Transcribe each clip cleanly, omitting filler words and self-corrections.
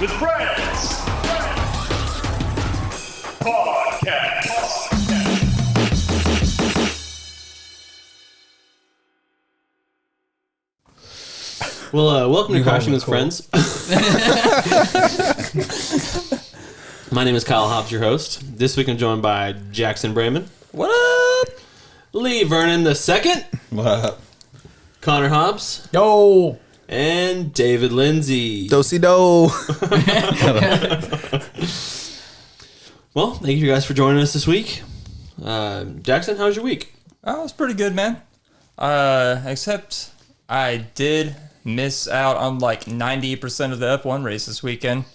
with Friends Podcast. Well, welcome to Crashing with Friends. My name is Kyle Hobbs, your host. This week I'm joined by Jackson Brayman. What up? Lee Vernon II. What up? Connor Hobbs. Yo. And David Lindsay. Do-si-do. Well, thank you guys for joining us this week. Jackson, how's your week? Oh, it's pretty good, man. Except I did miss out on like 90% of the F1 race this weekend.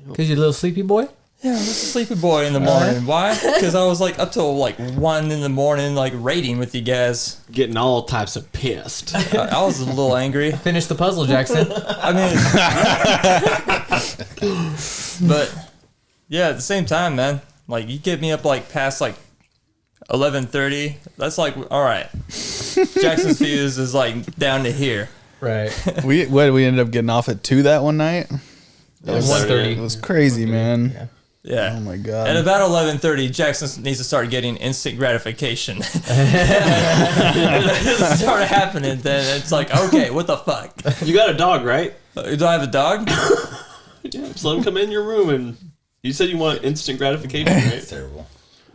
Because you're a little sleepy boy? Yeah, I was a sleepy boy in the morning. Why? Because I was like up till like 1 in the morning, like raiding with you guys. Getting all types of pissed. I was a little angry. Finish the puzzle, Jackson. I mean, but yeah, at the same time, man, like you get me up like past like 11:30. That's like, all right. Jackson's fuse is like down to here. Right. we ended up getting off at 2 that one night. It was 1:30. It was crazy, man. Yeah. Yeah. Oh my god. And about 11:30, Jackson needs to start getting instant gratification. If that doesn't start happening, then it's like, okay, what the fuck? You got a dog, right? Do I have a dog? Yeah, just let him come in your room and you said you want instant gratification, right? It's terrible.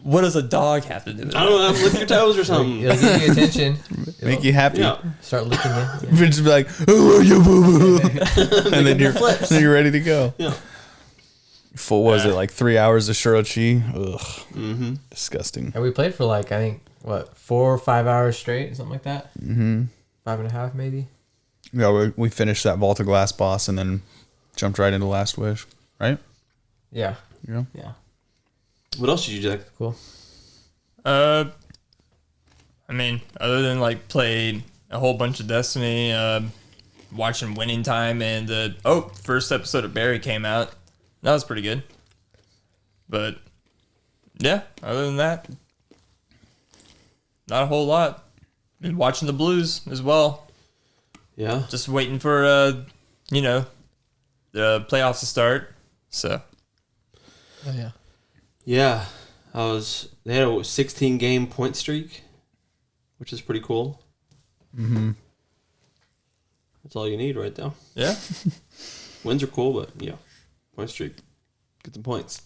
What does a dog have to do with it? I don't know, lick your toes or something. It'll give you attention. Make you happy. Yeah. Start licking it. You're just be like, oh, you boo boo. And then you're ready to go. Yeah. Full was it like 3 hours of Shirochi? Ugh. Mm-hmm. Disgusting. And we played for like, I think, 4 or 5 hours straight? Something like that? Mm-hmm. 5.5 maybe? Yeah, we finished that Vault of Glass boss and then jumped right into Last Wish, right? Yeah. Yeah. Yeah. What else did you do? Cool. I mean, other than like played a whole bunch of Destiny, watching Winning Time, and first episode of Barry came out. That was pretty good. But yeah, other than that, not a whole lot. Been watching the Blues as well. Yeah. Just waiting for the playoffs to start. So Oh, yeah. Yeah. They had a 16-game point streak, which is pretty cool. Mm-hmm. That's all you need right there. yeah. Wins are cool, but yeah, point streak. Get some points.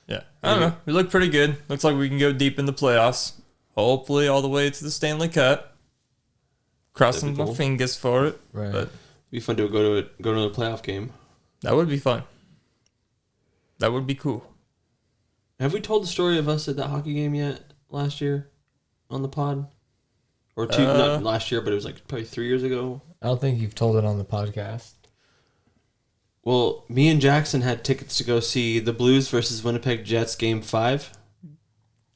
Yeah, I don't know. We look pretty good. Looks like we can go deep in the playoffs. Hopefully all the way to the Stanley Cup. Crossing That'd be my cool. fingers for it. Right. But It'd be fun to go to a playoff game. that would be fun. That would be cool. Have we told the story of us at that hockey game yet last year on the pod? Or not last year, but it was like probably 3 years ago. I don't think you've told it on the podcast. Well, me and Jackson had tickets to go see the Blues versus Winnipeg Jets game 5.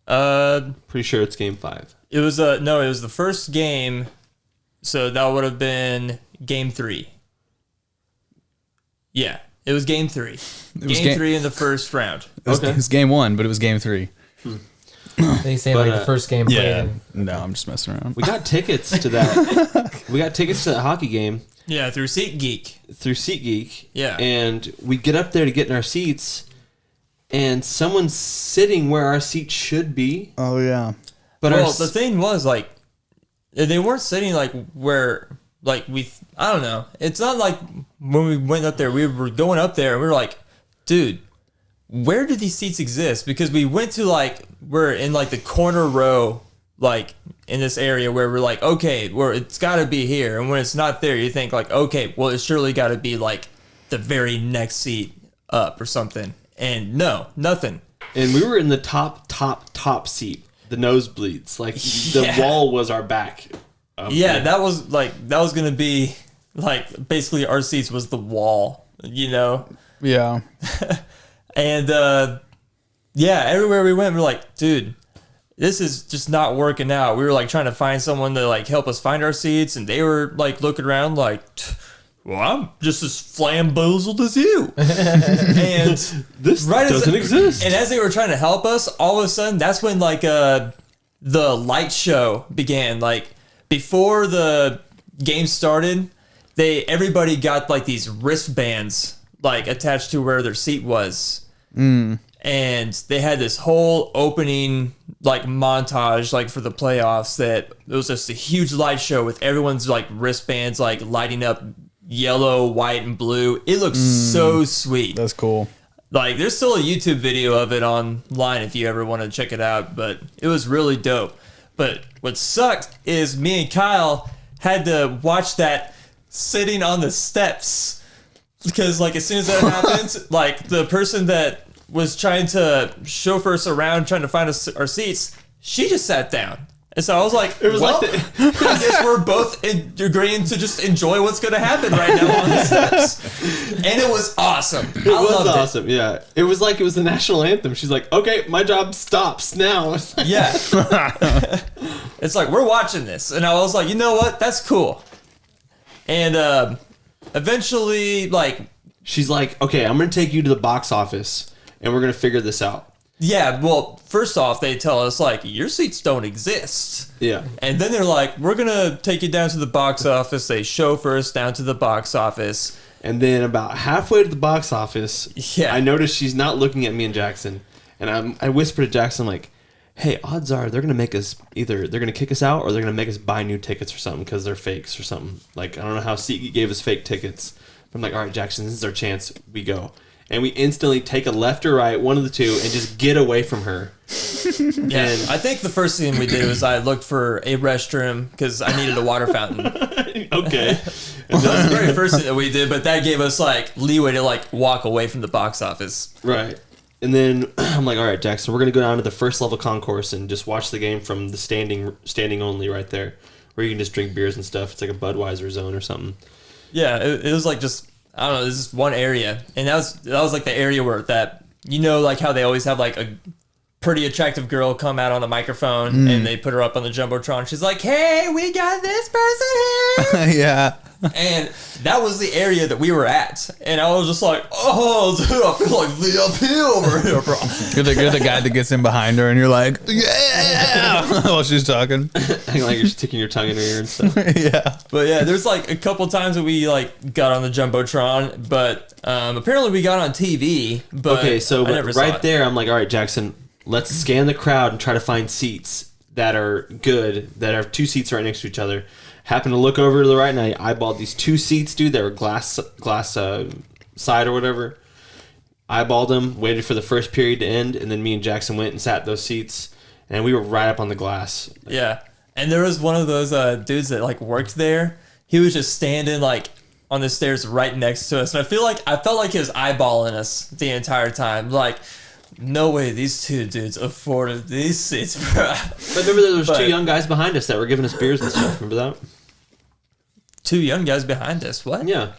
Pretty sure it's game 5. It was it was the first game, so that would have been game 3. Yeah, it was game 3. Game 3 in the first round. It was game 1, but it was game 3. They say like the first game played. No, I'm just messing around. We got tickets to that. We got tickets to that hockey game Yeah, through SeatGeek. through SeatGeek. Yeah. And we get up there to get in our seats, and someone's sitting where our seat should be. Oh, yeah. But Well, the thing was, like, they weren't sitting, like, where, like, I don't know. It's not like when we went up there, we were going up there, and we were like, dude, where do these seats exist? Because we went to, like, we're in, like, the corner row, like, in this area where we're like, okay, it's got to be here. And when it's not there, you think, like, okay, well, it's surely got to be, like, the very next seat up or something. And no, nothing. And we were in the top seat, the nosebleeds. Like, the wall was our back. Yeah, that was going to be, like, basically our seats was the wall, you know? Yeah. And, everywhere we went, we're like, dude, this is just not working out. We were, like, trying to find someone to, like, help us find our seats, and they were, like, looking around like, well, I'm just as flamboozled as you. And This doesn't exist. And as they were trying to help us, all of a sudden, that's when, like, the light show began. Like, before the game started, everybody got like these wristbands like attached to where their seat was. And they had this whole opening like montage like for the playoffs that it was just a huge light show with everyone's like wristbands like lighting up yellow, white, and blue. It looks so sweet. That's cool. Like there's still a YouTube video of it online if you ever want to check it out, but it was really dope. But what sucked is me and Kyle had to watch that sitting on the steps because like as soon as that happens, like the person that was trying to chauffeur us around, trying to find us our seats, she just sat down. And so I was like, I guess we're both agreeing to just enjoy what's going to happen right now on the steps. And it was awesome. It was awesome. Yeah. It was like it was the national anthem. She's like, okay, my job stops now. Yeah. It's like, we're watching this. And I was like, you know what? That's cool. And eventually, like... She's like, okay, I'm going to take you to the box office. And we're going to figure this out. Yeah, well, first off, they tell us, like, your seats don't exist. Yeah. And then they're like, we're going to take you down to the box office. They chauffeur us down to the box office. And then about halfway to the box office, yeah. I noticed she's not looking at me and Jackson. And I whispered to Jackson, like, hey, odds are they're going to make us, either they're going to kick us out or they're going to make us buy new tickets or something because they're fakes or something. Like, I don't know how SeatGeek gave us fake tickets. But I'm like, all right, Jackson, this is our chance. We go. And we instantly take a left or right, one of the two, and just get away from her. Yeah, and I think the first thing we did was I looked for a restroom because I needed a water fountain. Okay. And that was the very first thing that we did, but that gave us like leeway to like walk away from the box office. Right. And then I'm like, all right, Jackson, we're going to go down to the first level concourse and just watch the game from the standing only right there, where you can just drink beers and stuff. It's like a Budweiser zone or something. Yeah, it was like just... I don't know, this is one area. And that was like the area where that, you know, like how they always have like a pretty attractive girl come out on the microphone and they put her up on the Jumbotron. She's like, hey, we got this person here. Yeah. And that was the area that we were at. And I was just like, oh, dude, I feel like VIP over here, bro. You're the guy that gets in behind her and you're like, yeah, while she's talking. Like you're sticking your tongue in her ear and stuff. Yeah. But yeah, there's like a couple times that we like got on the Jumbotron, but apparently we got on TV. But okay, so I never saw right it. there, I'm like, all right, Jackson, let's scan the crowd and try to find seats that are good, that have two seats right next to each other. Happened to look over to the right, and I eyeballed these two seats, dude, that were glass side or whatever. Eyeballed them, waited for the first period to end, and then me and Jackson went and sat those seats, and we were right up on the glass. Yeah, and there was one of those dudes that like worked there. He was just standing like on the stairs right next to us, and I felt like he was eyeballing us the entire time. Like, no way these two dudes afforded these seats, bro. But remember, there was two young guys behind us that were giving us beers and stuff. Remember that? Two young guys behind us. What? Yeah.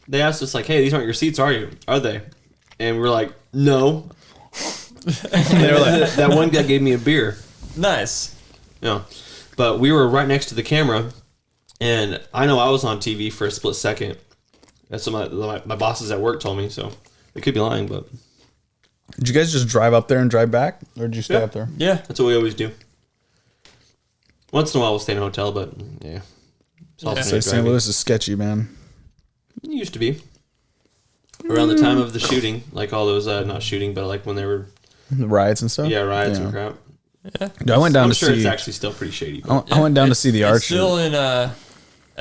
They asked us, like, hey, these aren't your seats, are you? Are they? And we were like, no. And they were like, that one guy gave me a beer. Nice. Yeah. But we were right next to the camera, and I know I was on TV for a split second. That's what my bosses at work told me, so they could be lying, but... Did you guys just drive up there and drive back? Or did you stay up there? Yeah. That's what we always do. Once in a while we'll stay in a hotel, but yeah. It's all the same St. driving. Louis is sketchy, man. It used to be. Around the time of the shooting, like all those, not shooting, but like when they were... The riots and stuff? Yeah, riots and crap. Yeah. Dude, I went down I'm to sure see... it's actually still pretty shady. But I went down to see the It's Arch. still in, I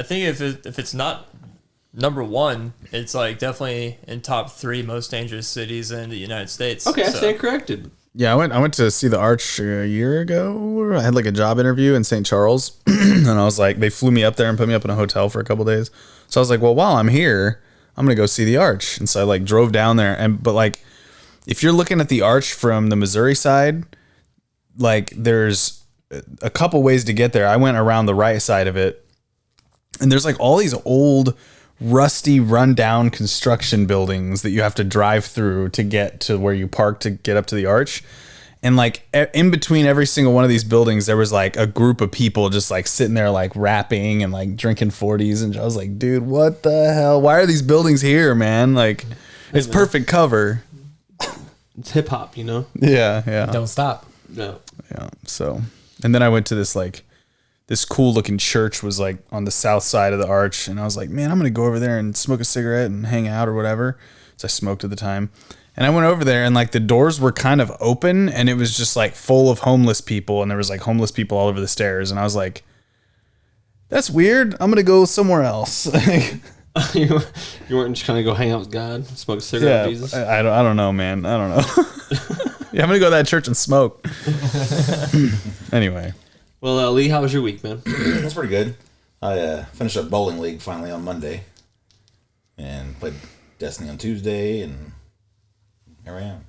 think if it's not number one, it's like definitely in top 3 most dangerous cities in the United States. okay, I so. stand corrected. Yeah, I went to see the Arch a year ago. I had like a job interview in St. Charles, and I was like, they flew me up there and put me up in a hotel for a couple days. So I was like, well, while I'm here, I'm gonna go see the Arch. And so I like drove down there, but like, if you're looking at the Arch from the Missouri side, like there's a couple ways to get there. I went around the right side of it, and there's like all these old, rusty, rundown construction buildings that you have to drive through to get to where you park to get up to the Arch. And like in between every single one of these buildings, there was like a group of people just like sitting there like rapping and like drinking 40s. And I was like, dude, what the hell? Why are these buildings here, man? Like, it's perfect cover. It's hip hop, you know? Yeah, yeah. Don't stop. No. Yeah. So, and then I went to this this cool looking church was like on the south side of the arch, and I was like, man, I'm gonna go over there and smoke a cigarette and hang out or whatever. So I smoked at the time. And I went over there, and like the doors were kind of open, and it was just like full of homeless people, and there was like homeless people all over the stairs, and I was like, that's weird. I'm gonna go somewhere else. You weren't just trying to go hang out with God, smoke a cigarette with Jesus? I don't know, man. I don't know. Yeah, I'm gonna go to that church and smoke. Anyway. Well, Lee, how was your week, man? That's pretty good. I finished up bowling league finally on Monday, and played Destiny on Tuesday, and here I am.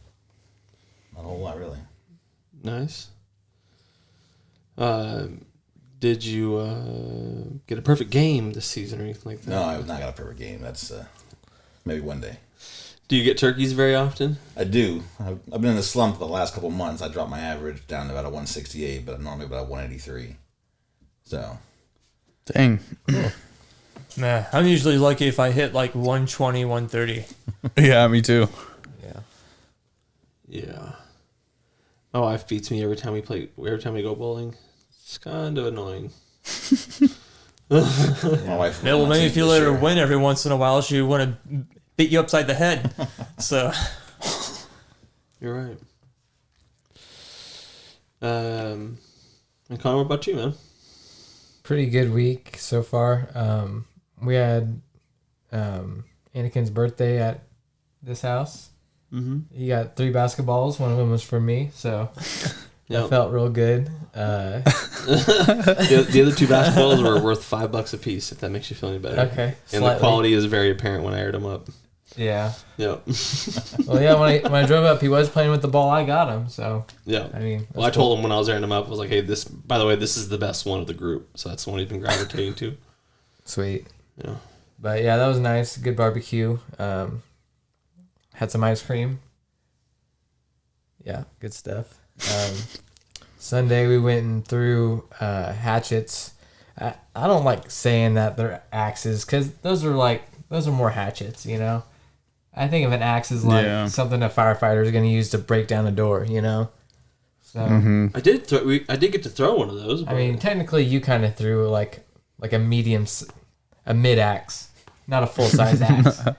Not a whole lot, really. Nice. Did you get a perfect game this season or anything like that? No, I have not got a perfect game. That's maybe one day. Do you get turkeys very often? I do. I've been in a slump the last couple of months. I dropped my average down to about a 168, but I'm normally about 183. So. Dang. Cool. Nah, I'm usually lucky if I hit like 120, 130. Yeah, me too. Yeah. My wife beats me every time we go bowling. It's kind of annoying. My wife. It will make me feel this like a year. win every once in a while. She want to beat you upside the head. So. You're right. And Connor, what about you, man? Pretty good week so far. We had Anakin's birthday at this house. Mm-hmm. He got 3 basketballs. One of them was for me, so Yep. that felt real good. The other 2 basketballs were worth $5 a piece, if that makes you feel any better. Okay, And slightly. the quality is very apparent when I aired them up. Yeah. Yep. Well, yeah. When I drove up, he was playing with the ball. I got him. So Yeah. I mean, Well, I told him when I was airing them up, I was like, hey, by the way, this is the best one of the group. So that's the one he's been gravitating to. sweet. Yeah. But yeah, that was nice. Good barbecue. Had some ice cream. Yeah, good stuff. Sunday we went and threw hatchets. I don't like saying that they're axes because those are more hatchets, you know. I think of an axe as like something a firefighter is going to use to break down a door, you know. So I did get to throw one of those. I mean, technically, you kind of threw like a mid axe, not a full size axe. If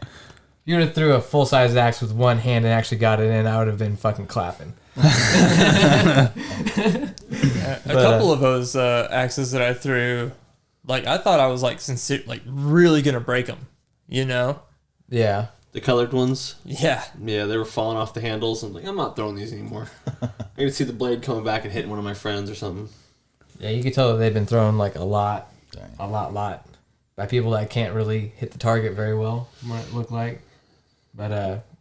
you would have threw a full size axe with one hand and actually got it in, I would have been fucking clapping. A couple of those axes that I threw, like I thought I was like sincere, like really gonna break them, you know? Yeah. the colored ones. Yeah. Yeah, they were falling off the handles. I'm like, I'm not throwing these anymore. I could see the blade coming back and hitting one of my friends or something. Yeah, you can tell that they've been thrown like a lot Dang. by people that can't really hit the target very well, from what it looked like. But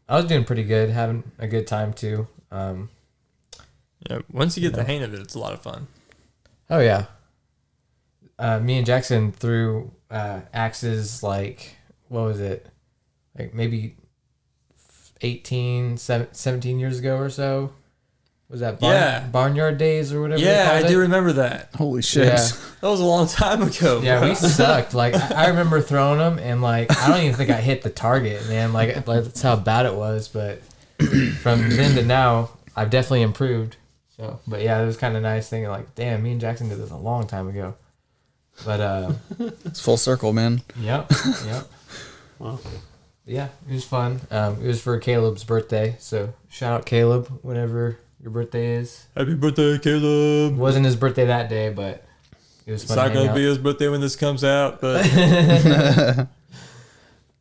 I was doing pretty good, having a good time too. Yeah. Once you get the hang of it, it's a lot of fun. Oh yeah. Me and Jackson threw axes like, what was it? Like maybe 17 years ago or so. Was that Barnyard Days or whatever? Yeah, I they do called it? remember that. Holy shit. Yeah. That was a long time ago. Yeah, bro. we sucked. Like I remember throwing them, and like I don't even think I hit the target, man. Like that's how bad it was. But from then to now, I've definitely improved. So, but yeah, it was kind of nice thinking like, damn, me and Jackson did this a long time ago. But It's full circle, man. yep. Wow. Yeah, it was fun. It was for Caleb's birthday, so shout out Caleb whenever your birthday is. Happy birthday, Caleb. It wasn't his birthday that day, but it was It's fun. not to hang going to out. be his birthday when this comes out, but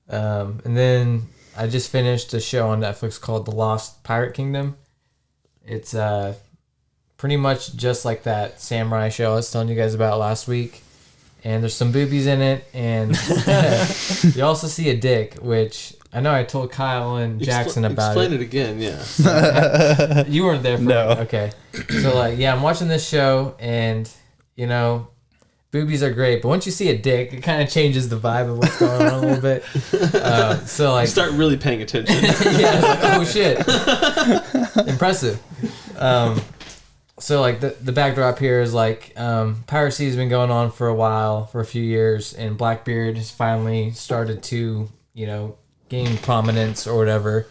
And then I just finished a show on Netflix called The Lost Pirate Kingdom. It's pretty much just like that samurai show I was telling you guys about last week. And there's some boobies in it, and you also see a dick, which I know I told Kyle and Jackson about Explain it. it again, yeah. You weren't there for No. it. Okay. So, like, yeah, I'm watching this show, and, you know, boobies are great, but once you see a dick, it kind of changes the vibe of what's going on a little bit. So, like... You start really paying attention. yeah, I was like, oh, shit. Impressive. So, like, the backdrop here is, like, piracy has been going on for a while, for a few years, and Blackbeard has finally started to, you know, gain prominence or whatever.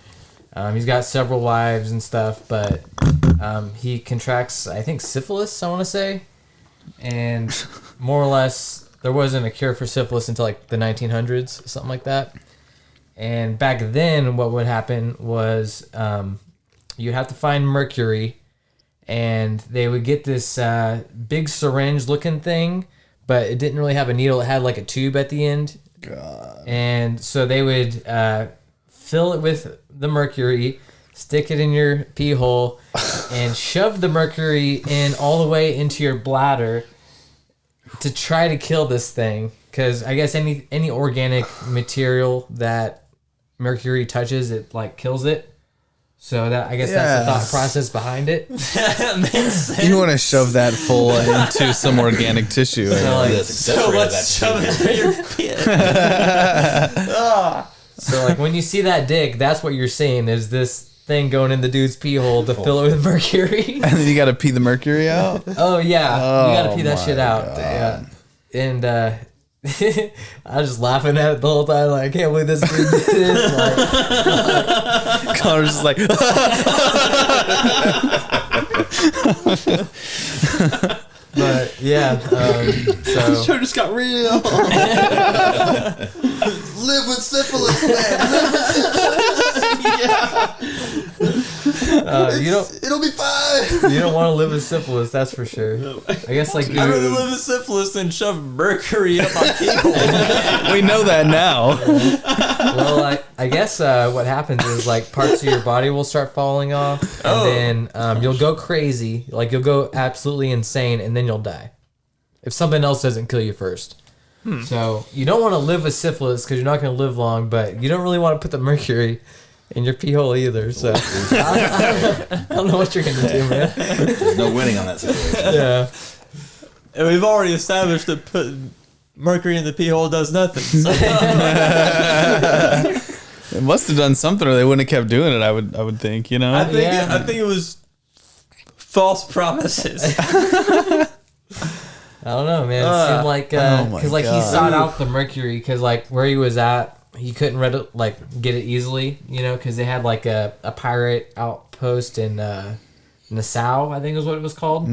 He's got several wives and stuff, but he contracts, I think, syphilis, I want to say. and more or less there wasn't a cure for syphilis until like the 1900s, something like that. And back then, what would happen was you'd have to find mercury, and they would get this big syringe-looking thing, but it didn't really have a needle. It had like a tube at the end. God. And so they would fill it with the mercury, stick it in your pee hole, and shove the mercury in all the way into your bladder to try to kill this thing. Because I guess any organic material that mercury touches, it like kills it. So that I guess that's the thought process behind it. That makes sense. You want to shove that full into some organic tissue. So, like, So let's shove it in your pit. So like when you see that dick, that's what you're seeing is this thing going in the dude's pee hole to fill it with mercury. And then you got to pee the mercury out. Oh yeah, you gotta pee that my shit out. Yeah. And I was just laughing at it the whole time. Like I can't believe this dude did this. Like, Connor's just like, but yeah. So Show just got real. Live with syphilis, man. Live with you don't It'll be fine. you don't want to live with syphilis. That's for sure. I guess like I'd rather live with syphilis than shove mercury up my people. we know that now. well, I guess what happens is like parts of your body will start falling off, and then you'll go crazy, like you'll go absolutely insane, and then you'll die if something else doesn't kill you first. So you don't want to live with syphilis because you're not going to live long, but you don't really want to put the mercury in your pee hole either. So I don't know what you're going to do, man. There's no winning on that situation. Yeah. And we've already established that putting mercury in the pee hole does nothing. So. It must have done something, or they wouldn't have kept doing it. I would think, you know. I think Yeah. I think it was false promises. I don't know, man. It seemed like because like he God. sought out the mercury because like where he was at, he couldn't get it easily, you know, because they had like a pirate outpost in Nassau, I think is what it was called,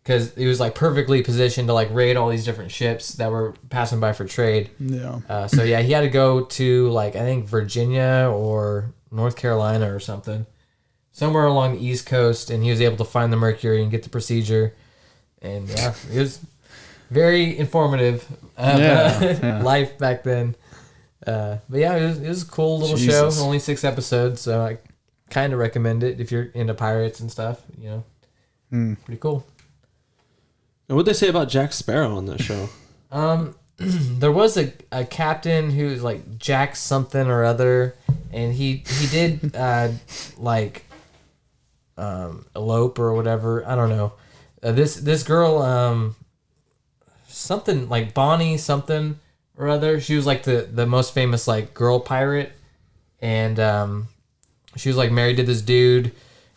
because he was like perfectly positioned to like raid all these different ships that were passing by for trade. Yeah. So yeah, he had to go to like I think Virginia or North Carolina or something, somewhere along the East Coast, and he was able to find the mercury and get the procedure. And yeah, it was very informative life back then. But yeah, it was a cool little Jesus. show. Only 6 episodes, so I kind of recommend it if you're into pirates and stuff. You know, pretty cool. And what'd they say about Jack Sparrow on that show? There was a captain who was like Jack something or other, and he did elope or whatever. I don't know. This girl, something like Bonnie something or other. She was like the most famous like girl pirate, and she was like married to this dude,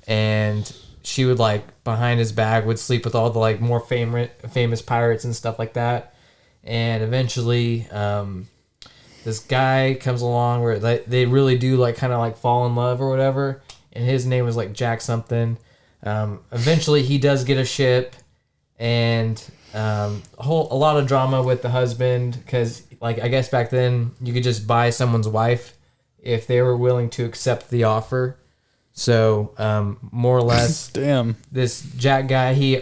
and she would like behind his back would sleep with all the like more famous pirates and stuff like that. And eventually, this guy comes along where they really do like kind of like fall in love or whatever, and his name was like Jack something. Eventually he does get a ship, and a lot of drama with the husband because like I guess back then you could just buy someone's wife if they were willing to accept the offer. So more or less, Damn. this Jack guy, he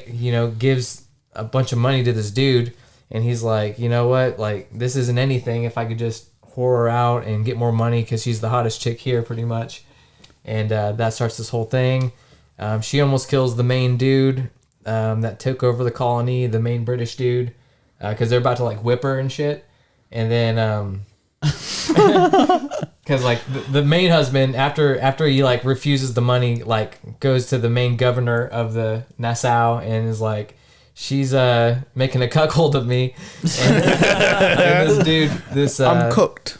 gives a bunch of money to this dude, and he's like, you know what, like this isn't anything if I could just whore her out and get more money because she's the hottest chick here pretty much. And that starts this whole thing. She almost kills the main dude that took over the colony, the main British dude, because they're about to like whip her and shit. And then, because like the main husband, after he like refuses the money, like goes to the main governor of the Nassau and is like, she's making a cuckold of me. And this dude, I'm cooked.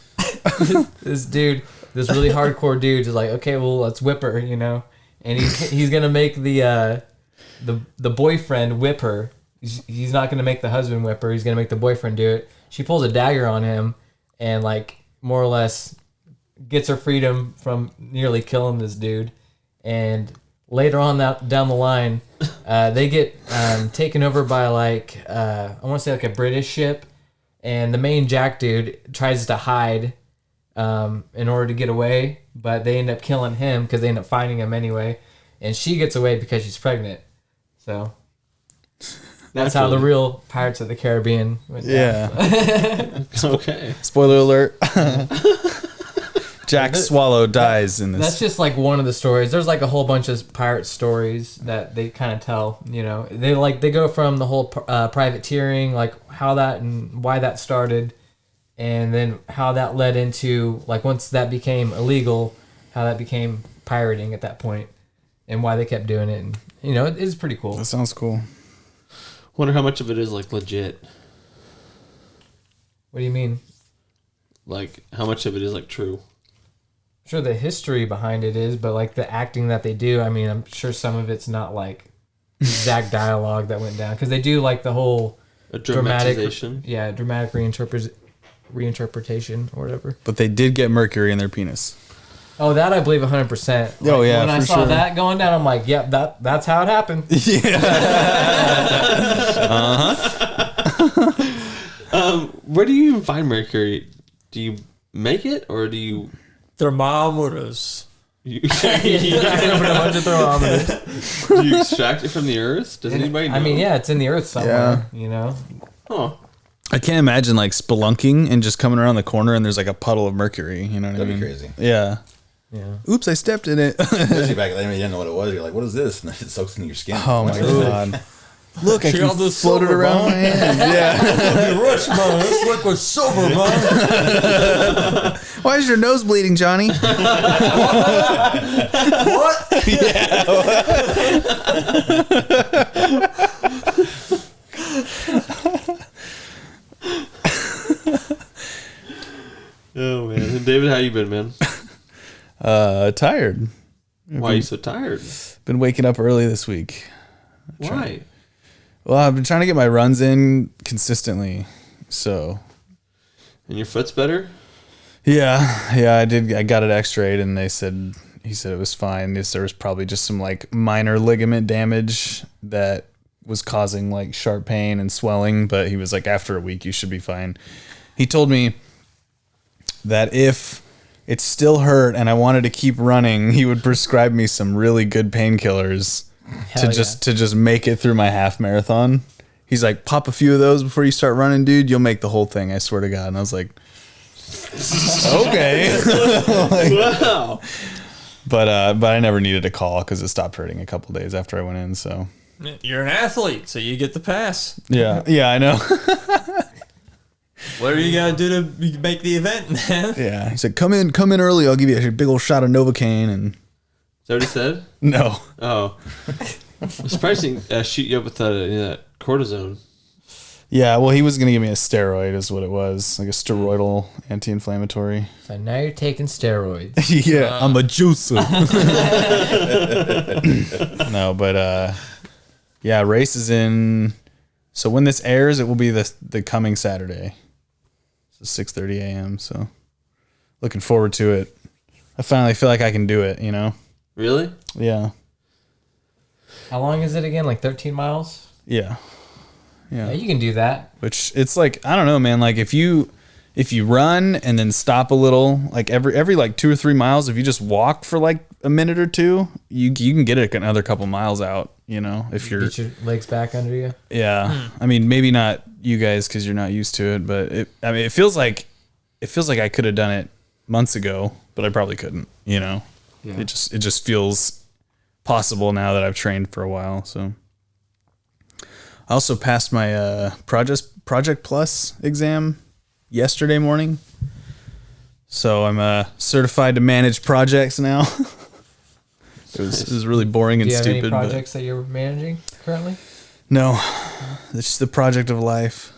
this dude, this really hardcore dude is like, okay, well, let's whip her, you know. And he's gonna make the boyfriend whip her. He's not gonna make the husband whip her. He's gonna make the boyfriend do it. She pulls a dagger on him, and like more or less gets her freedom from nearly killing this dude. And later on down the line, they get taken over by like I want to say like a British ship, and the main Jack dude tries to hide in order to get away, but they end up killing him because they end up finding him anyway, and she gets away because she's pregnant. So that's how the real Pirates of the Caribbean went down. Yeah. Okay. Spoiler alert. Jack Swallow dies in this. That's just like one of the stories. There's like a whole bunch of pirate stories that they kind of tell. You know, they go from the whole privateering, like how that and why that started, and then how that led into like once that became illegal, how that became pirating at that point, and why they kept doing it. And you know, it's pretty cool. That sounds cool. Wonder how much of it is like legit. What do you mean? Like how much of it is like true? Sure, the history behind it is, but like the acting that they do, I mean, I'm sure some of it's not like exact dialogue that went down because they do like the whole A dramatization. dramatic reinterpretation or whatever. But they did get mercury in their penis. Oh, that I believe 100%. Oh, yeah, When I for saw sure. that going down, I'm like, yep, that's how it happened. Where do you even find mercury? Do you make it or do you? Thermometers. You, A bunch of thermometers. do you extract it from the earth? Does anybody know? I mean, yeah, it's in the earth somewhere, you know? Huh. I can't imagine like spelunking and just coming around the corner and there's like a puddle of mercury. You know what I That'd mean? be crazy. Yeah. Yeah. Oops, I stepped in it. Especially back then, you didn't know what it was. You're like, what is this? And it soaks into your skin. Oh my god. Look, I See can all this float it silver, around man? my hand. Yeah. Hey, Rush, man, this liquid silver, man. Why is your nose bleeding, Johnny? What? Oh man, and David, how you been, man? Tired. Why are you so tired? Been waking up early this week. Why? Well, I've been trying to get my runs in consistently. So, And your foot's better? yeah, I did. I got it x-rayed and he said it was fine. There was probably just some like minor ligament damage that was causing like sharp pain and swelling, but he was like, after a week, you should be fine. He told me that if it still hurt and I wanted to keep running, he would prescribe me some really good painkillers to just make it through my half marathon. He's like, pop a few of those before you start running, dude. You'll make the whole thing. I swear to God. And I was like, okay. Wow. But I never needed to call because it stopped hurting a couple days after I went in. So You're an athlete, so you get the pass. yeah, I know. What are you gonna do to make the event, man? Yeah, he said, come in early. I'll give you a big old shot of Novocaine. And Is that what he said? no, Oh. I'm surprised he didn't shoot you up with that cortisone. yeah. Well, he was gonna give me a steroid, is what it was, like a steroidal anti-inflammatory. So now you're taking steroids. Yeah, I'm a juicer. No, but yeah, race is in. So when this airs, it will be the coming Saturday. It's 6:30 a.m. So looking forward to it. I finally feel like I can do it. You know? Really? Yeah. How long is it again? Like 13 miles? Yeah. Yeah, you can do that. Which it's like, I don't know, man. Like if you run and then stop a little, like every like 2 or 3 miles, if you just walk for like a minute or two, you can get it another couple miles out. You know, if you're Get your legs back under you. yeah. I mean, maybe not you guys because you're not used to it, but it feels like I could have done it months ago, but I probably couldn't. You know, Yeah. it just feels possible now that I've trained for a while. So I also passed my Project Plus exam yesterday morning, so I'm certified to manage projects now. It was really boring and Do you have stupid. any projects that you're managing currently? But no, it's just the project of life.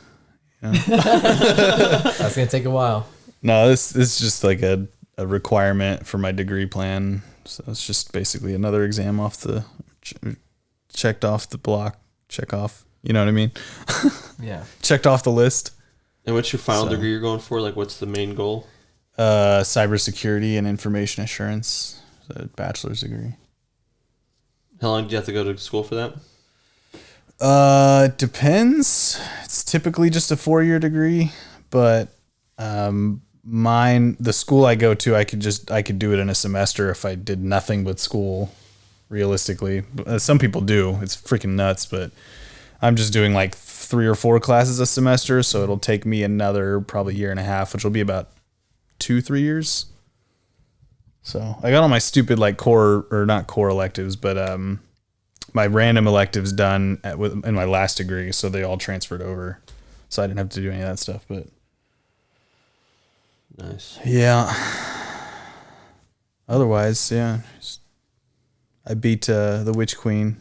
That's gonna take a while. No, this is just like a requirement for my degree plan. So it's just basically another exam off the checked off the block. Check off. You know what I mean? Yeah. Checked off the list. And what's your final So- degree you're going for? Like, what's the main goal? Cybersecurity and information assurance. It's a bachelor's degree. How long did you have to go to school for that? Depends. It's typically just a 4-year degree, but the school I go to, I could do it in a semester if I did nothing but school. Realistically, some people do. It's freaking nuts, but I'm just doing like 3 or 4 classes a semester, so it'll take me another probably year and a half, which will be about 2-3 years. So I got all my stupid like core or not core electives, but my random electives done in my last degree, so they all transferred over, so I didn't have to do any of that stuff. But Nice. yeah, otherwise, yeah, I beat the Witch Queen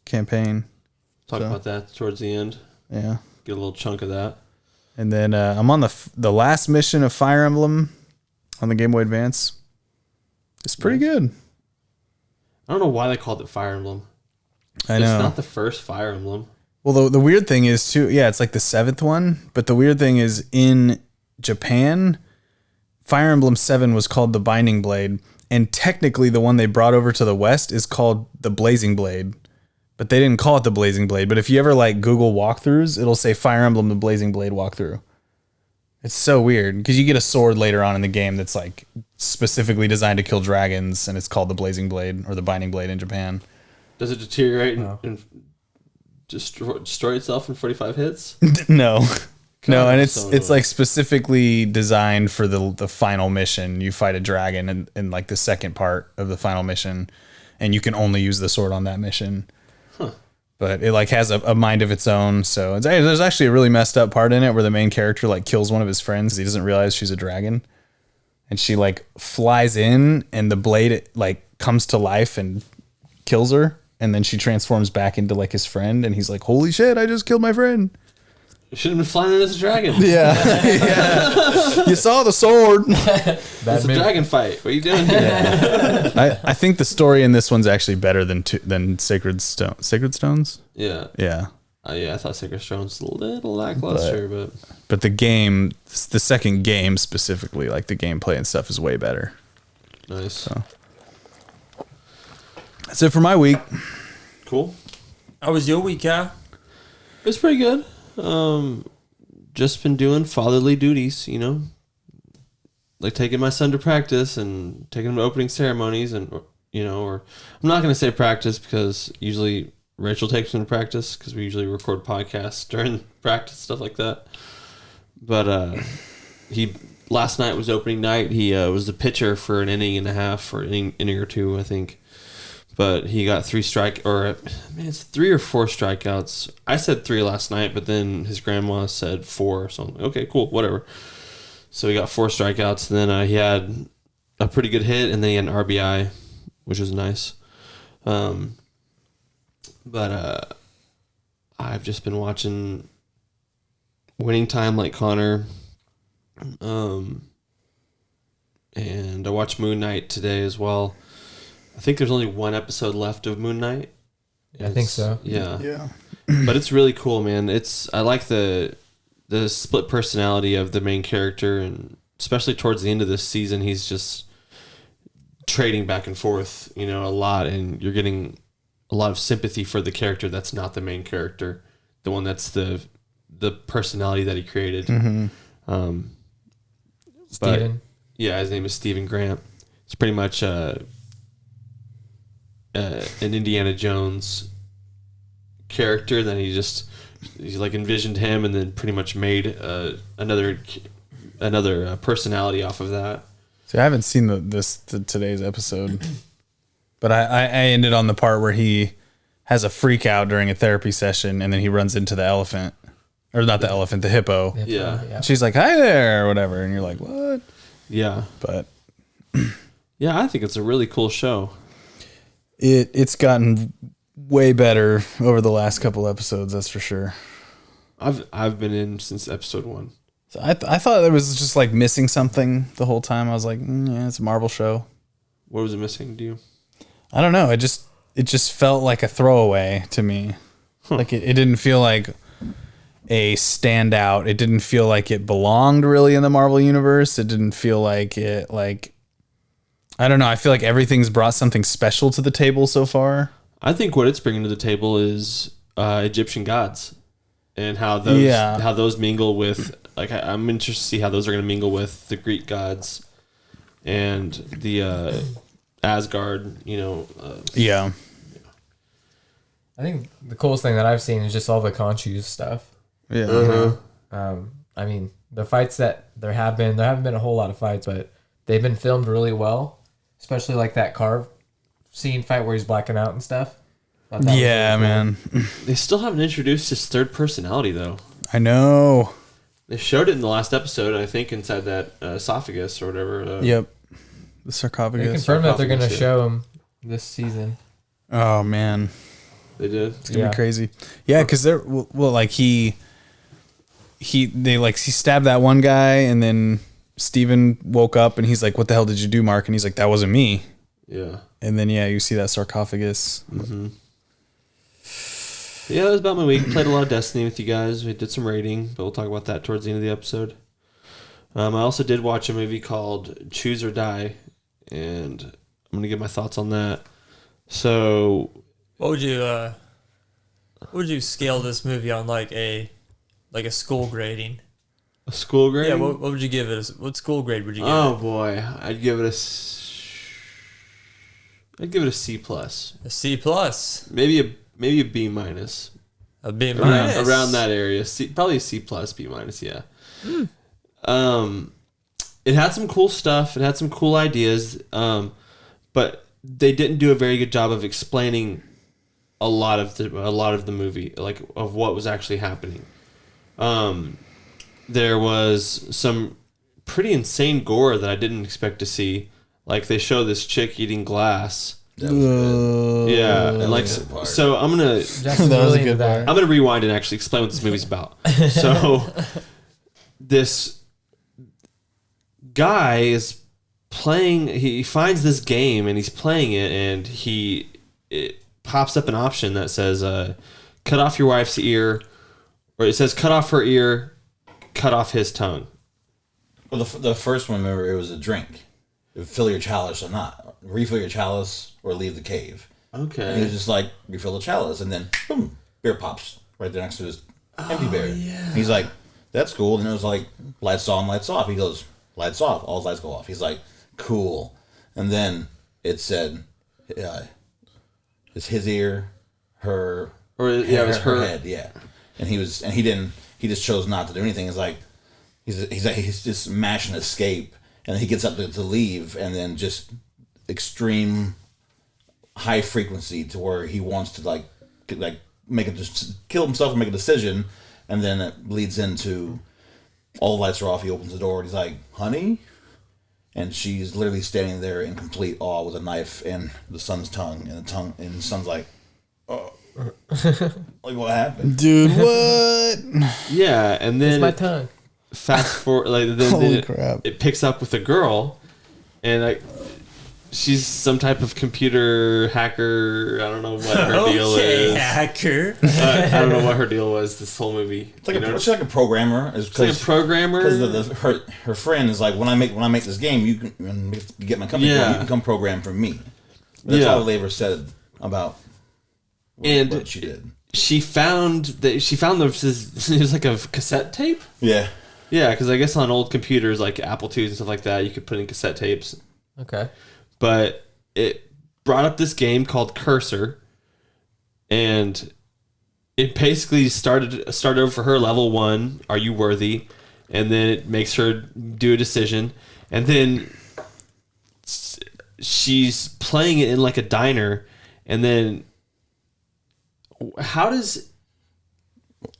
campaign. Talk about that towards the end. Yeah, Get a little chunk of that. and then I'm on the last mission of Fire Emblem on the Game Boy Advance. It's pretty good. I don't know why they called it Fire Emblem. I know. It's not the first Fire Emblem. Well, the weird thing is too, yeah, it's like the 7th one, but the weird thing is in Japan, Fire Emblem 7 was called the Binding Blade, and technically the one they brought over to the West is called the Blazing Blade, but they didn't call it the Blazing Blade. But if you ever like Google walkthroughs, it'll say Fire Emblem the Blazing Blade walkthrough. It's so weird because you get a sword later on in the game that's like specifically designed to kill dragons, and it's called the Blazing Blade or the Binding Blade in Japan. Does it deteriorate and destroy itself in 45 hits? No. No, and so it's like specifically designed for the final mission. You fight a dragon in like the second part of the final mission, and you can only use the sword on that mission. Huh. But it like has a mind of its own. So there's actually a really messed up part in it where the main character like kills one of his friends. He doesn't realize she's a dragon, and she like flies in, and the blade like comes to life and kills her, and then she transforms back into like his friend, and he's like, "Holy shit! I just killed my friend." You should have been flying in as a dragon. Yeah. Yeah. You saw the sword. It's a dragon fight. What are you doing here? I think the story in this one's actually better than Sacred Stone. Sacred Stones? Yeah. Yeah. Yeah, I thought Sacred Stone's a little lackluster, But the game, the second game specifically, like the gameplay and stuff is way better. nice. So. That's it for my week. Cool. How was your week, Cal? It's pretty good. Just been doing fatherly duties, like taking my son to practice and taking him to opening ceremonies, and or I'm not going to say practice because usually Rachel takes him to practice because we usually record podcasts during practice, stuff like that. But he last night was opening night. He was the pitcher for an inning and a half or inning or two, I think. But he got 3 it's 3 or 4 strikeouts. I said 3 last night, but then his grandma said 4. So I'm like, okay, cool, whatever. So he got 4 strikeouts, and then he had a pretty good hit, and then he had an RBI, which was nice. But I've just been watching Winning Time like Connor. And I watched Moon Knight today as well. I think there's only 1 episode left of Moon Knight. I think so. Yeah. Yeah. But it's really cool, man. I like the split personality of the main character, and especially towards the end of this season, he's just trading back and forth, a lot, and you're getting a lot of sympathy for the character that's not the main character, the one that's the personality that he created. Steven. Yeah, his name is Stephen Grant. It's pretty much an Indiana Jones character. Then he like envisioned him, and then pretty much made another personality off of that. See, I haven't seen today's episode, but I ended on the part where he has a freak out during a therapy session, and then he runs into the elephant, or not the elephant, the hippo. Yeah. She's like, "Hi there," or whatever, and you're like, "What?" Yeah. But Yeah, I think it's a really cool show. it's gotten way better over the last couple episodes, that's for sure. I've been in since episode 1. So I thought it was just like missing something the whole time. I was like, yeah, it's a Marvel show. What was it missing to you? I don't know. It just felt like a throwaway to me. Like it didn't feel like a standout. It didn't feel like it belonged really in the Marvel universe. It didn't feel like it I don't know. I feel like everything's brought something special to the table so far. I think what it's bringing to the table is Egyptian gods and how those mingle with, like, I'm interested to see how those are going to mingle with the Greek gods and the Asgard, Yeah. I think the coolest thing that I've seen is just all the Khonshu's stuff. Yeah. I mean, the fights that there haven't been a whole lot of fights, but they've been filmed really well, especially like that car scene fight where he's blacking out and stuff. Thought that was Yeah, really cool. man. They still haven't introduced his third personality, though. I know. They showed it in the last episode, I think, inside that esophagus or whatever. Yep. The They sarcophagus. confirmed that they're going to sarcophagus, yeah. show him this season. Oh, man. They did. It's going to be crazy. Yeah, because they're, well, like, he stabbed that one guy, and then Steven woke up, and he's like, what the hell did you do, Mark? And he's like, that wasn't me. Yeah. And then, yeah, you see that sarcophagus. Mm-hmm. Yeah, that was about my week. Played a lot of Destiny with you guys. We did some raiding, but we'll talk about that towards the end of the episode. I also did watch a movie called Choose or Die, and I'm going to give my thoughts on that. So, What would you scale this movie on, like a school grading? a school grade? Yeah, what would you give it? What school grade would you give Oh it? boy, I'd give it a C plus, A C plus, maybe a B minus, a B minus, around that area. Probably a C plus, B minus. Yeah. It had some cool stuff. It had some cool ideas, but they didn't do a very good job of explaining a lot of the movie, like of what was actually happening. There was some pretty insane gore that I didn't expect to see. Like they show this chick eating glass. That was good. Yeah, and like was a good part. so I'm gonna Justin's That was really a good into that. I'm gonna rewind and actually explain what this movie's about. So this guy is playing. He finds this game and he's playing it, and it pops up an option that says, "Cut off your wife's ear," or it says, "Cut off her ear, cut off his tongue." Well, the first one, remember, it was a drink. Fill your chalice or not. Refill your chalice or leave the cave. And he was Okay. just like, refill the chalice. And then, boom, beer pops right there next to his empty beer. yeah. He's like, that's cool. And it was like, lights on, lights off. He goes, lights off. All his lights go off. He's like, cool. And then it said, it's his ear, her, Or yeah, it was her. head. Yeah. And he just chose not to do anything. It's like, he's just mashing escape. And then he gets up to leave, and then just extreme high frequency to where he wants to like make it just kill himself and make a decision, and then it leads into all the lights are off. He opens the door and he's like, "Honey," and she's literally standing there in complete awe with a knife in the son's tongue, and the son's like, "Oh, like what happened?" Dude, what? Yeah, and It's then my tongue. fast forward, like then Holy it, crap. it picks up with a girl, and like she's some type of computer hacker. I don't know what her deal Okay, is. hacker. I don't know what her deal was this whole movie. It's like she's like a programmer. It's like a programmer. Because her friend is like, when I make this game, you can get my company. Yeah. You can come program for me. That's Yeah. all Laver said about And what she did. she found it was like a cassette tape. Yeah. Yeah, because I guess on old computers like Apple IIs and stuff like that, you could put in cassette tapes. Okay. But it brought up this game called Cursor, and it basically started over for her level 1. Are you worthy? And then it makes her do a decision, and then she's playing it in like a diner, and then how does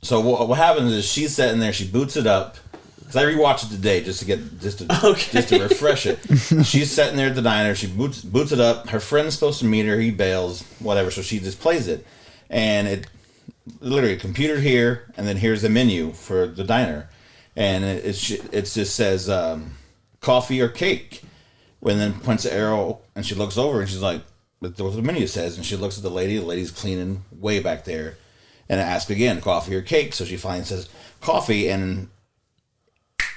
So what happens is she's sitting there. She boots it up. Because I rewatched it today just to refresh it. She's sitting there at the diner. She boots it up. Her friend's supposed to meet her. He bails, whatever. So she just plays it, and it literally computer here, and then here's the menu for the diner, and it just says coffee or cake. When then points the arrow, and she looks over, and she's like, "That's what the menu says." And she looks at the lady. The lady's cleaning way back there, and it asks again, coffee or cake. So she finally says coffee, and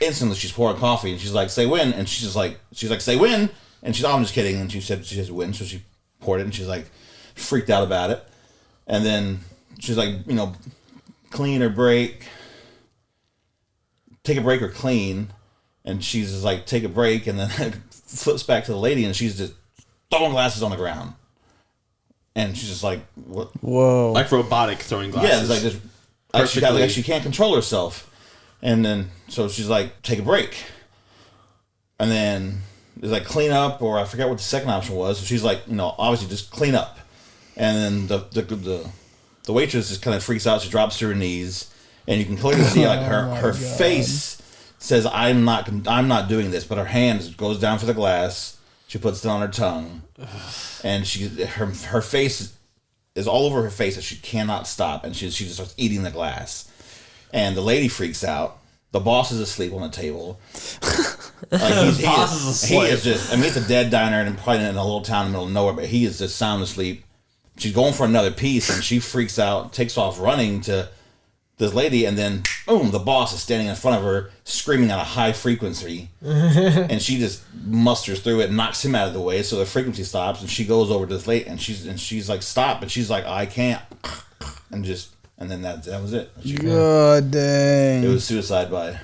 instantly she's pouring coffee, and she's like, "Say when?" And she's like, "Say when?" And she's, oh, I'm just kidding. And she said she has a win, so she poured it, and she's like freaked out about it. And then she's like, clean or break. Take a break or clean. And she's just like, take a break, and then flips back to the lady, and she's just throwing glasses on the ground. And she's just like, what? Whoa. Like robotic throwing glasses. Yeah, it's like just like she can't control herself. And then so she's like, take a break. And then it's like clean up, or I forget what the second option was. So she's like, obviously just clean up. And then the waitress just kind of freaks out. She drops to her knees, and you can clearly see like her face says, I'm not doing this, but her hand goes down for the glass. She puts it on her tongue, and her face is all over her face, and she cannot stop, and she just starts eating the glass. And the lady freaks out. The boss is asleep on the table. Like he is just. I mean, it's a dead diner, and probably in a little town in the middle of nowhere, but he is just sound asleep. She's going for another piece, and she freaks out, takes off running to this lady, and then boom, the boss is standing in front of her, screaming at a high frequency, and she just musters through it and knocks him out of the way, so the frequency stops, and she goes over to this lady, and she's like, stop, and she's like, I can't, and then that was it. God dang. It was suicide by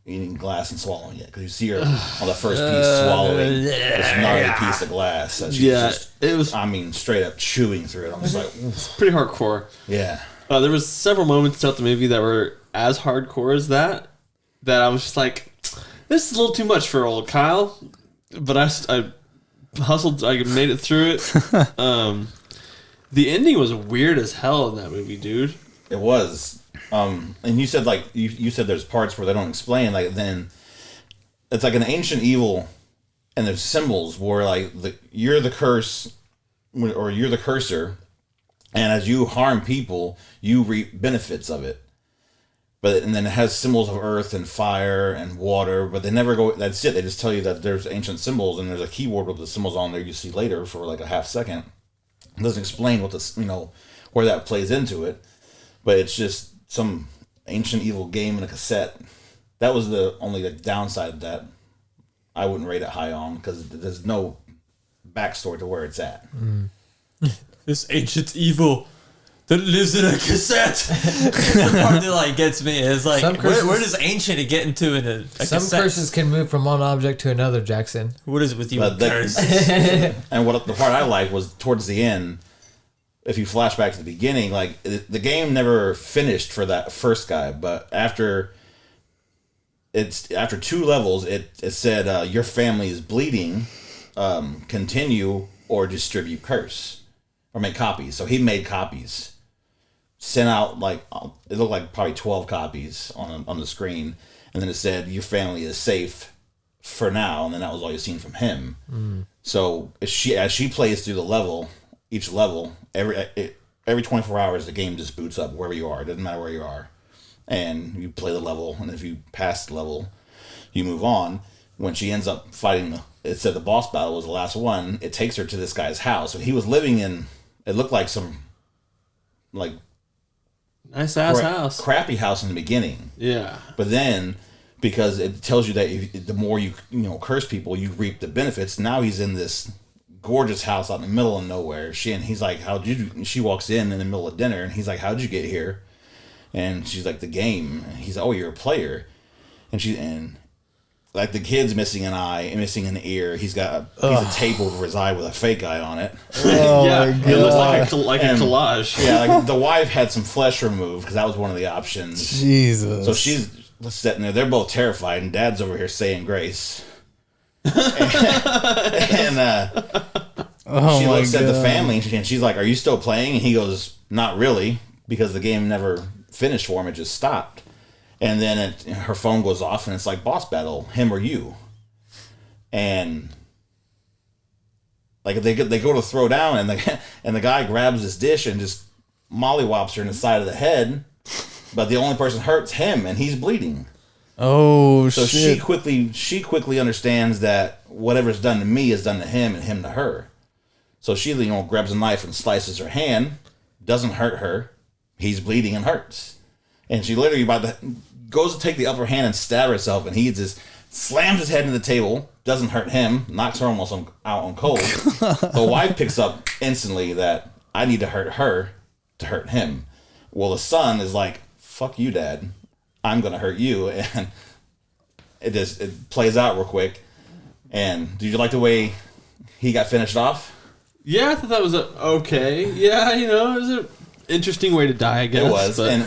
eating glass and swallowing it, because you see her on the first piece swallowing this gnarly piece of glass. And it was. I mean, straight up chewing through it. I'm just like, oof. Pretty hardcore. Yeah. There was several moments throughout the movie that were as hardcore as that I was just like, this is a little too much for old Kyle. But I hustled, I made it through it. The ending was weird as hell in that movie, dude. It was. And you said like you said there's parts where they don't explain, like then it's like an ancient evil, and there's symbols where like you're the curse, or you're the cursor, and as you harm people, you reap benefits of it. And then it has symbols of earth and fire and water, but they never go. That's it. They just tell you that there's ancient symbols, and there's a keyboard with the symbols on there. You see later for like a half second. It doesn't explain what this, where that plays into it, but it's just some ancient evil game in a cassette. That was the only downside that I wouldn't rate it high on, because there's no backstory to where it's at. This ancient evil that lives in a cassette. The part that gets me is like, where does ancient get into in a some cassette? curses can move from one object to another, Jackson. What is it with you, curse? And what the part I like was towards the end. If you flash back to the beginning, like the game never finished for that first guy, but after 2 levels, it said your family is bleeding. Continue or distribute curse, or make copies. So he made copies, sent out it looked like probably 12 copies on the screen, and then it said your family is safe for now, and then that was all you seen from him. So as she plays through each level, every 24 hours the game just boots up wherever you are. It doesn't matter where you are, and you play the level, and if you pass the level, you move on. When she ends up fighting, it said the boss battle was the last one. It takes her to this guy's house. So he was living in, it looked like some nice ass house, crappy house in the beginning. Yeah, but then because it tells you that the more you curse people, you reap the benefits. Now he's in this gorgeous house out in the middle of nowhere. He's like, she walks in the middle of dinner, and he's like, how'd you get here? And she's like, the game. And he's like, oh, you're a player. And like the kid's missing an eye and missing an ear. He's got a piece of tape over his eye with a fake eye on it. Oh yeah, my God. it looks like a collage. Yeah, the wife had some flesh removed because that was one of the options. Jesus. So she's sitting there. They're both terrified, and Dad's over here saying grace. And she looks at the family, and she's like, are you still playing? And he goes, not really, because the game never finished for him. It just stopped. And then her phone goes off, and it's like boss battle, him or you. And like they go to throw down, and the guy grabs this dish and just mollywops her in the side of the head. But the only person hurt's him, and he's bleeding. Oh, so shit. she quickly understands that whatever's done to me is done to him, and him to her. So she grabs a knife and slices her hand. Doesn't hurt her. He's bleeding and hurts. And she literally goes to take the upper hand and stab herself, and he's just slams his head into the table, doesn't hurt him, knocks her almost out on cold. The wife picks up instantly that I need to hurt her to hurt him. Well, the son is like, fuck you, Dad. I'm going to hurt you. And it plays out real quick. And did you like the way he got finished off? Yeah, I thought that was okay. Yeah, it was an interesting way to die, I guess. It was. But And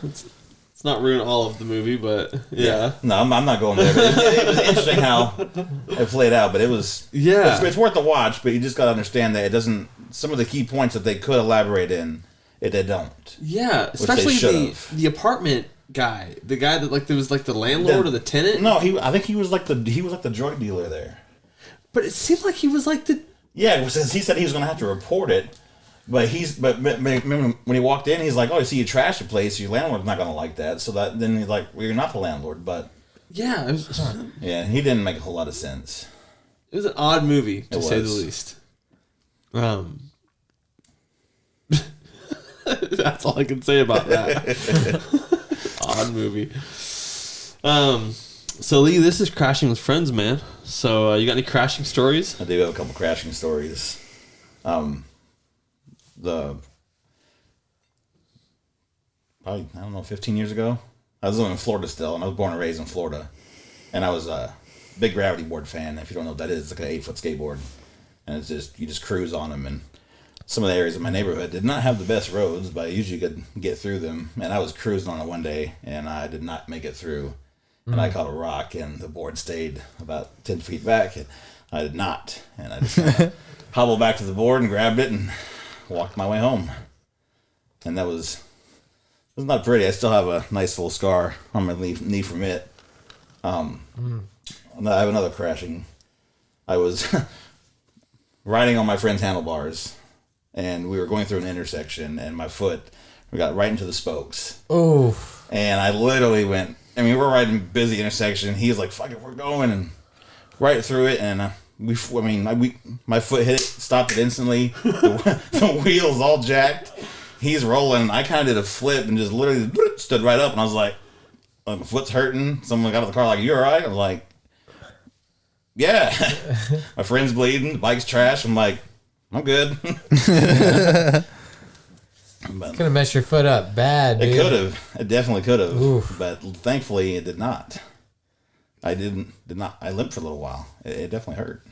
it's not ruin all of the movie, but yeah. No, I'm not going there. But it was interesting how it played out, but it was... Yeah. It's worth the watch, but you just got to understand that it doesn't... Some of the key points that they could elaborate in, they don't. Yeah, especially the apartment guy. The guy that, there was, the landlord or the tenant. No, I think he was like the drug dealer there. But it seemed like he was the... Yeah, since he said he was going to have to report it, but remember when he walked in, he's like, "Oh, I see you trash the place. Your landlord's not going to like that." So then he's like, "Well, you're not the landlord." But yeah, yeah, he didn't make a whole lot of sense. It was an odd movie to say the least. That's all I can say about that. Odd movie. So Lee, this is Crashing with Friends, man. So you got any crashing stories? I do have a couple crashing stories. Probably, I don't know, 15 years ago. I was living in Florida still, and I was born and raised in Florida. And I was a big gravity board fan. If you don't know what that is, it's like an 8-foot skateboard. And it's just, you just cruise on them. And some of the areas in my neighborhood did not have the best roads, but I usually could get through them. And I was cruising on it one day, and I did not make it through. And I caught a rock, and the board stayed about 10 feet back. And I did not. And I just hobbled back to the board and grabbed it and walked my way home. And it was not pretty. I still have a nice little scar on my knee from it. I have another crashing. I was riding on my friend's handlebars, and we were going through an intersection, and we got right into the spokes. Oh. And I literally went, we're riding a busy intersection. He was like, "Fuck it, we're going," and right through it, and my foot hit it, stopped it instantly. The wheels all jacked. He's rolling. I kind of did a flip and just literally stood right up, and I was like, my foot's hurting. Someone got out of the car like, "You all right?" I was like, "Yeah." My friend's bleeding. The bike's trash. I'm like, "I'm good." Could have messed your foot up bad, dude. It could have. It definitely could have. But thankfully, it did not. I did not. I limped for a little while. It definitely hurt.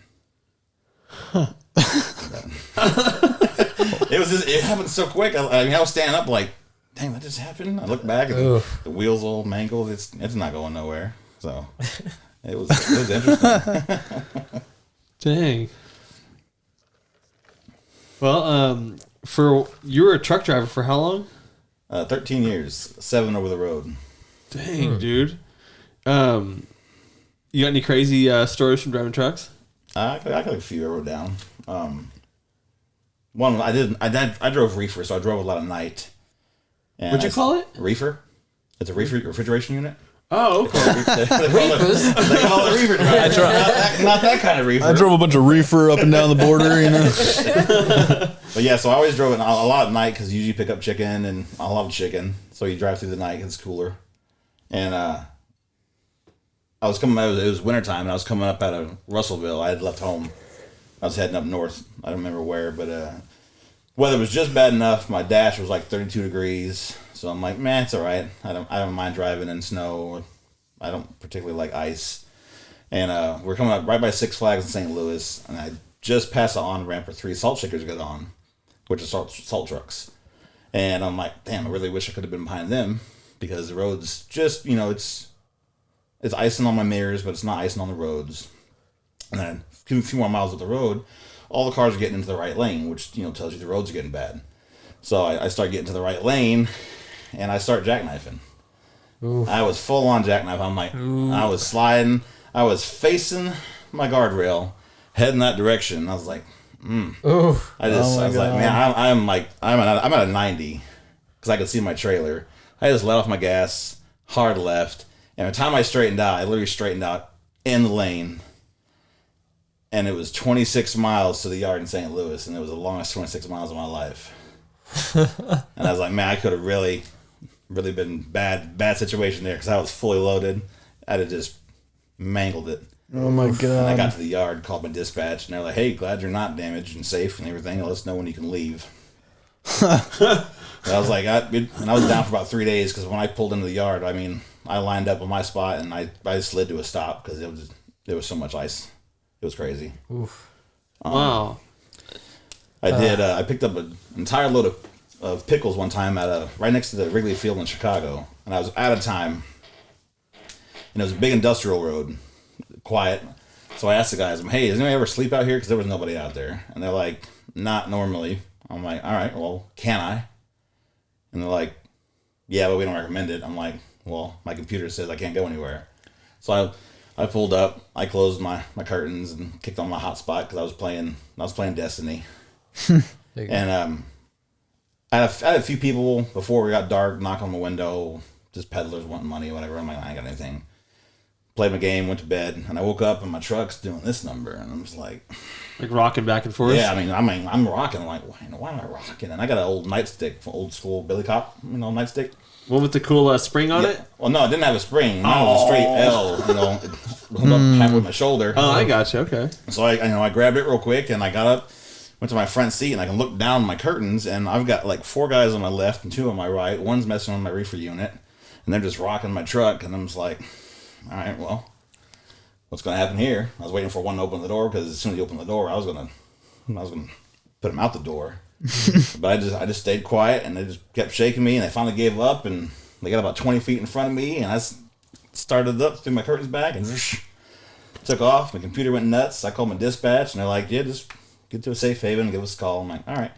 It happened so quick. I was standing up like, dang, that just happened. I looked back and the wheels all mangled. It's not going nowhere. So it was interesting. Dang. Well, you were a truck driver for how long? 13 years, 7 over the road. Dang, dude. You got any crazy stories from driving trucks? I got a few I wrote down. One I drove reefer, so I drove a lot of night. And What'd you call it? Reefer. It's a refrigeration unit. Oh, okay. They call it reefer driver. Not that kind of reefer. I drove a bunch of reefer up and down the border, But yeah, so I always drove it a lot at night because you usually pick up chicken, and I love chicken. So you drive through the night, it's cooler. And I was coming, it was wintertime, and I was coming up out of Russellville. I had left home. I was heading up north. I don't remember where, but weather was just bad enough. My dash was like 32 degrees. So I'm like, man, it's all right. I don't mind driving in snow. I don't particularly like ice. And we're coming up right by Six Flags in St. Louis, and I just passed the on-ramp where 3 salt shakers get on, which is salt trucks. And I'm like, damn, I really wish I could have been behind them because the road's just, it's icing on my mirrors, but it's not icing on the roads. And then a few more miles up the road, all the cars are getting into the right lane, which, tells you the roads are getting bad. So I start getting to the right lane, and I start jackknifing. Oof. I was full on jackknife. I'm like, I was sliding. I was facing my guardrail, heading that direction. I was like, Oof. I was like, man, I'm at a 90 because I could see my trailer. I just let off my gas, hard left, and by the time I straightened out, I literally straightened out in the lane. And it was 26 miles to the yard in St. Louis, and it was the longest 26 miles of my life. And I was like, man, I could have really been bad situation there because I was fully loaded. I'd have just mangled it. Oh my And I god. got to the yard, called my dispatch, and they're like, "Hey, glad you're not damaged and safe and everything. Let us know when you can leave." And I was like, and I was down for about 3 days because when I pulled into the yard, I mean, I lined up on my spot and I slid to a stop because there was so much ice. It was crazy. Oof. Wow. I picked up an entire load of pickles one time right next to the Wrigley Field in Chicago, and I was out of time. And it was a big industrial road, quiet. So I asked the guys, "Hey, does anybody ever sleep out here?" Because there was nobody out there, and they're like, "Not normally." I'm like, "All right, well, can I?" And they're like, "Yeah, but we don't recommend it." I'm like, "Well, my computer says I can't go anywhere." So I pulled up, I closed my curtains and kicked on my hotspot because I was playing Destiny. And I had a few people before we got dark knock on the window, just peddlers wanting money or whatever. I'm like, I ain't got anything. Played my game, went to bed, and I woke up and my truck's doing this number, and I'm just like rocking back and forth. yeah, I mean, I'm rocking. Like, why am I rocking? And I got an old nightstick, old school Billy Cop, nightstick. One with the cool spring on it. Well, no, it didn't have a spring. Mine was a straight L. Hung up halfway with my shoulder. Oh, I got you. Okay. So I grabbed it real quick and I got up, went to my front seat, and I can look down my curtains, and I've got like 4 guys on my left and 2 on my right. One's messing on my reefer unit, and they're just rocking my truck, and I'm just like, all right, well, what's gonna happen here? I was waiting for one to open the door because as soon as he opened the door, I was gonna put him out the door. But I just stayed quiet, and they just kept shaking me, and they finally gave up, and they got about 20 feet in front of me, and I started up, threw my curtains back, and took off. My computer went nuts. I called my dispatch, and they're like, "Yeah, just get to a safe haven and give us a call." I'm like, "All right."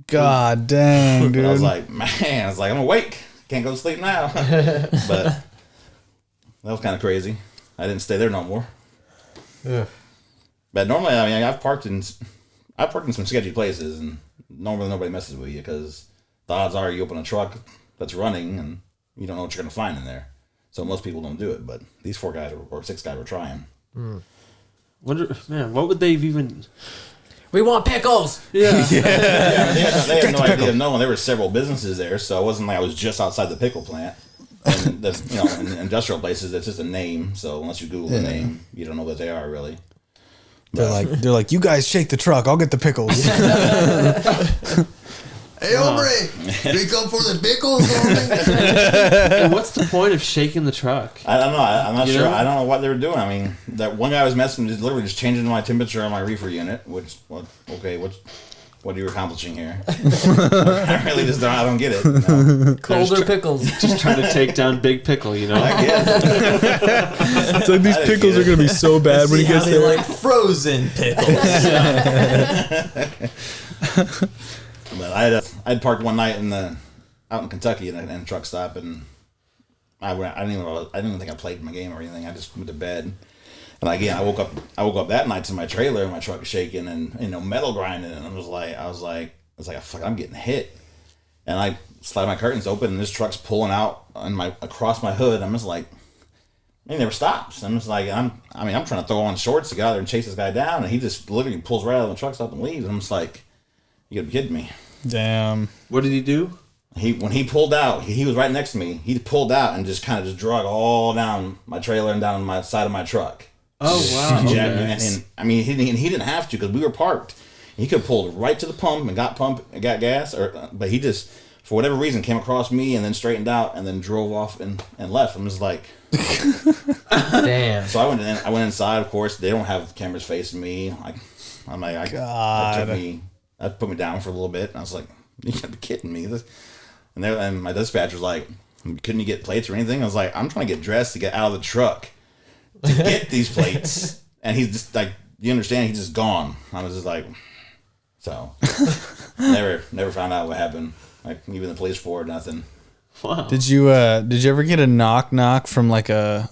God dang, dude. I was like, I'm awake. Can't go to sleep now. But that was kind of crazy. I didn't stay there no more. Yeah. But normally, I mean, I've parked in some sketchy places, and normally nobody messes with you because the odds are you open a truck that's running and you don't know what you're going to find in there. So most people don't do it, but these 4 guys or 6 guys were trying. Wonder, man, what would they've even? We want pickles. Yeah. They had no idea of knowing there were several businesses there, so it wasn't like I was just outside the pickle plant. And in industrial places, that's just a name. So unless you Google the name, you don't know what they are really. They're like, you guys shake the truck. I'll get the pickles. Hey, hombre, we come for the pickles, And what's the point of shaking the truck? I don't know. I'm not You sure. know? I don't know what they were doing. I mean, that one guy was messing, just literally just changing my temperature on my reefer unit. What are you accomplishing here? I really just I don't get it. No. Colder pickles. Just trying to take down Big Pickle, I guess. It's like these pickles are gonna be so bad when he gets they there. like frozen pickles. But I'd parked one night out in Kentucky in a truck stop, and I didn't even think I played my game or anything. I just went to bed. And again, I woke up that night to my trailer and my truck shaking and metal grinding, and I was like, fuck, I'm getting hit. And I slide my curtains open, and this truck's pulling out across my hood. I'm just like, he never stops. I'm just like, I'm trying to throw on shorts to get out there and chase this guy down, and he just literally pulls right out of the truck stop and leaves. And I'm just like, you gotta be kidding me. Damn. What did he do? When he pulled out, he was right next to me. He pulled out and just kind of just drug all down my trailer and down my side of my truck. Oh wow! And I mean, he didn't have to because we were parked. He could have pulled right to the pump and got gas, but he just for whatever reason came across me and then straightened out and then drove off and left. I'm just like, Damn. so I went inside. Of course, they don't have cameras facing me. That put me down for a little bit. And I was like, you gotta be kidding me. And my dispatcher was like, couldn't you get plates or anything? I was like, I'm trying to get dressed to get out of the truck to get these plates. And he's just like, you understand? He's just gone. I was just like, so never found out what happened. Like even the police report, nothing. Wow. Did you ever get a knock from like a?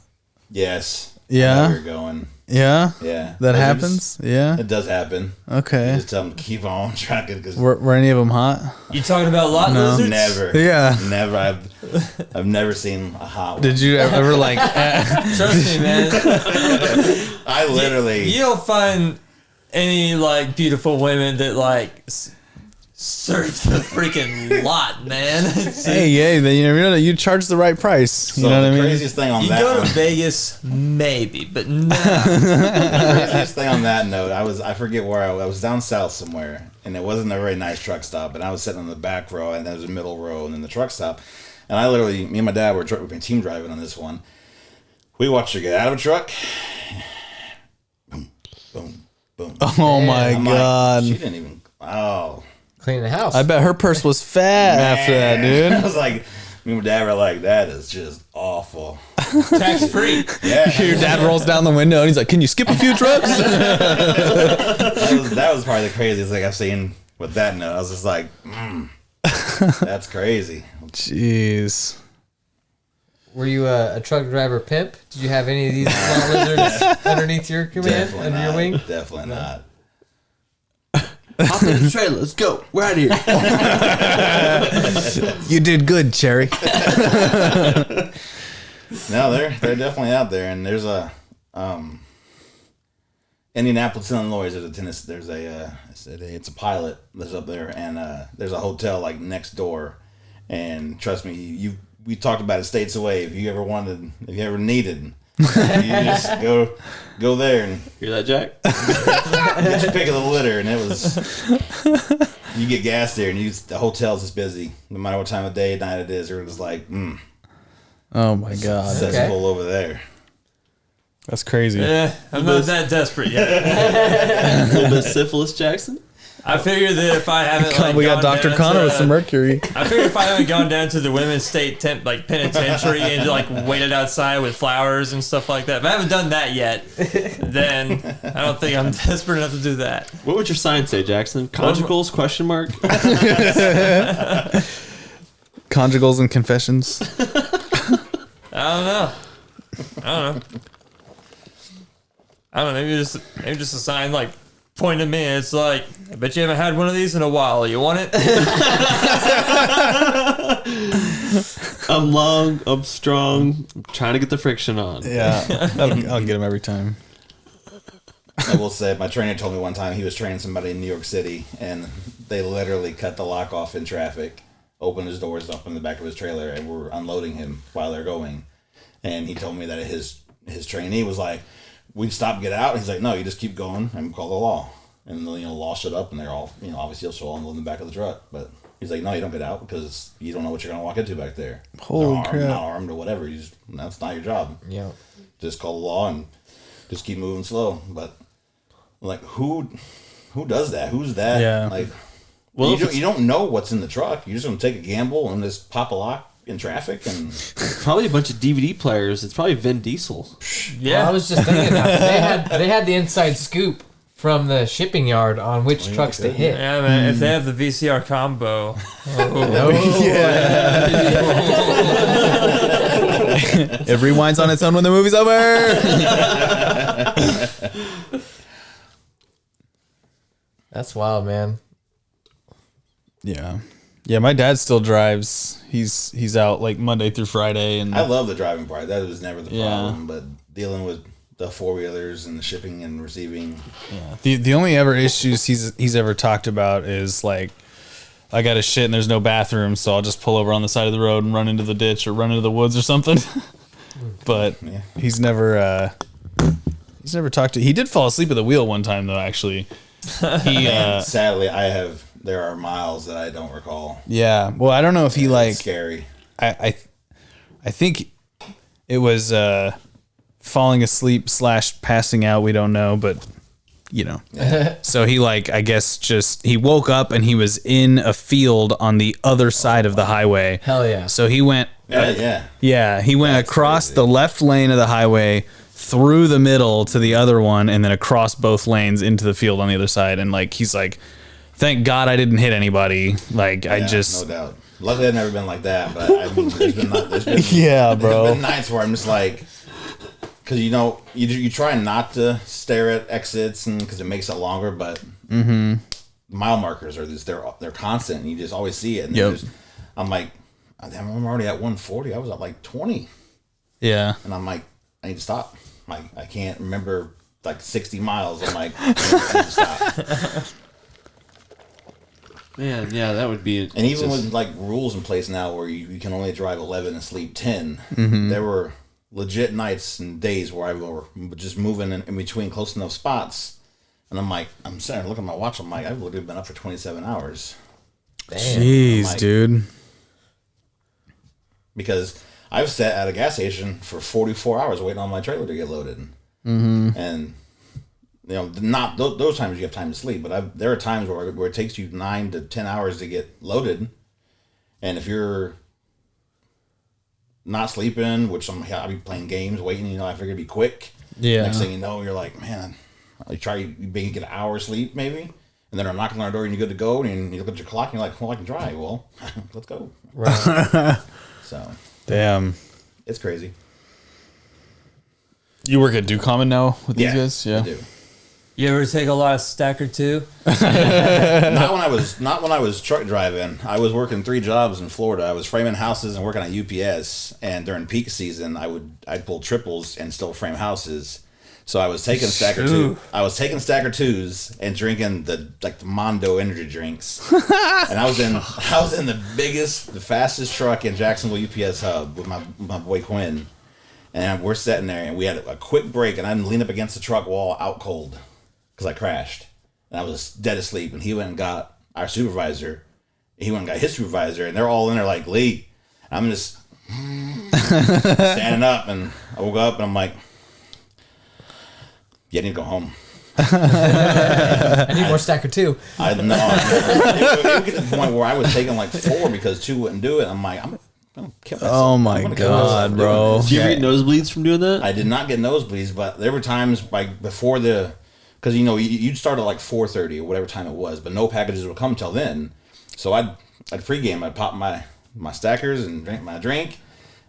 Yes. Yeah? I know where you're going. Yeah. Yeah. That happens. Yeah. It does happen. Okay. Just tell them to keep on tracking because Were any of them hot? You talking about lot lizards? never. Yeah. Never. I've never seen a hot one. Did you ever like? Trust me, man. I literally. You don't find any like beautiful women that like Surf the freaking lot, man. Hey, then you know you charge the right price. You So know what the I mean? craziest thing on You that go to one, Vegas, maybe, but no. the craziest thing on that note, I forget where I was down south somewhere, and it wasn't a very nice truck stop, and I was sitting on the back row, and there was a middle row, and then the truck stop, and I literally, me and my dad were team driving on this one. We watched her get out of a truck. Boom, boom, boom. Oh my I'm like, god! she didn't even. Oh. Cleaning the house. I bet her purse was fat after that, dude. I was like, me and my dad were like, that is just awful. Tax free. Yeah. Your dad rolls down the window and he's like, "Can you skip a few trucks?" that was probably the craziest thing I've seen with that note. I was just like, that's crazy. Jeez. Were you a truck driver pimp? Did you have any of these small lizards underneath your command, Definitely under not. your wing? Definitely not. Hop in the trailer. Let's go. We're out of here. You did good, Cherry. No, they're definitely out there, and there's a Indianapolis, Illinois. It's a pilot that's up there, and there's a hotel like next door. And trust me, we talked about it states away. If you ever needed, you just go there and Hear that, Jack? get your pick of the litter. And it was, you get gas there, and the hotel's just busy. No matter what time of day, night it is, or it's like, Oh my god, cesspool over there. that's crazy. Yeah, I'm not that desperate yet. A little bit of syphilis, Jackson. I figured that if I haven't, like, We got gone Dr. down Connor to- with some Mercury. I figured if I haven't gone down to the women's state penitentiary and like waited outside with flowers and stuff like that, if I haven't done that yet, then I don't think I'm desperate enough to do that. What would your sign say, Jackson? Conjugals? Question mark. Conjugals and confessions. I don't know. Maybe just a sign like pointing at me. It's like, I bet you haven't had one of these in a while. You want it? I'm long. I'm strong. I'm trying to get the friction on. Yeah, I'll get him every time. I will say, my trainer told me one time he was training somebody in New York City, and they literally cut the lock off in traffic, opened his doors up in the back of his trailer, and were unloading him while they're going. And he told me that his trainee was like, "We stop, get out." He's like, "No, you just keep going and call the law." And the law shut up, and they're all, obviously still unloading the back of the truck. But he's like, "No, you don't get out because you don't know what you're gonna walk into back there. Holy They're crap. not armed or whatever. That's not your job. Yeah. Just call the law and just keep moving slow." But like, who does that? Who's that? Yeah. Like, Well, you don't know what's in the truck. You're just gonna take a gamble and just pop a lock in traffic, and Probably a bunch of DVD players. It's probably Vin Diesel. Well, I was just thinking that they had the inside scoop from the shipping yard on which trucks to hit. Yeah, man. If they have the VCR combo, It rewinds on its own when the movie's over. That's wild, man. Yeah. My dad still drives. He's out like Monday through Friday, and I love the driving part. That was never the Yeah. problem. But dealing with the four wheelers and the shipping and receiving, the only ever issues he's ever talked about is like, I got to shit and there's no bathroom, so I'll just pull over on the side of the road and run into the ditch or run into the woods or something. But he's never talked to. He did fall asleep at the wheel one time though. Actually, he and sadly, there are miles that I don't recall. yeah. Well, I don't know if he It's like. scary. I think it was falling asleep / passing out. We don't know, but so he I guess just he woke up and he was in a field on the other side of the highway. Hell yeah. So he went he went That's across crazy. the left lane of the highway, through the middle to the other one, and then across both lanes into the field on the other side. And he's like, thank God I didn't hit anybody. I just no doubt. Luckily, I've never been like that, but I mean, there's been yeah, bro. There's been nights where I'm just like, because you try not to stare at exits and because it makes it longer, but mile markers are they're constant and you just always see it. And Yep. I'm like, I'm already at 140. I was at like 20, Yeah. and I'm like, I need to stop. I can't remember 60 miles. I'm like, I need to stop. Man, yeah, that would be. And even with like rules in place now where you can only drive 11 and sleep 10, there were legit nights and days where I were just moving in between close enough spots. And I'm sitting there looking at my watch. I'm like, I've literally been up for 27 hours. Jeez, like, dude. Because I've sat at a gas station for 44 hours waiting on my trailer to get loaded. And, you know, not those times you have time to sleep, but there are times where it takes you 9 to 10 hours to get loaded. And if you're not sleeping, which I'll be playing games, waiting, you know, I figure it'd be quick. Yeah. Next thing you know, you're like, man, you maybe get an hour sleep maybe. And then they're knocking on our door and you're good to go. And you look at your clock and you're like, well, I can drive. Well, let's go. Right. So. Damn. It's crazy. You work at Ducommon now with these guys? I do. You ever take a lot of Stacker 2? Not when I was truck driving. I was working 3 jobs in Florida. I was framing houses and working at UPS. And during peak season, I'd pull triples and still frame houses. So I was taking Stacker 2. I was taking Stacker 2s and drinking the Mondo energy drinks. And I was in the fastest truck in Jacksonville UPS hub with my boy Quinn. And we're sitting there and we had a quick break and I leaned up against the truck wall out cold because I crashed. And I was dead asleep and he went and got our supervisor. He went and got his supervisor and they're all in there like, Lee. I'm just standing up and I woke up and I'm like, yeah, I need to go home. I need more Stacker too. I know. It would get to the point where I was taking like 4 because 2 wouldn't do it. I'm like, I'm gonna kill myself. Oh my God, bro. Did you ever get nosebleeds from doing that? I did not get nosebleeds, but there were times like before because you know you'd start at like 4:30 or whatever time it was, but no packages would come till then. So I'd pregame. I'd pop my stackers and drink my drink.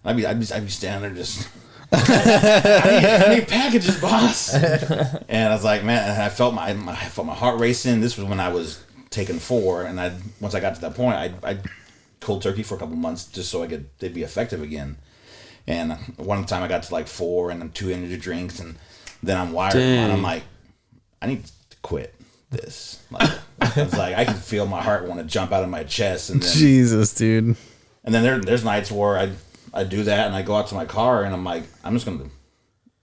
And I'd be standing there just. I need packages, boss. And I was like, man, I felt my heart racing. This was when I was taking 4, and once I got to that point, I cold turkey for a couple months just so they'd be effective again. And one time I got to like 4 and then 2 energy drinks, and then I'm wired. And I'm like, I need to quit this. Like, it's like I can feel my heart want to jump out of my chest. And then, Jesus, dude. And then there's nights where I do that and I go out to my car and I'm like, I'm just going to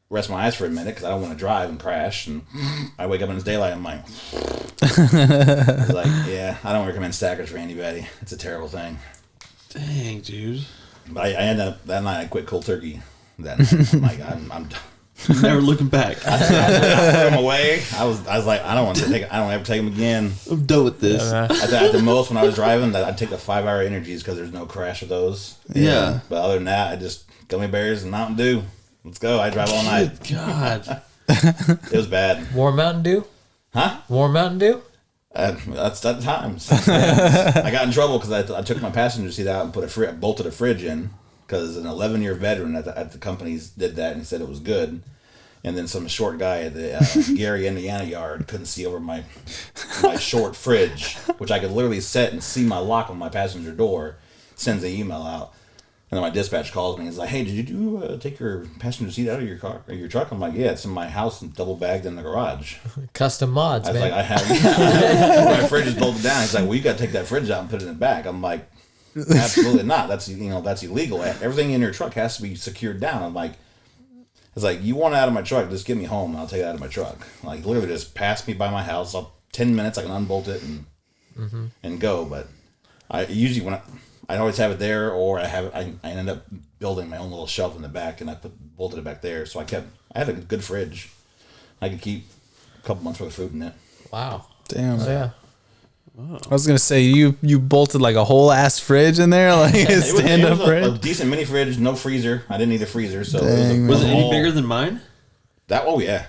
rest my eyes for a minute because I don't want to drive and crash. And I wake up in this daylight and I'm like, it's like, yeah, I don't recommend stackers for anybody. It's a terrible thing. Dang, dude. But I ended up, that night I quit cold turkey. That night. I'm like, I'm Never looking back. I threw him away. I was like, I don't want to take. I don't ever take him again. I'm done with this. At the most, when I was driving, I'd take the 5-hour energies because there's no crash of those. Yeah. But other than that, I just gummy bears and Mountain Dew. Let's go. I drive all night. God. It was bad. Warm Mountain Dew? Huh? Warm Mountain Dew? That's at times. I got in trouble because I took my passenger seat out and bolted a fridge in because an 11-year veteran at the companies did that and said it was good. And then some short guy at the Gary, Indiana yard couldn't see over my short fridge, which I could literally set and see my lock on my passenger door, sends the email out. And then my dispatch calls me and is like, hey, did you take your passenger seat out of your car or your truck? I'm like, yeah, it's in my house and double bagged in the garage. Custom mods, I was man. like, I have my fridge is bolted down. He's like, well, you got to take that fridge out and put it in the back. I'm like, absolutely not. That's illegal. Everything in your truck has to be secured down. I'm like, it's like, you want it out of my truck, just get me home and I'll take it out of my truck. Like, literally just pass me by my house. 10 minutes, I can unbolt it and go. But I usually, I always have it there, or I end up building my own little shelf in the back and I bolted it back there. So I had a good fridge. I could keep a couple months worth of food in it. Wow. Damn. Oh, yeah. I was gonna say you bolted like a whole ass fridge in there, like a stand up fridge. A decent mini fridge, no freezer. I didn't need a freezer, so Was it any bigger than mine? Yeah,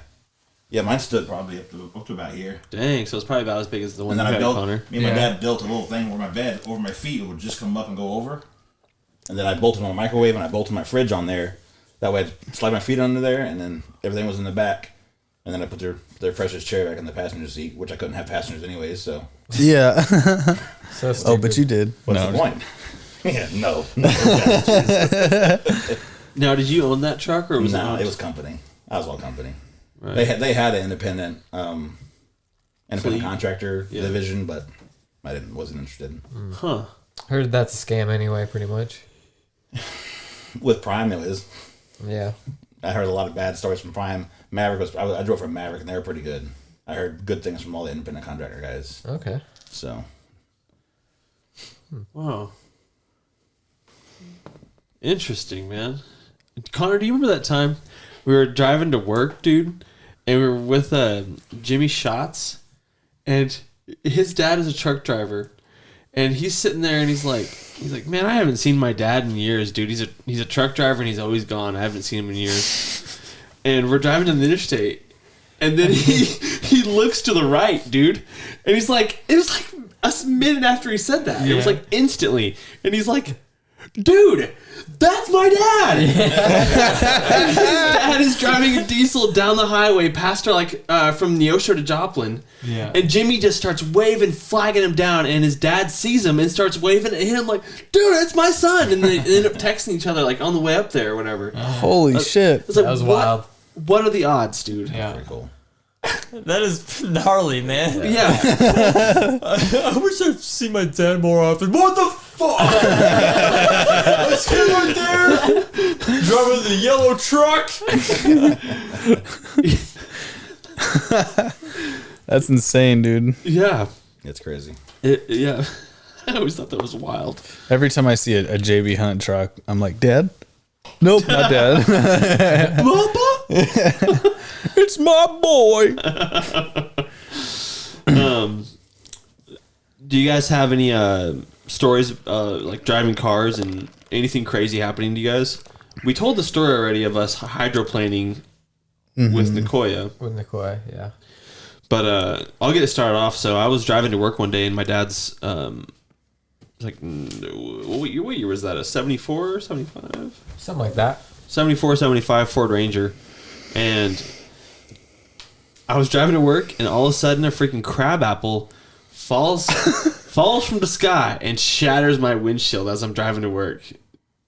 mine stood probably up to about here. Dang, so it's probably about as big as the one And then you I had, built. Connor. Me and my dad built a little thing where my bed over my feet would just come up and go over, and then I bolted my microwave and I bolted my fridge on there. That way, I'd slide my feet under there, and then everything was in the back. And then I put their precious chair back in the passenger seat, which I couldn't have passengers anyways, so. Yeah. So Oh, but you did. What's the point? Yeah, no. Now, did you own that truck or was No, it? it was company. I was all company. Right. They had an independent Fleet. contractor division, but wasn't interested. Huh. Heard that's a scam anyway, pretty much. With Prime, it was. Yeah. I heard a lot of bad stories from Prime. Maverick I drove for Maverick, and they were pretty good. I heard good things from all the independent contractor guys. Okay. So. Wow. Interesting, man. Connor, do you remember that time we were driving to work, dude, and we were with Jimmy Schatz, and his dad is a truck driver, and he's sitting there and he's like, man, I haven't seen my dad in years, dude. He's a truck driver and he's always gone. I haven't seen him in years. And we're driving down the interstate, and then he looks to the right, dude, and he's like, it was like a minute after he said that. It was like instantly, and he's like, dude, that's my dad. And his dad is driving a diesel down the highway past her, from Neosho to Joplin. Yeah. And Jimmy just starts waving, flagging him down, and his dad sees him and starts waving at him like, dude, it's my son. And they end up texting each other on the way up there or whatever. Holy shit. It's like, That was wild. What are the odds, dude? Yeah. Very cool. That is gnarly, man. Yeah. I wish I'd see my dad more often. What the fuck? I was him right there, driving the yellow truck. That's insane, dude. Yeah. It's crazy. Yeah. I always thought that was wild. Every time I see a JB Hunt truck, I'm like, Dad? Nope, not Dad. Papa? It's my boy. Do you guys have any stories like driving cars and anything crazy happening to you guys? We told the story already of us hydroplaning with Nicoya, With Nicoya, yeah. but I'll get it started off. So I was driving to work one day, and my dad's what year was that? A 74 or 75? Something like that. 74, 75 Ford Ranger, and I was driving to work, and all of a sudden, a freaking crabapple falls from the sky and shatters my windshield as I'm driving to work.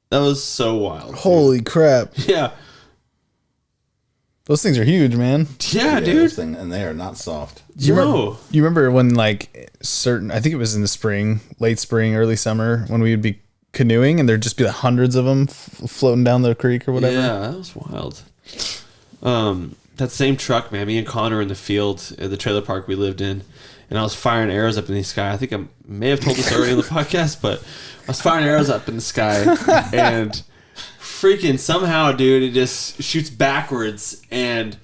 That was so wild. Holy crap. Yeah, Those things are huge, man. yeah, Those dude. things, and they are not soft. You No. remember when I think it was in the spring, late spring, early summer, when we would be canoeing and there'd just be hundreds of them floating down the creek or whatever? Yeah, that was wild. That same truck, man. Me and Connor were in the field at the trailer park we lived in, and I was firing arrows up in the sky. I think I may have told this already on the podcast, but I was firing arrows up in the sky, and freaking somehow, dude, it just shoots backwards, and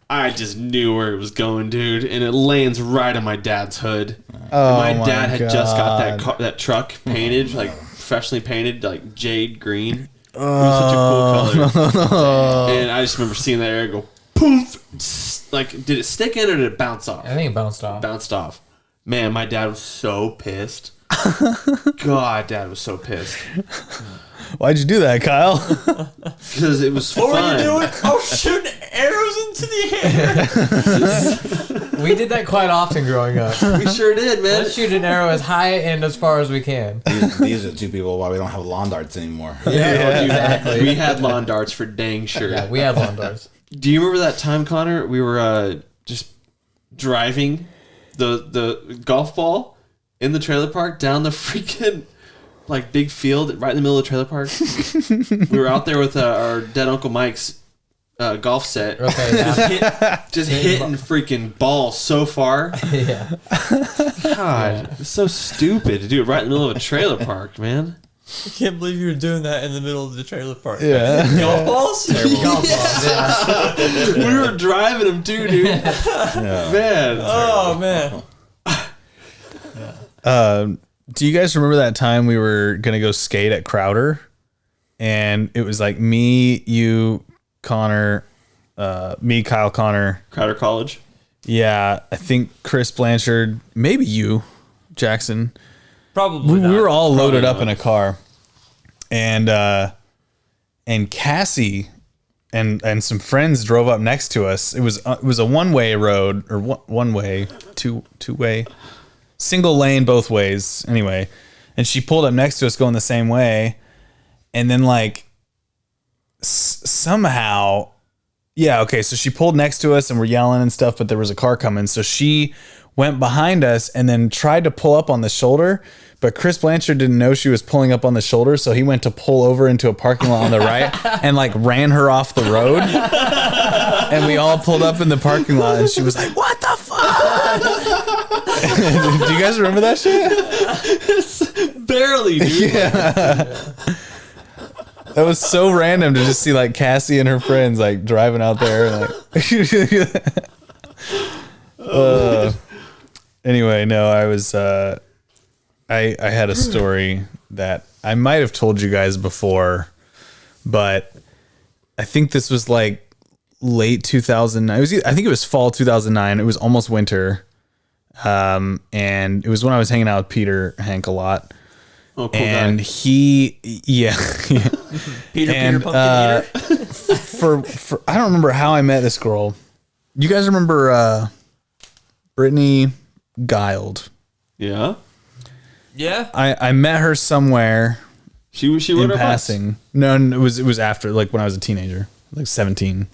I just knew where it was going, dude, and it lands right on my dad's hood. Oh, And my dad had just got God. that truck painted, professionally painted, jade green. It was such a cool color. And I just remember seeing that arrow go poof. Did it stick in or did it bounce off? I think it bounced off. Bounced off. Man, my dad was so pissed. God, Dad was so pissed. Why'd you do that, Kyle? Because it was What fun. were you doing? I was shooting arrows into the air. We did that quite often growing up. We sure did, man. Let's shoot an arrow as high and as far as we can. These are the two people why we don't have lawn darts anymore. Yeah, exactly. We had lawn darts for dang sure. Yeah, we had lawn darts. Do you remember that time, Connor? We were just driving the golf ball in the trailer park down the freaking big field right in the middle of the trailer park. We were out there with our dead Uncle Mike's golf set. Okay, yeah. Hitting freaking balls so far. Yeah. God, it's so stupid to do it right in the middle of a trailer park, man. I can't believe you were doing that in the middle of the trailer park. Yeah. Golf balls? Golf balls, yeah. We were driving them too, dude. Man. Oh, man. Do you guys remember that time we were going to go skate at Crowder? And it was me, you, Connor, Kyle, Connor. Crowder College. Yeah, I think Chris Blanchard, maybe you, Jackson. Probably We not. were all loaded up not. in a car, and Cassie and some friends drove up next to us. It was a one-way road, or one-way, two-way, single lane both ways. Anyway, and she pulled up next to us going the same way, and then somehow, yeah, okay. So she pulled next to us, and we're yelling and stuff, but there was a car coming, so she went behind us and then tried to pull up on the shoulder. But Chris Blanchard didn't know she was pulling up on the shoulder, so he went to pull over into a parking lot on the right and like ran her off the road. And we all pulled up in the parking lot, and she was like, "What the fuck?" Do you guys remember that shit? Barely, dude. Yeah. That was so random to just see like Cassie and her friends like driving out there. And, like, anyway, no, I was. I had a story that I might have told you guys before, but I think this was like late 2009. I think it was fall 2009. It was almost winter. And it was when I was hanging out with Peter Hank a lot. Oh, cool and guy. Peter Pumpkin Eater. For I don't remember how I met this girl. You guys remember Brittany Guiled? Yeah. Yeah. I met her somewhere She in rode our bus. passing. No, it was after, like when I was a teenager, like 17.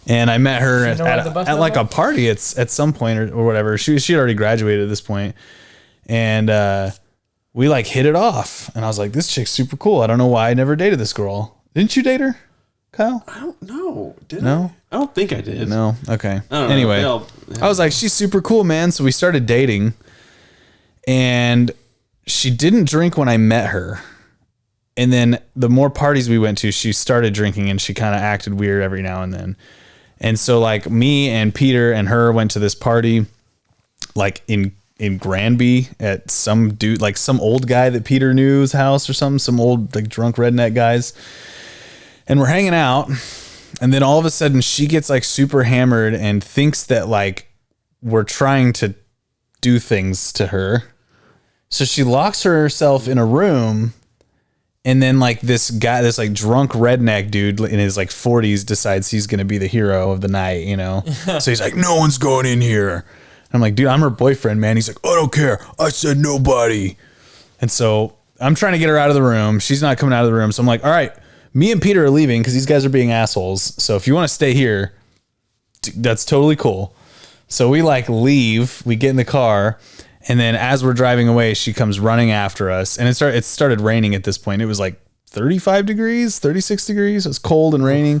And I met her She know what the bus at like a number? party at some point or whatever. She had already graduated at this point. And we like hit it off. And I was like, this chick's super cool. I don't know why I never dated this girl. Didn't you date her, Kyle? I don't know. Did No? I don't think I did. No. Okay. I don't know. Anyway, They'll- I was like, she's super cool, man. So we started dating. And she didn't drink when I met her. And then the more parties we went to, she started drinking and she kind of acted weird every now and then. And so like me and Peter and her went to this party like in Granby at some dude, like some old guy that Peter knew's house or something, some old like drunk redneck guys. And we're hanging out. And then all of a sudden she gets like super hammered and thinks that like we're trying to do things to her. So she locks herself in a room, and then like this guy, this like drunk redneck dude in his like 40s decides he's going to be the hero of the night, you know? So he's like, no one's going in here. And I'm like, dude, I'm her boyfriend, man. He's like, I don't care. I said nobody. And so I'm trying to get her out of the room. She's not coming out of the room. So I'm like, all right, me and Peter are leaving because these guys are being assholes. So if you want to stay here, that's totally cool. So we like leave, we get in the car, and then as we're driving away, she comes running after us. And it started raining at this point. It was like 35 degrees, 36 degrees. It was cold and raining.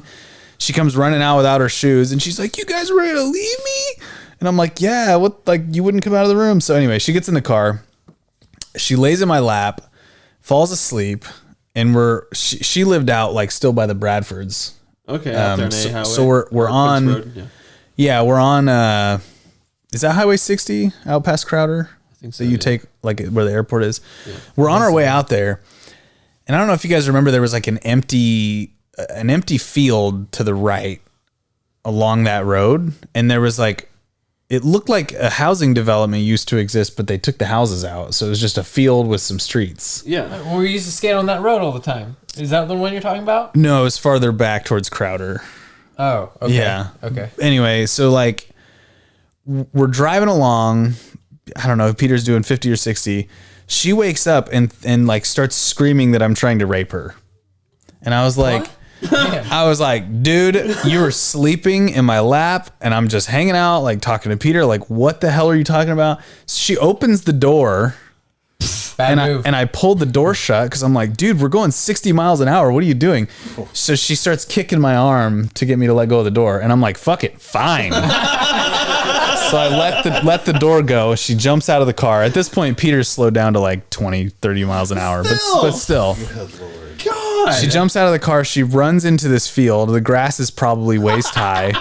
She comes running out without her shoes, and she's like, you guys ready to leave me? And I'm like, yeah, what? Like, you wouldn't come out of the room. So anyway, she gets in the car. She lays in my lap, falls asleep, and she lived out like still by the Bradfords. Okay. Out there in so- A highway. so we're Or on- Prince Road, yeah. Yeah, we're on, is that Highway 60 out past Crowder? I think so. That you take like where the airport is. We're on our way out there. And I don't know if you guys remember, there was like an empty field to the right along that road. And there was like, it looked like a housing development used to exist, but they took the houses out. So it was just a field with some streets. Yeah. Well, we used to skate on that road all the time. Is that the one you're talking about? No, it was farther back towards Crowder. Oh, okay. Yeah. Okay. Anyway, so like we're driving along. I don't know if Peter's doing 50 or 60. She wakes up and like starts screaming that I'm trying to rape her. And I was like, dude, you were sleeping in my lap and I'm just hanging out, like talking to Peter. Like, what the hell are you talking about? She opens the door. Bad move. I pulled the door shut because I'm like, dude, we're going 60 miles an hour. What are you doing? So she starts kicking my arm to get me to let go of the door. And I'm like, fuck it, fine. So I let the door go. She jumps out of the car. At this point, Peter's slowed down to like 20, 30 miles an hour. But still. God. She jumps out of the car. She runs into this field. The grass is probably waist high.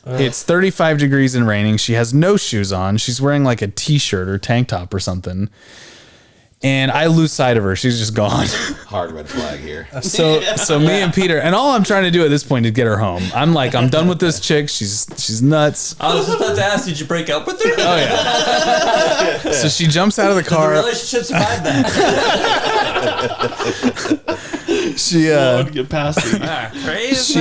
It's 35 degrees and raining. She has no shoes on. She's wearing like a t-shirt or tank top or something. And I lose sight of her. She's just gone. Hard red flag here. So me and Peter, and all I'm trying to do at this point is get her home. I'm like, I'm done with this chick. She's nuts. I was just about to ask, did you break up with her? Oh yeah. So she jumps out of the The car. relationship survived that. She Get past it. Crazy.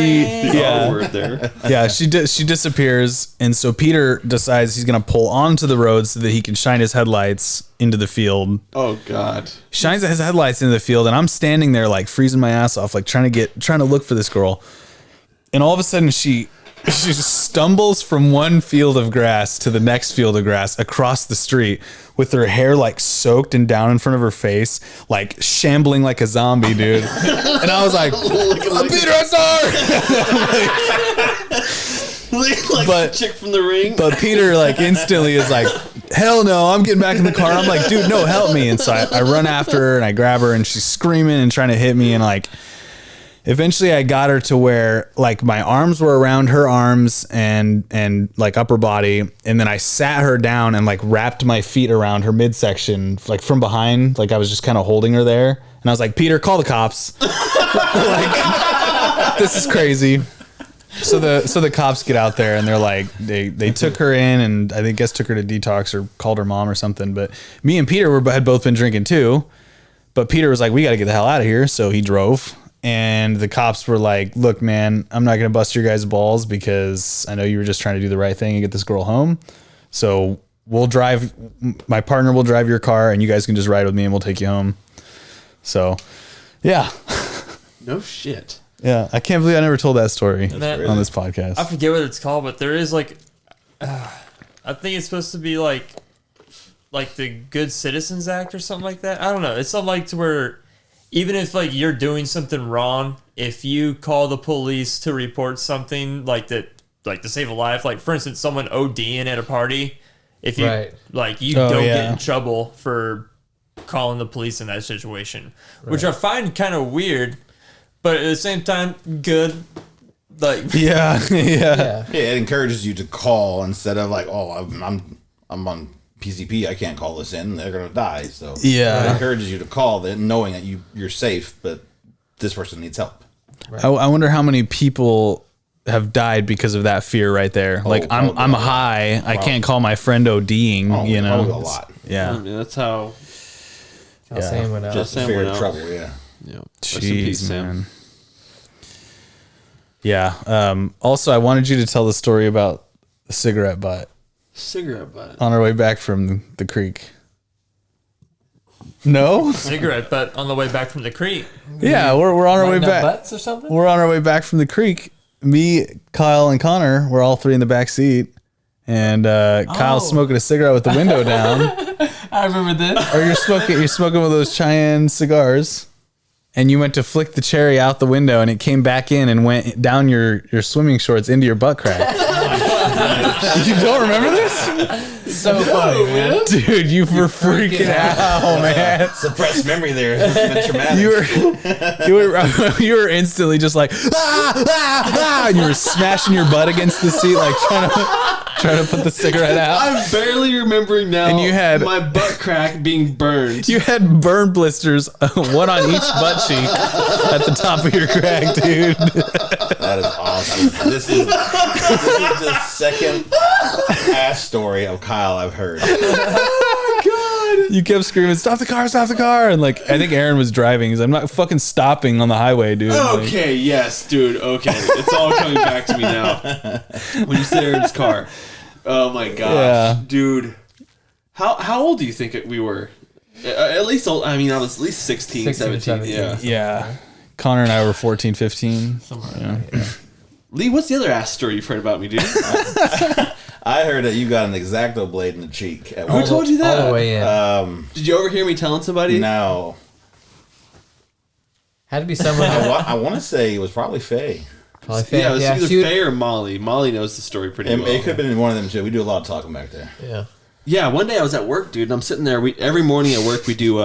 yeah. Word there. Yeah, she disappears, and so Peter decides he's gonna pull onto the road so that he can shine his headlights into the field. Oh God. Shines his headlights into the field, and I'm standing there like freezing my ass off, like trying to look for this girl. And all of a sudden she She just stumbles from one field of grass to the next field of grass across the street with her hair like soaked and down in front of her face, like shambling like a zombie, dude. And I was like, Peter, I saw her. like But- the chick from the ring. But Peter like instantly is like, hell no, I'm getting back in the car. I'm like, dude, no, help me. And so I run after her and I grab her and she's screaming and trying to hit me. And like, eventually I got her to where like my arms were around her arms and like upper body. And then I sat her down and like wrapped my feet around her midsection, like from behind. Like I was just kind of holding her there. And I was like, Peter, call the cops. Like, this is crazy. So the cops get out there and they're like, they took her in and I guess took her to detox or called her mom or something. But me and Peter had both been drinking too. But Peter was like, we got to get the hell out of here. So he drove. And the cops were like, look, man, I'm not going to bust your guys' balls because I know you were just trying to do the right thing and get this girl home. So we'll drive, my partner will drive your car and you guys can just ride with me and we'll take you home. So, yeah. No shit. Yeah. I can't believe I never told that story That- on this podcast. I forget what it's called, but there is like, I think it's supposed to be like the Good Citizens Act or something like that. I don't know. It's something like to where even if like you're doing something wrong, if you call the police to report something like that, like to save a life, like for instance, someone ODing at a party, if you Right. like you Oh, don't yeah. get in trouble for calling the police in that situation, which I find kind of weird, but at the same time, good. Like Yeah. Yeah. Yeah. Yeah, it encourages you to call instead of like, oh, I'm on PCP, I can't call this in, they're gonna die. So Yeah. it encourages you to call that, knowing that you're safe, but this person needs help. I wonder how many people have died because of that fear right there. Like I'm probably a lot. high, I can't call my friend ODing, Oh, you know. probably a lot. Yeah. I mean, that's how. How Sam went out. Just Sam fear went of out. trouble. Yeah. Yeah. Rest in peace, Jeez, Sam. man. Yeah. Also, I wanted you to tell the story about the cigarette butt Cigarette butt. on our way back from the creek. No? cigarette butt on the way back from the creek. Yeah, we're on our way Lighting up back. butts or something? We're on our way back from the creek. Me, Kyle, and Connor, we're all three in the back seat. And Kyle's smoking a cigarette with the window down. I remember this. Or you're smoking one of those Cheyenne cigars. And you went to flick the cherry out the window and it came back in and went down your swimming shorts into your butt crack. You don't remember this? So funny, man. Dude, you were freaking out, man. Suppressed memory there. It's been traumatic. You were instantly just like and you were smashing your butt against the seat, like trying to put the cigarette out. I'm barely remembering now. And you had- my butt crack being burned. You had burn blisters, one on each butt cheek at the top of your crack, dude. That is awesome. This is the second ass story of Kyle I've heard. You kept screaming, "Stop the car! Stop the car!" And like, I think Aaron was driving. He's like, "I'm not fucking stopping on the highway, dude." Like, Okay, yes, dude. Okay, it's all coming back to me now. When you said Aaron's car, oh my gosh, Yeah. dude. How old do you think we were? At least I mean I was at least 16, 16, 17. Yeah. 17. yeah. Connor and I were 14, 15. Lee, what's the other ass story you've heard about me, dude? I heard that you got an X-Acto blade in the cheek. At Who one told you that? All the way in. Did you overhear me telling somebody? No. Had to be someone. I want to say it was probably Faye. Probably Faye. Yeah, it was Yeah, either she would- Faye or Molly. Molly knows the story pretty It, well. it could have been one of them too. We do a lot of talking back there. Yeah. Yeah, one day I was at work, dude, and I'm sitting there. Every morning at work we do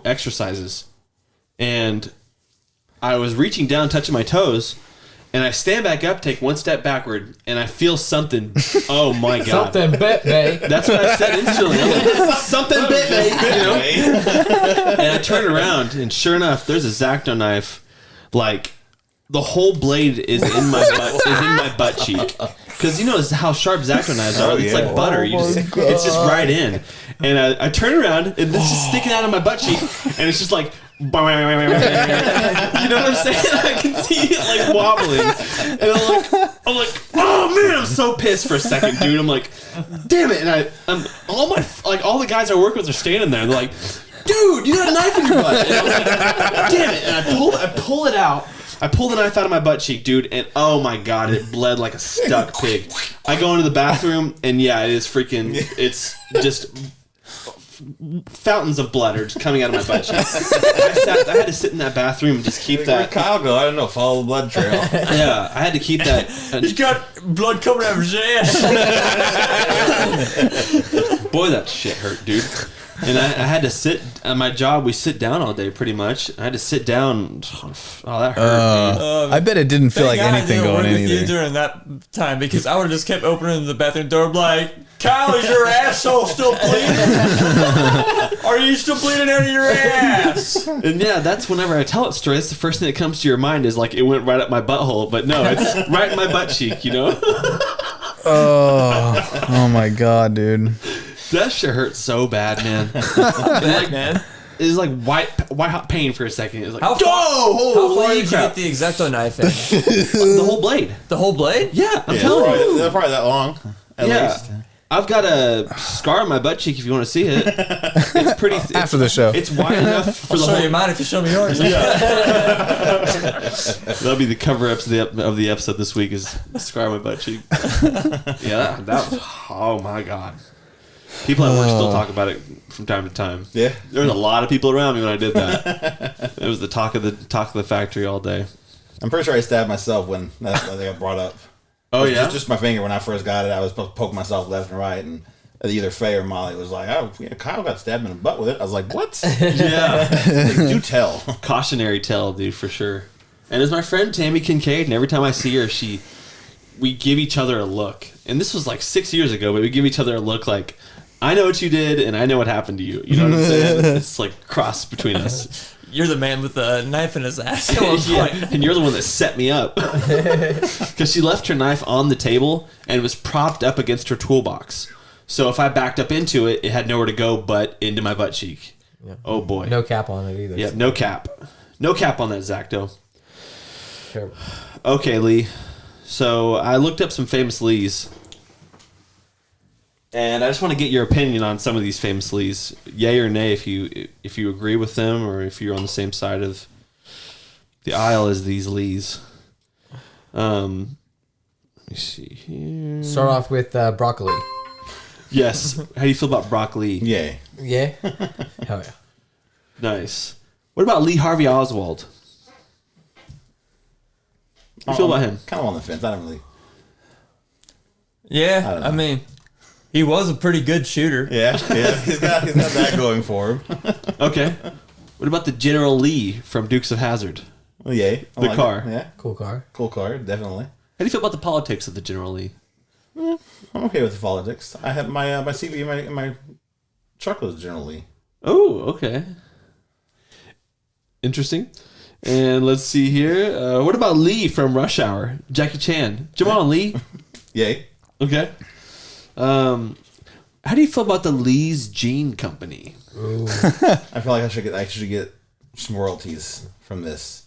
exercises, and I was reaching down, touching my toes, and I stand back up, take one step backward, and I feel something. Oh my god! Something bit me. That's what I said instantly. I'm like, something bit me, you know. And I turn around, and sure enough, there's a Zacto knife, like the whole blade is in my butt cheek. Because you know how sharp Zacto knives are. It's like butter. It's just right in. And I turn around, and it's just sticking out of my butt cheek, and it's just like. You know what I'm saying? I can see it like wobbling, and I'm like, oh man, I'm so pissed for a second, dude. I'm like, damn it, and I'm all the guys I work with are standing there. And they're like, dude, you got a knife in your butt. And I'm like, damn it, and I pull it out, I pull the knife out of my butt cheek, dude, and oh my god, it bled like a stuck pig. I go into the bathroom, and yeah, it is freaking. It's just fountains of blood are just coming out of my butt cheek. I had to sit in that bathroom and just keep Where'd that. Kyle go? I don't know. Follow the blood trail. Yeah, I had to keep that. He's got blood coming out of his ass. Boy, that shit hurt, dude. And I had to sit at my job. We sit down all day, pretty much. I had to sit down. Oh, that hurt. Dude. I bet it didn't feel like anything going in with you either. during that time because I would have just kept opening the bathroom door, like, Kyle, is your asshole still bleeding? Are you still bleeding out of your ass? And yeah, that's whenever I tell it story. That's the first thing that comes to your mind is like it went right up my butthole, but no, it's right in my butt cheek. You know. Oh my god, dude. That shit hurt so bad, man. Man. It was like white hot pain for a second. It was like, How far, how far holy did you crap. get the X-Acto knife in? The whole blade. The whole blade? Yeah, I'm Yeah, telling you. they're probably that long. At least. I've got a scar on my butt cheek if you want to see it. It's pretty. After the show. It's wide enough for I'll the show whole. you mine if you show me yours. That'll be the cover up of the episode this week is scar on my butt cheek. Yeah, that was. Oh my god. People at work still talk about it from time to time. Yeah. There was a lot of people around me when I did that. It was the talk of the factory all day. I'm pretty sure I stabbed myself when that got brought up. Oh yeah. Just my finger when I first got it. I was poking myself left and right, and either Faye or Molly was like, "Oh, yeah, Kyle got stabbed in the butt with it." I was like, "What?" Yeah. Like, do tell. Cautionary tale, dude, for sure. And as my friend Tammy Kincaid, and every time I see her, we give each other a look. And this was like 6 years ago, but we give each other a look like, I know what you did, and I know what happened to you. You know what I'm saying? It's like cross between us. You're the man with the knife in his ass. At one Yeah, point. and you're the one that set me up. Because she left her knife on the table and was propped up against her toolbox. So if I backed up into it, it had nowhere to go but into my butt cheek. Yeah. Oh boy. No cap on it either. Yeah, no cap. No cap on that, Zacto. Terrible. Okay, Lee. So I looked up some famous Lees. And I just want to get your opinion on some of these famous Lees. Yay or nay if you agree with them or if you're on the same side of the aisle as these Lees. Let me see here. Start off with broccoli. Yes. How do you feel about broccoli? Yay. Yeah. Hell yeah. Nice. What about Lee Harvey Oswald? How do you feel about him? Kind of on the fence. I don't really. Yeah, know. I mean, he was a pretty good shooter. Yeah. He's got that going for him. Okay. What about the General Lee from Dukes of Hazzard? Well, yay. I The like car. it. Yeah. Cool car. Cool car. Definitely. How do you feel about the politics of the General Lee? I'm okay with the politics. I have my CV in my truck was generally. Oh, okay. Interesting. And let's see here. What about Lee from Rush Hour? Jackie Chan. Jamal Lee. Yay. Okay. How do you feel about the Lee's Jean Company? I feel like I should get some royalties from this.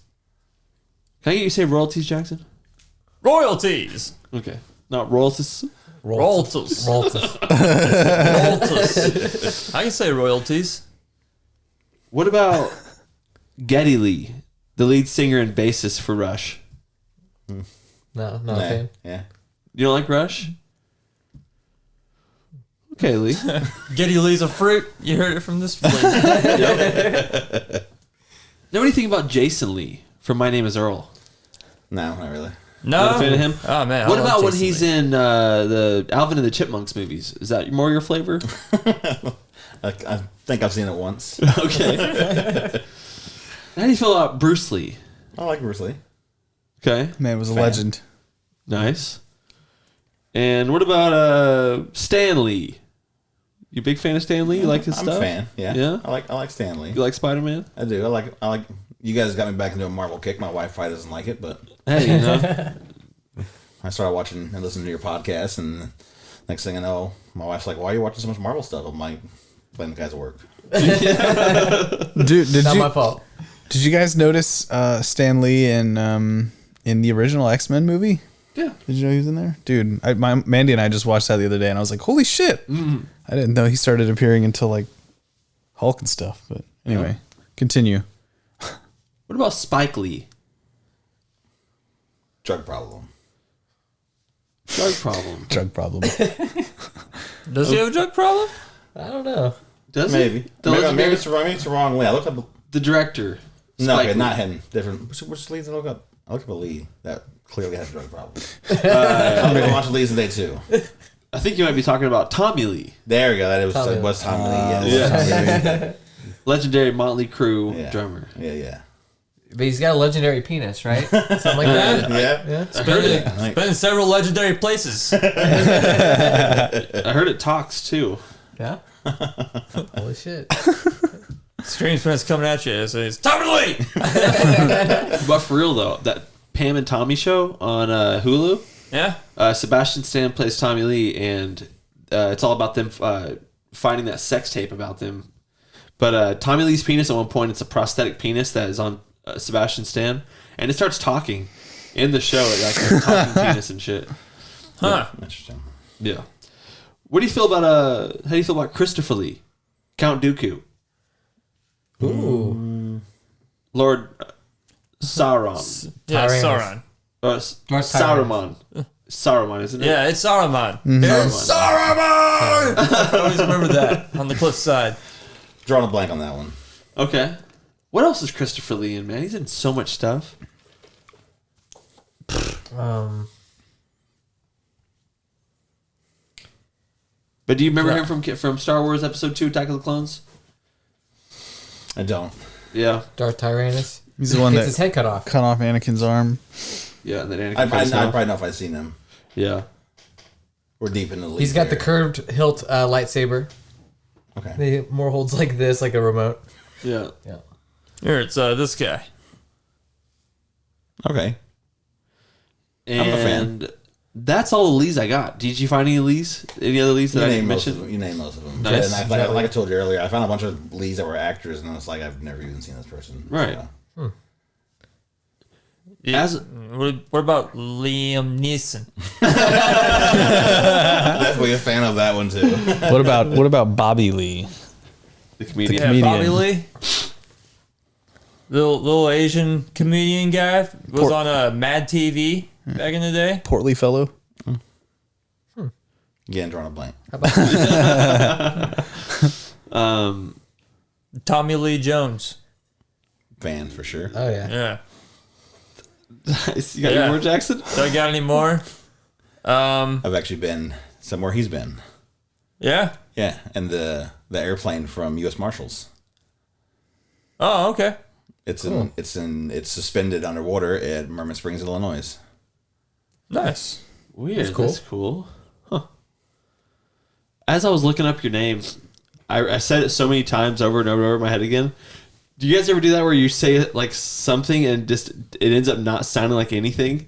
Can I get you to say royalties, Jackson? Royalties. Okay. Not royalties. Royalties. Royalties. Royalties. I can say royalties. What about Geddy Lee, the lead singer and bassist for Rush? No, not a Nah, fan. yeah. You don't like Rush? Okay, Lee. Geddy Lee's a fruit. You heard it from this. Now, what do you think about Jason Lee from My Name is Earl? No, not really. No. Not a fan of him? Oh man. What I love about when Jason he's Lee. in the Alvin and the Chipmunks movies? Is that more your flavor? I think I've seen it once. Okay. How do you feel about Bruce Lee? I like Bruce Lee. Okay, Man was a Fan. legend. nice. And what about Stan Lee? You a big fan of Stan Lee? You like his I'm stuff? a fan. Yeah. Yeah? I like Stan Lee. You like Spider-Man? I do. I like. You guys got me back into a Marvel kick. My wife probably doesn't like it, but Hey, you know. I started watching and listening to your podcast, and next thing I know, my wife's like, "Why are you watching so much Marvel stuff?" I'm like, "Playing the guys at work." Dude, Not my fault. did you guys notice Stan Lee in the original X-Men movie? Yeah. Did you know he was in there? Dude, Mandy and I just watched that the other day, and I was like, holy shit. I didn't know he started appearing until like Hulk and stuff. But anyway, continue. What about Spike Lee? Drug problem. Drug problem. Drug problem. Does he have a drug problem? I don't know. Does Maybe. it? The Maybe, legendary, maybe it's the wrong way. I looked up. the director. No, Spike okay, Lee. not him. Different. Which leads I look up? I looked up a lead that clearly has a drug problem. I looked up a bunch of leads today too. I think you might be talking about Tommy Lee, There we go. That Tommy. was Tommy Lee. Yeah. legendary Motley Crue Yeah. drummer. Yeah. But he's got a legendary penis, right? Something like that. Yeah. I heard it. Like, Been in several legendary places. I heard it talks too. Yeah. Holy shit. Scream Prince coming at you. It says, Tommy Lee! But for real though, that Pam and Tommy show on Hulu. Yeah? Sebastian Stan plays Tommy Lee, and it's all about them finding that sex tape about them. But Tommy Lee's penis at one point, it's a prosthetic penis that is on Sebastian Stan, and it starts talking in the show, like a talking penis and shit. Huh. interesting. Yeah. What do you feel about how do you feel about Christopher Lee, Count Dooku, Ooh. Lord Sauron, Yeah, Tyrannus. Sauron. Saruman, Saruman, isn't it? Yeah, it's Saruman. It's Saruman! I always remember that on the cliffside. Drawing a blank on that one. Okay. What else is Christopher Lee in, man? He's in so much stuff. But do you remember him from Star Wars Episode 2, Attack of the Clones? I don't. Yeah. Darth Tyrannus. He's the one Gets that his head cut off. cut off Anakin's arm. Yeah, and then Anakin I fights him. probably know if I've seen him. Yeah. We're deep in the league. He's got the here. curved hilt lightsaber. Okay. He more holds like this, like a remote. Yeah. Yeah. Here, it's this guy. Okay. And I'm a fan. that's all the Lees I got. Did you find any Lees? Any other Lees You that I named didn't most of mention? them. You named most of them. Nice. And like I told you earlier, I found a bunch of leads that were actors, and it's like I've never even seen this person. Right. So. As What about Liam Neeson? Definitely a fan of that one too. What about Bobby Lee? the comedian. Yeah, Comedian. Bobby Lee. Little Asian comedian guy was on Mad TV back in the day. Portly fellow. Again, drawing a blank. Tommy Lee Jones. Fan for sure. Oh yeah. Yeah. You got Yeah. any more, Jackson? Do I got any more? I've actually been somewhere he's been. Yeah. Yeah, and the airplane from U.S. Marshals. Oh, okay. It's suspended underwater at Mermaid Springs, Illinois. Nice. Weird. cool. That's cool. Huh. As I was looking up your name, I said it so many times over and over and over in my head again. Do you guys ever do that where you say it like something and just it ends up not sounding like anything?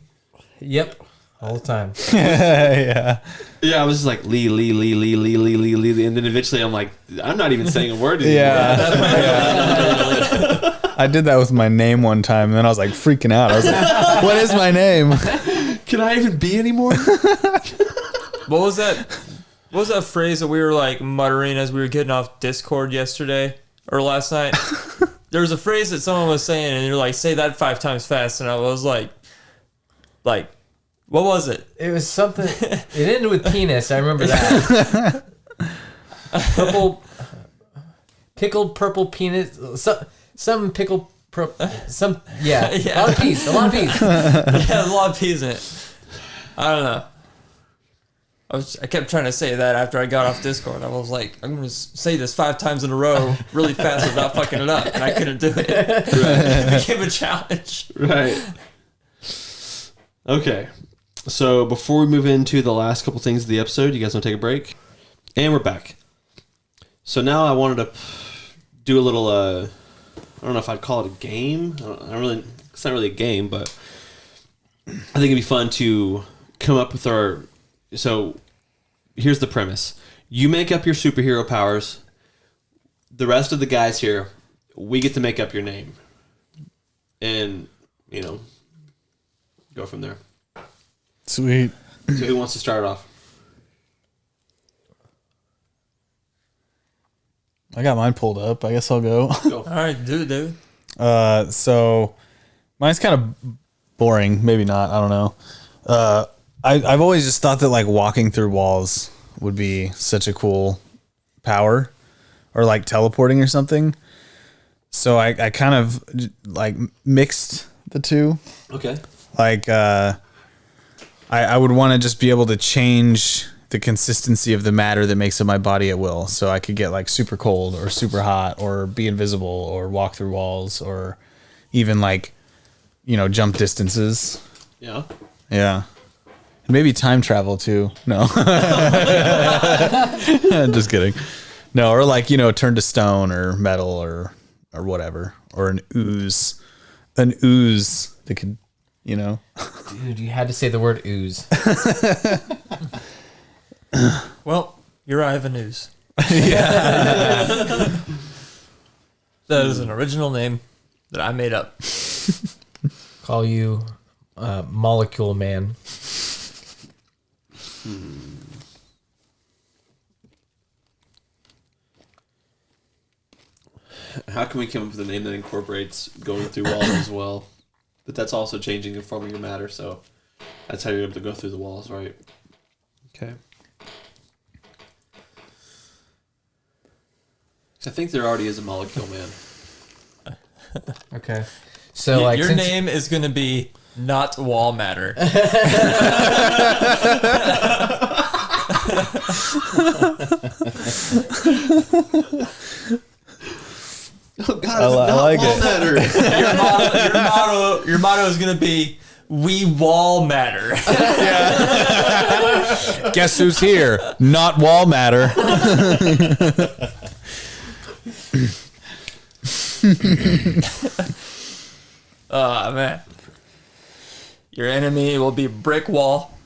Yep. All the time. Yeah. Yeah, I was just like Lee, and then eventually I'm like, I'm not even saying a word anymore. Yeah. I did that with my name one time, and then I was like freaking out. I was like, "What is my name?" Can I even be anymore? What was that? What was that phrase that we were like muttering as we were getting off Discord yesterday or last night? There was a phrase that someone was saying, and you're like, "Say that 5 times fast," and I was like, what was it? It was something. It ended with penis. I remember that. Pickled purple penis. Some pickle. Yeah. Yeah. A lot of peas. A lot of peas. Yeah, there's a lot of peas in it. I don't know. I kept trying to say that after I got off Discord. I was like, I'm going to say this 5 times in a row really fast without fucking it up. And I couldn't do it. It became a challenge. Right. Okay. So before we move into the last couple things of the episode, you guys want to take a break? And we're back. So now I wanted to do a little, I don't know if I'd call it a game. It's not really a game, but I think it'd be fun to come up with so here's the premise. You make up your superhero powers. The rest of the guys here, we get to make up your name. And, go from there. Sweet. So who wants to start off? I got mine pulled up. I guess I'll go. All right, dude. So mine's kind of boring. Maybe not. I don't know. I've always just thought that like walking through walls would be such a cool power, or like teleporting or something. So I kind of like mixed the two. Okay. Like I would want to just be able to change the consistency of the matter that makes up my body at will. So I could get like super cold or super hot or be invisible or walk through walls or even like, jump distances. Yeah. Yeah. And maybe time travel too. No. Just kidding. No, or like, turn to stone or metal or whatever. Or an ooze. An ooze that could, Dude, you had to say the word ooze. Well, you're Ivan News. That is an original name that I made up. Call you Molecule Man. How can we come up with a name that incorporates going through walls as well? But that's also changing the form of your matter, so that's how you're able to go through the walls, right? Okay. I think there already is a Molecule Man. Okay. So like Your since- name is going to be not Wall Matter. Oh God, I like it. Matter. Your motto is going to be We Wall Matter. guess who's here? Not wall matter. Oh, man. Your enemy will be Brick Wall.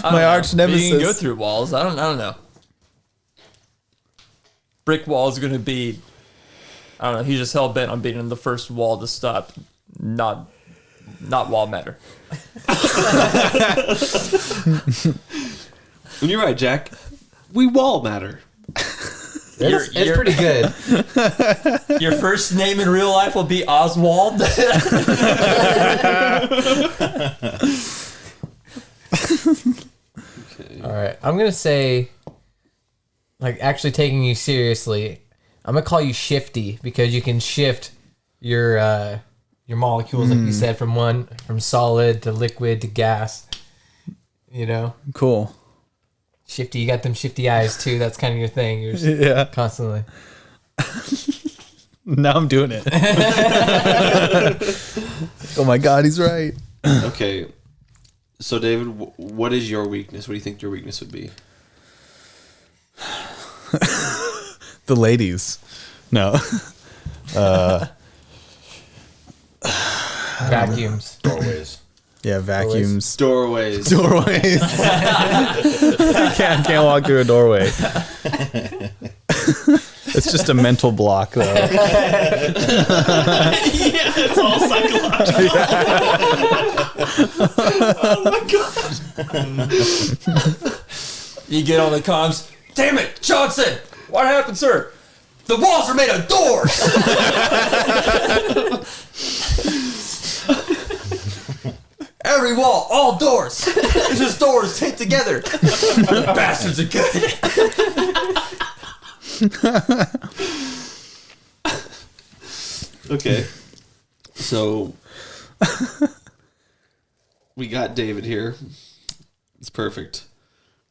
My arch nemesis. You can go through walls. I don't know. Brick Wall is going to be, I don't know, he's just hell bent on being in the first wall to stop. Not Wall Matter. You're right, Jack. We wall matter. it's pretty good. Your first name in real life will be Oswald. All right. I'm going to say, like, actually taking you seriously, I'm going to call you Shifty because you can shift your molecules, like you said, from solid to liquid to gas. Cool. Shifty, you got them shifty eyes too. That's kind of your thing. You're just Yeah. constantly. Now I'm doing it. Oh my God, he's right. Okay. So, David, what is your weakness? What do you think your weakness would be? The ladies. No. Vacuums. Doorways. Yeah, vacuums. Doorways. Doorways. can't walk through a doorway. It's just a mental block, though. Yeah, it's all psychological. Oh my God. You get on the comms. Damn it, Johnson! What happened, sir? The walls are made of doors! Every wall, all doors. It's just doors taped together. Bastards are good. Okay. So we got David here. It's perfect.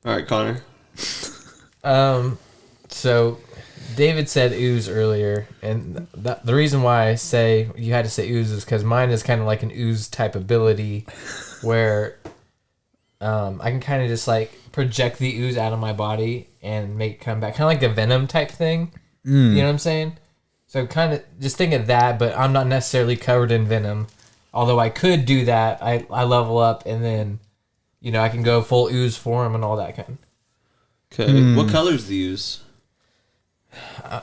All right, Connor. So David said ooze earlier, and the reason why I say you had to say ooze is because mine is kind of like an ooze type ability, where I can kind of just like project the ooze out of my body and make it come back, kind of like a venom type thing. You know what I'm saying? So kind of just think of that, but I'm not necessarily covered in venom. Although I could do that, I level up and then, I can go full ooze form and all that kind. Okay. What colors do you use?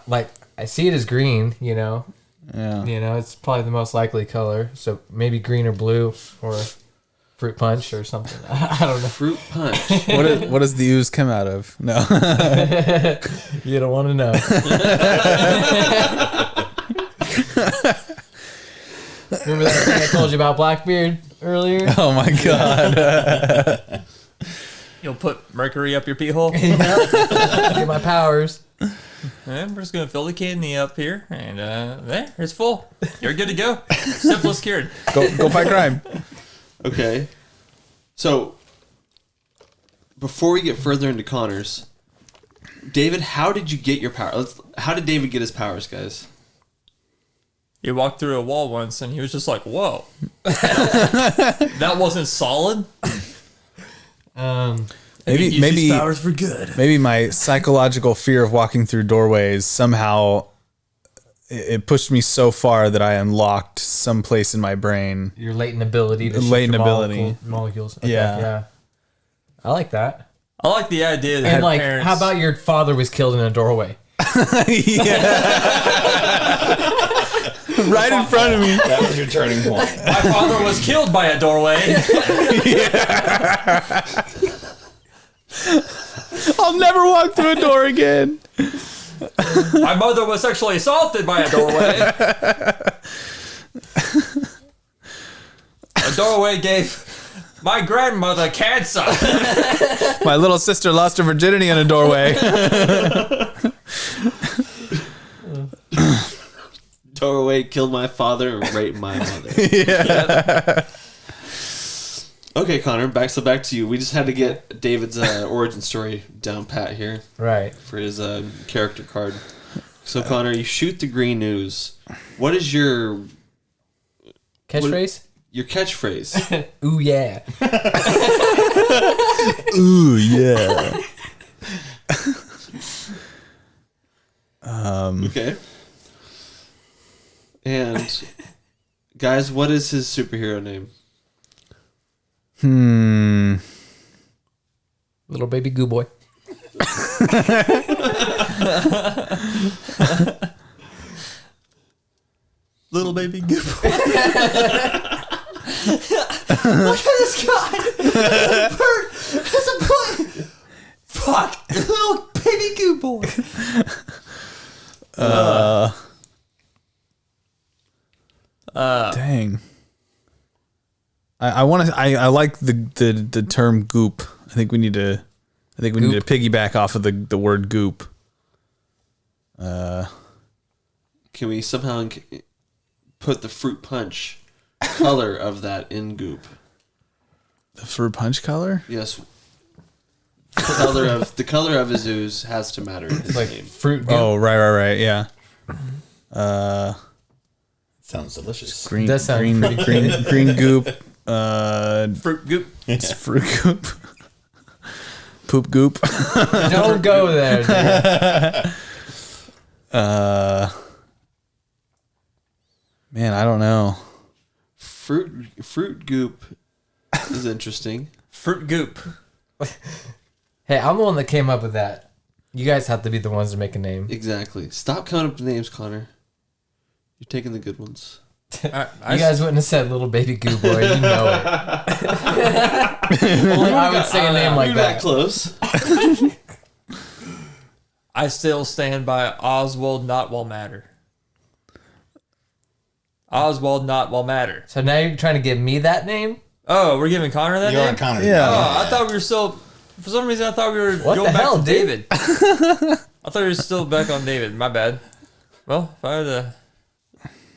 Like I see it as green, Yeah. it's probably the most likely color. So maybe green or blue or fruit punch or something. I don't know. Fruit punch. What does the ooze come out of? No. You don't want to know. Remember that thing I told you about Blackbeard earlier? Oh my god. You'll put Mercury up your pee hole. Get my powers. I'm just gonna fill the kidney up here, and there, it's full. You're good to go. Syphilis cured. Go fight crime. Okay. So, before we get further into Connor's, David, how did you get your power? How did David get his powers, guys? He walked through a wall once, and he was just like, "Whoa, that wasn't solid." Maybe powers for good. maybe my psychological fear of walking through doorways somehow it pushed me so far that I unlocked some place in my brain. Your latent ability to Latent shift your ability. molecules. Okay, Yeah. I like that. I like the idea that And like, parents. how about your father was killed in a doorway? Right in front of me. That was your turning point. my father was killed by a doorway? I'll never walk through a door again. My mother was sexually assaulted by a doorway. A doorway gave my grandmother cancer. My little sister lost her virginity in a doorway. Doorway killed my father and raped my mother. Okay, Connor, back to you. We just had to get David's origin story down pat here Right. for his character card. So, Connor, you shoot the green news. What is your Catchphrase? catchphrase? Ooh, yeah. Ooh, yeah. Okay. And, guys, what is his superhero name? Little baby goo boy. Little baby goop. Look at this guy. Bert has a plan. Fuck. Little baby goo boy. Dang. I want to. I like the term goop. I think we need to piggyback off of the word goop. Can we somehow put the fruit punch color of that in goop? The fruit punch color? Yes. The color of his ooze has to matter in his Like name. fruit goo. Oh, right. Yeah. Sounds delicious. Green That sounds green pretty green goop. Fruit goop. It's fruit goop. Poop goop. Don't go there, dude. Man, I don't know. Fruit goop is interesting. Fruit goop. Hey, I'm the one that came up with that. You guys have to be the ones to make a name. Exactly. Stop counting up the names, Connor. You're taking the good ones. You guys wouldn't have said little baby goo boy. You know it. Only I would say a name like You're that. that close. I still stand by Oswald not while matter. Oswald not while matter. So now you're trying to give me that name? Oh, we're giving Connor that You're name? on Connor. Yeah. Oh, I thought we were still... For some reason, I thought we were What going the back hell, to dude? David. I thought we were still back on David. My bad. Well, if I had to...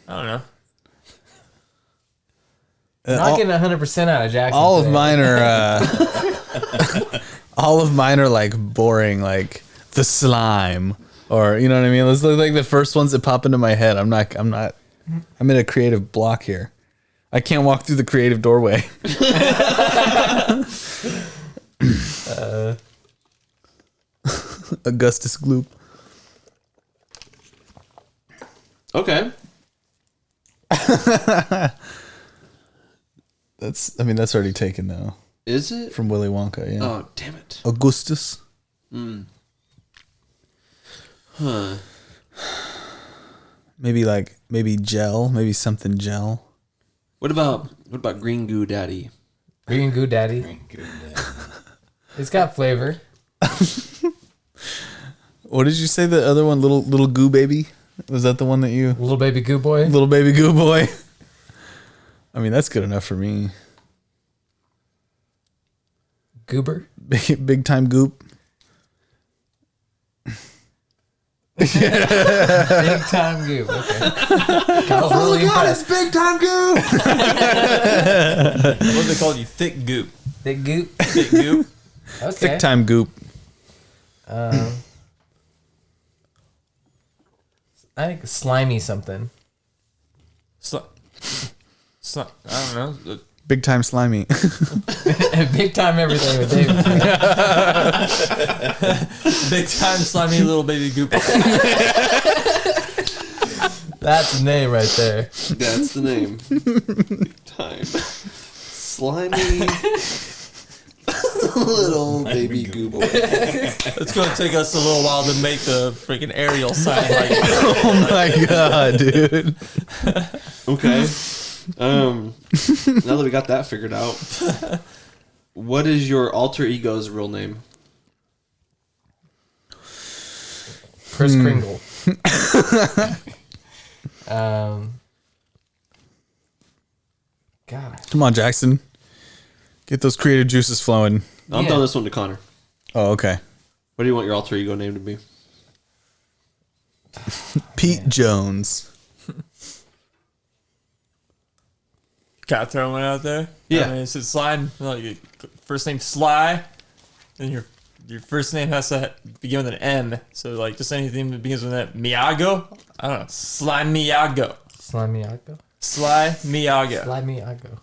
I don't know. Not getting 100% out of Jackson. All of today. mine are all of mine are like boring, like the slime, or you know what I mean. Those look like the first ones that pop into my head. I'm in a creative block here. I can't walk through the creative doorway. Augustus Gloop. Okay. That's already taken though Is it? from Willy Wonka. Yeah, Oh, damn it. Augustus. Huh. Maybe gel, maybe something gel. What about Green Goo Daddy? Green Goo Daddy. It's got flavor. What did you say? The other one, little goo baby. Was that the one that you? Little baby goo boy. Little baby goo boy. I mean, that's good enough for me. Goober. Big time goop. Big time goop. Okay. Kyle's really impressed. big time goop. What do they call you? Thick goop. Big goop. Thick goop. Okay. Thick time goop. I think slimy something. I don't know. Big time slimy. Big time everything with David. Big time slimy little baby goop. That's the name right there. That's the name. Big time. Slimy little baby goober. It's going to take us a little while to make the freaking aerial sign. Like, Oh my god, dude. Okay. Now that we got that figured out, what is your alter ego's real name? Kris Kringle. God. Come on, Jackson. Get those creative juices flowing. I'm Yeah. throwing this one to Connor. Oh, okay. What do you want your alter ego name to be? Pete Jones. cat throw one out there. Yeah. I mean, it's Sly. Like, first name Sly, and your first name has to begin with an M. So like just anything that begins with that. Miyago. I don't know. Sly Miyago. Slimy Aggo. Sly Miyago. Slimy Aggo.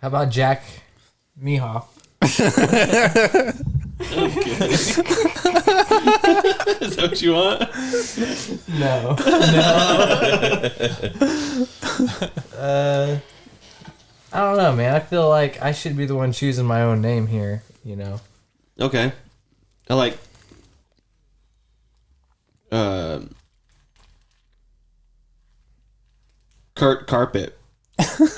How about Jack Mehoff? Is that what you want? No. I don't know, man. I feel like I should be the one choosing my own name here, you know. Okay. I like Kurt Carpet. Because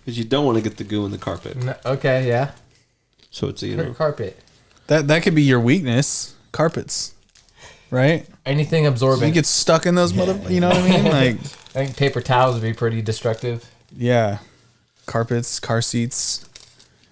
you don't want to get the goo in the carpet. No, okay, yeah. So it's, you know. Carpet. That could be your weakness. Carpets. Right? Anything absorbent. You get stuck in those you know what I mean? Like, I think paper towels would be pretty destructive. yeah. Carpets, car seats.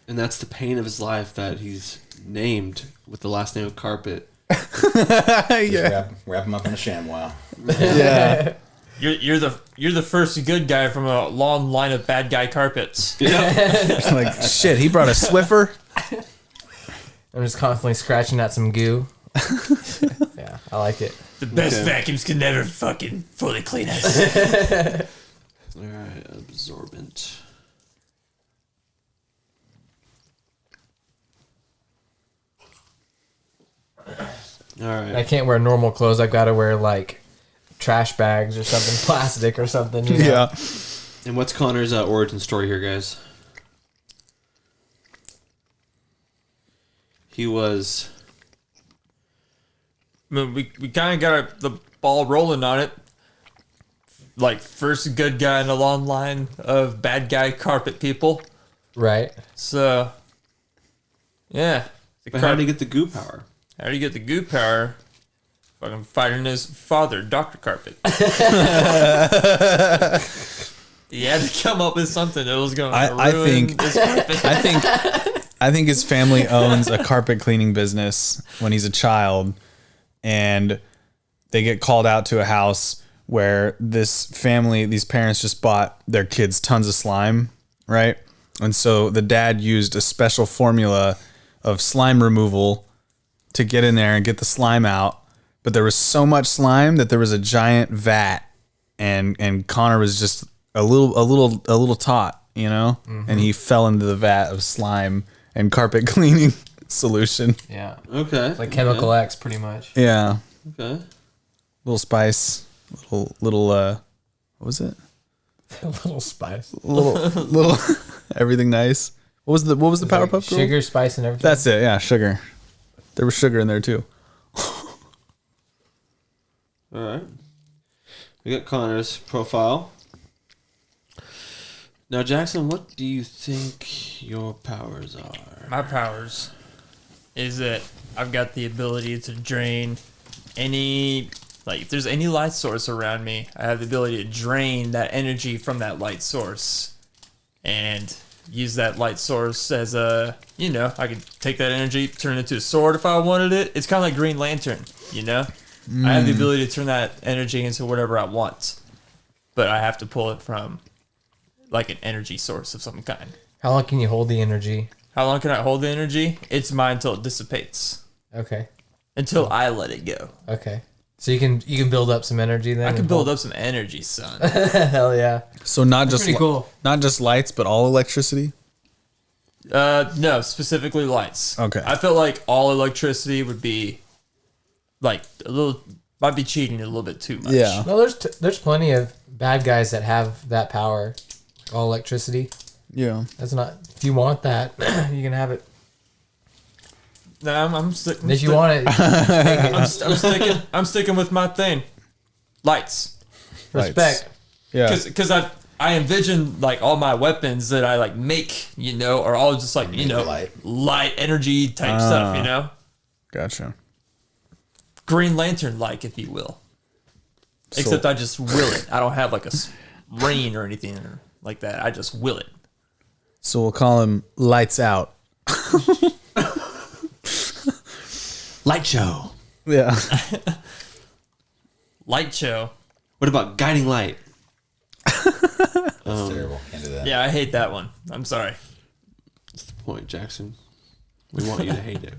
And that's the pain of his life, that he's named with the last name of Carpet. Yeah. Wrap him up in a ShamWow. Yeah. You're the first good guy from a long line of bad guy carpets. Like, shit, he brought a Swiffer. I'm just constantly scratching at some goo. Yeah, I like it. The best vacuums can never fucking fully clean us. Alright, absorbent. Alright. I can't wear normal clothes. I've got to wear like trash bags or something, plastic or something. You know? Yeah. And what's Connor's origin story here, guys? He was... I mean, we kind of got the ball rolling on it. Like, first good guy in a long line of bad guy carpet people. Right. So, yeah. But how did he get the goo power? How do you get the goo power? Fucking fighting his father, Dr. Carpet. He had to come up with something that was going to I ruin think- his carpet. I think his family owns a carpet cleaning business when he's a child, and they get called out to a house where these parents just bought their kids tons of slime, right? And so the dad used a special formula of slime removal to get in there and get the slime out. But there was so much slime that there was a giant vat, and Connor was just a little tot, you know? And he fell into the vat of slime and carpet cleaning solution. Yeah. Okay. Like Chemical X, pretty much. Yeah. Okay. Little spice, little what was it? A little spice. Little everything nice. What was the Powerpuff Girl? Sugar, spice, and everything. That's it. Yeah, sugar. There was sugar in there too. All right. We got Connor's profile. Now, Jackson, what do you think your powers are? My powers is that I've got the ability to drain if there's any light source around me, I have the ability to drain that energy from that light source and use that light source as I could take that energy, turn it into a sword if I wanted it. It's kind of like Green Lantern, I have the ability to turn that energy into whatever I want, but I have to pull it from like an energy source of some kind. How long can you hold the energy? How long can I hold the energy? It's mine until it dissipates. Okay. Until I let it go. Okay. So you can build up some energy then? I can build up some energy, son. Hell yeah. So not just pretty cool. not just lights, but all electricity. No, specifically lights. Okay. I felt like all electricity would be like might be cheating a little bit too much. Yeah. No, there's plenty of bad guys that have that power. All electricity. Yeah. That's not. If you want that, you can have it. No, I'm sticking. If you want it, I'm sticking with my thing. Lights. respect. Yeah. Because I envision like all my weapons that I like make, are all just like light energy type stuff, Gotcha. Green Lantern like, if you will. Except I just will it. I don't have like a rain or anything like that. I just will it. So we'll call him Lights Out. Light show. Yeah. Light show. What about guiding light? That's terrible. Can't do that. Yeah, I hate that one. I'm sorry. That's the point, Jackson. We want you to hate it.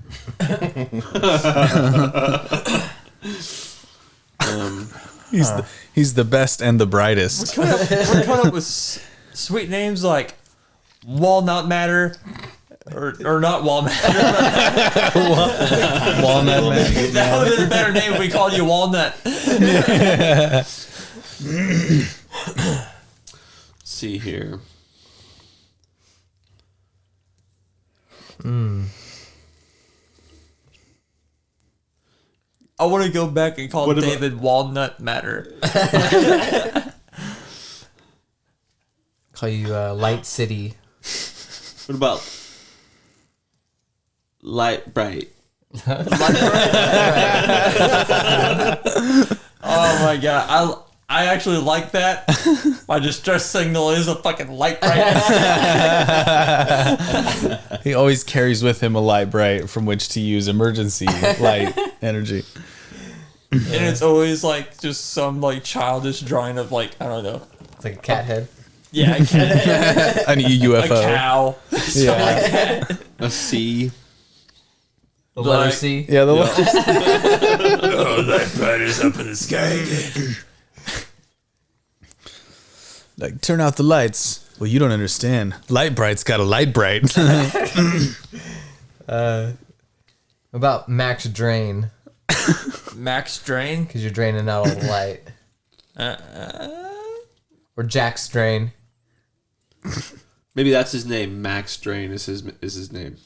He's the best and the brightest. We're coming up with sweet names like Walnut Matter or not Walnut Matter. Walnut Man. That would have been a better name if we called you Walnut. See here. I want to go back and call David Walnut Matter. Call you Light City. What about light bright? Oh my god, I actually like that. My distress signal is a fucking light bright. He always carries with him a light bright from which to use emergency light energy. And it's always like just some like childish drawing of like, I don't know. It's like a cat head. Yeah, a cat, An a UFO. cow, something like that. A C. The letter Like- C. Yeah, the Oh, that bright is up in the sky again. like turn out the lights. Well, you don't understand. Light bright's got a light bright. About max drain, Max Drain. because you're draining out all the light. Or Jack's drain. Maybe that's his name. Max Drain is his name.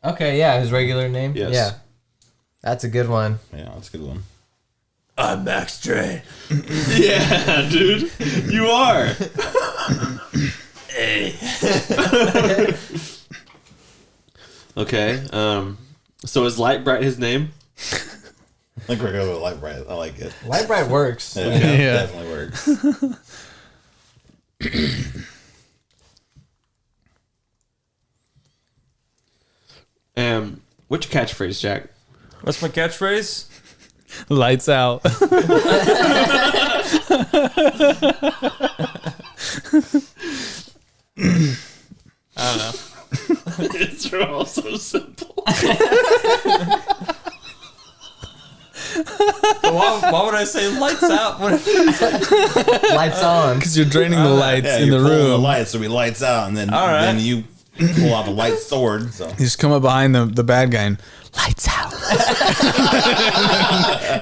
Okay, yeah, his regular name. Yes. Yeah, that's a good one. Yeah, that's a good one. I'm Max Drain. Yeah, dude. You are. Hey. Okay. So is Light Bright his name? Like we're going with light bright. I like it. Light bright works. It Yeah. definitely works. What's your catchphrase, Jack? What's my catchphrase? Lights out. I don't know. It's all so simple. Why would I say lights out? What if Lights on. Because you're draining the lights Yeah, in you're the pulling the room. lights, so we lights out, and then All right. then you pull out the light sword. So You just come up behind the bad guy and lights out.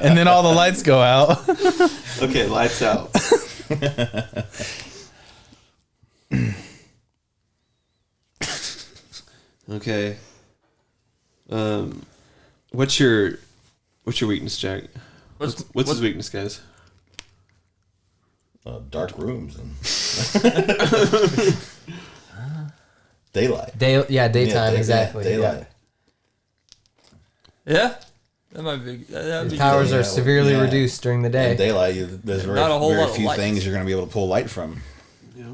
And then all the lights go out. Okay, lights out. Okay. What's your weakness, Jack? What's his weakness, guys? dark rooms and daylight. Daytime, Yeah, exactly. daylight. Yeah. That might be. That'd His be powers good. are severely yeah. reduced during the In day. daylight, there's Not a whole very lot of few light. things you're going to be able to pull light from. Yeah.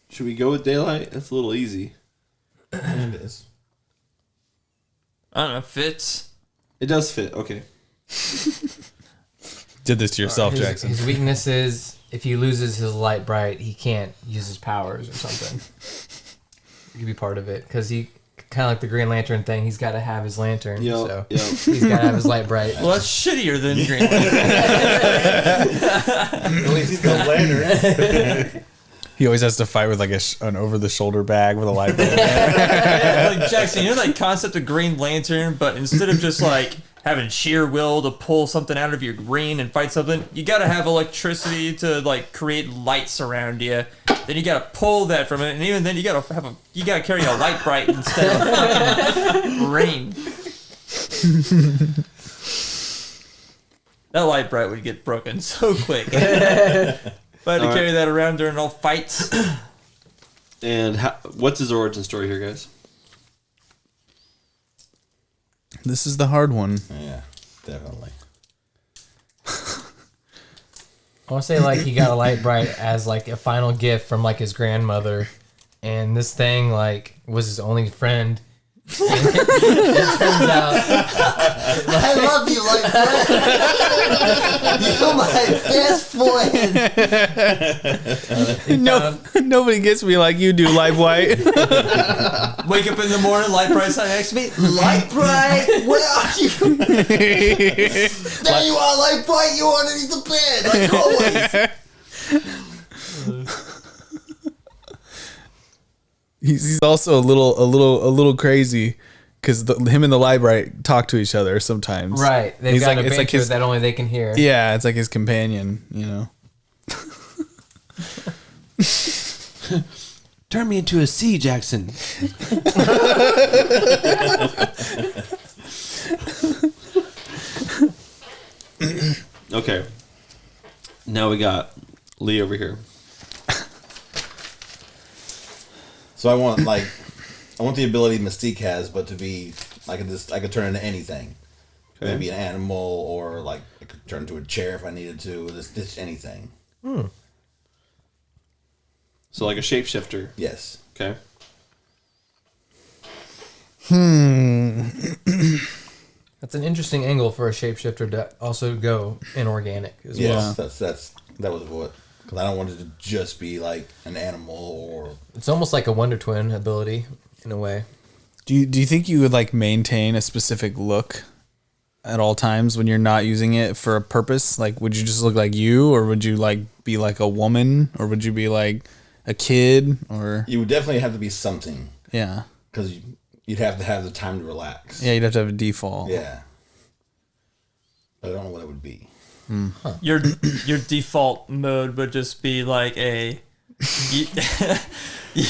Should we go with daylight? That's a little easy. It is. I don't know. Fits. It does fit. Okay. Did this to yourself, his, Jackson. His weakness is if he loses his light bright, he can't use his powers or something. It could be part of it because he kind of like the Green Lantern thing. He's got to have his lantern, so he's got to have his light bright. Well, that's shittier than Green Lantern. At least he's got a lantern. He always has to fight with like an over-the-shoulder bag with a light bulb. Like Jackson, you know that concept of Green Lantern, but instead of just like having sheer will to pull something out of your green and fight something, you got to have electricity to like create lights around you. Then you got to pull that from it, and even then you got to carry a light bright instead of fucking rain. That light bright would get broken so quick. If I had to carry that around during all fights. And what's his origin story here, guys? This is the hard one. Yeah, definitely. I want to say like he got a light bright as like a final gift from like his grandmother, and this thing like was his only friend. It turns out I love you, like you're my best friend. Nobody gets me like you do, Live White. Wake up in the morning, light bright side next to me. Light bright, where are you? There you are, light bright. You underneath the bed, like always. He's also a little crazy because him and the light bright talk to each other sometimes. right. They've got a it's banter his, that only they can hear. yeah, it's like his companion, you know. Turn me into a sea, Jackson. Okay. Now we got Lee over here. So I want the ability Mystique has, but to be I could turn into anything. Okay. Maybe an animal, or like I could turn into a chair if I needed to. This anything. So like a shapeshifter. Yes. Okay. That's an interesting angle for a shapeshifter to also go inorganic as Yes. well. That was what. Because I don't want it to just be like an animal or. It's almost like a Wonder Twin ability in a way. Do you think you would like maintain a specific look at all times when you're not using it for a purpose? Like, would you just look like you, or would you like be like a woman, or would you be like a kid, or You would definitely have to be something, yeah, because you'd have to have the time to relax. yeah, you'd have to have a default. Yeah. But I don't know what it would be. Your default mode would just be like a. You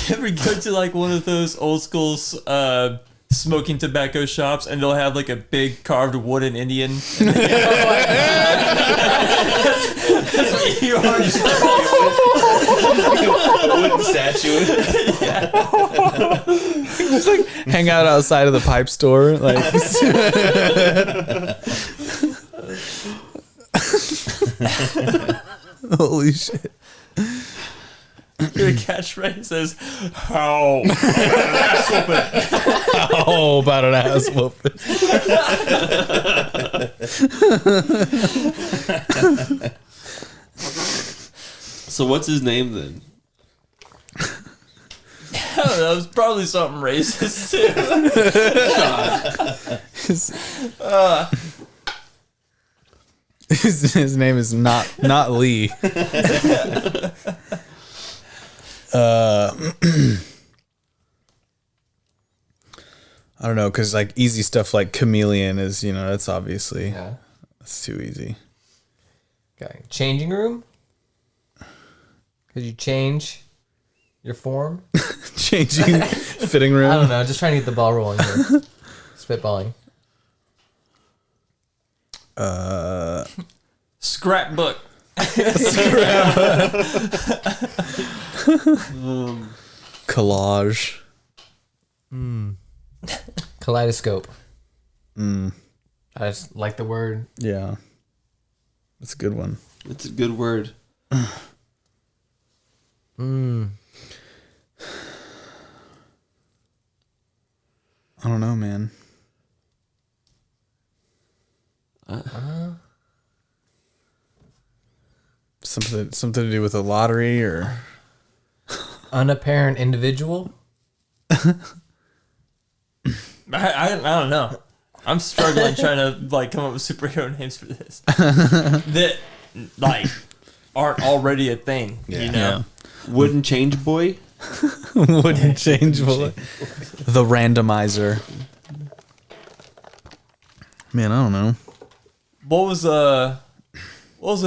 ever go to like one of those old school smoking tobacco shops, and they'll have like a big carved wooden Indian? That's what you are. A wooden statue. Just like hang out outside of the pipe store, like. Holy shit. Your catchphrase says, "How?" Oh, about an ass whooping. So what's his name then? I don't know, it was probably something racist too. His name is not Lee. I don't know, because like easy stuff like chameleon is, that's obviously that's too easy. Okay. Changing room? Could you change your form? Changing fitting room. I don't know. Just trying to get the ball rolling here. Spitballing. Scrapbook. Collage. Kaleidoscope. I just like the word. Yeah. That's a good one. It's a good word. I don't know, man. Something to do with a lottery or Unapparent individual. I don't know. I'm struggling trying to like come up with superhero names for this that like aren't already a thing. You know, Wooden change boy. wouldn't change the randomizer. Man, I don't know. what was the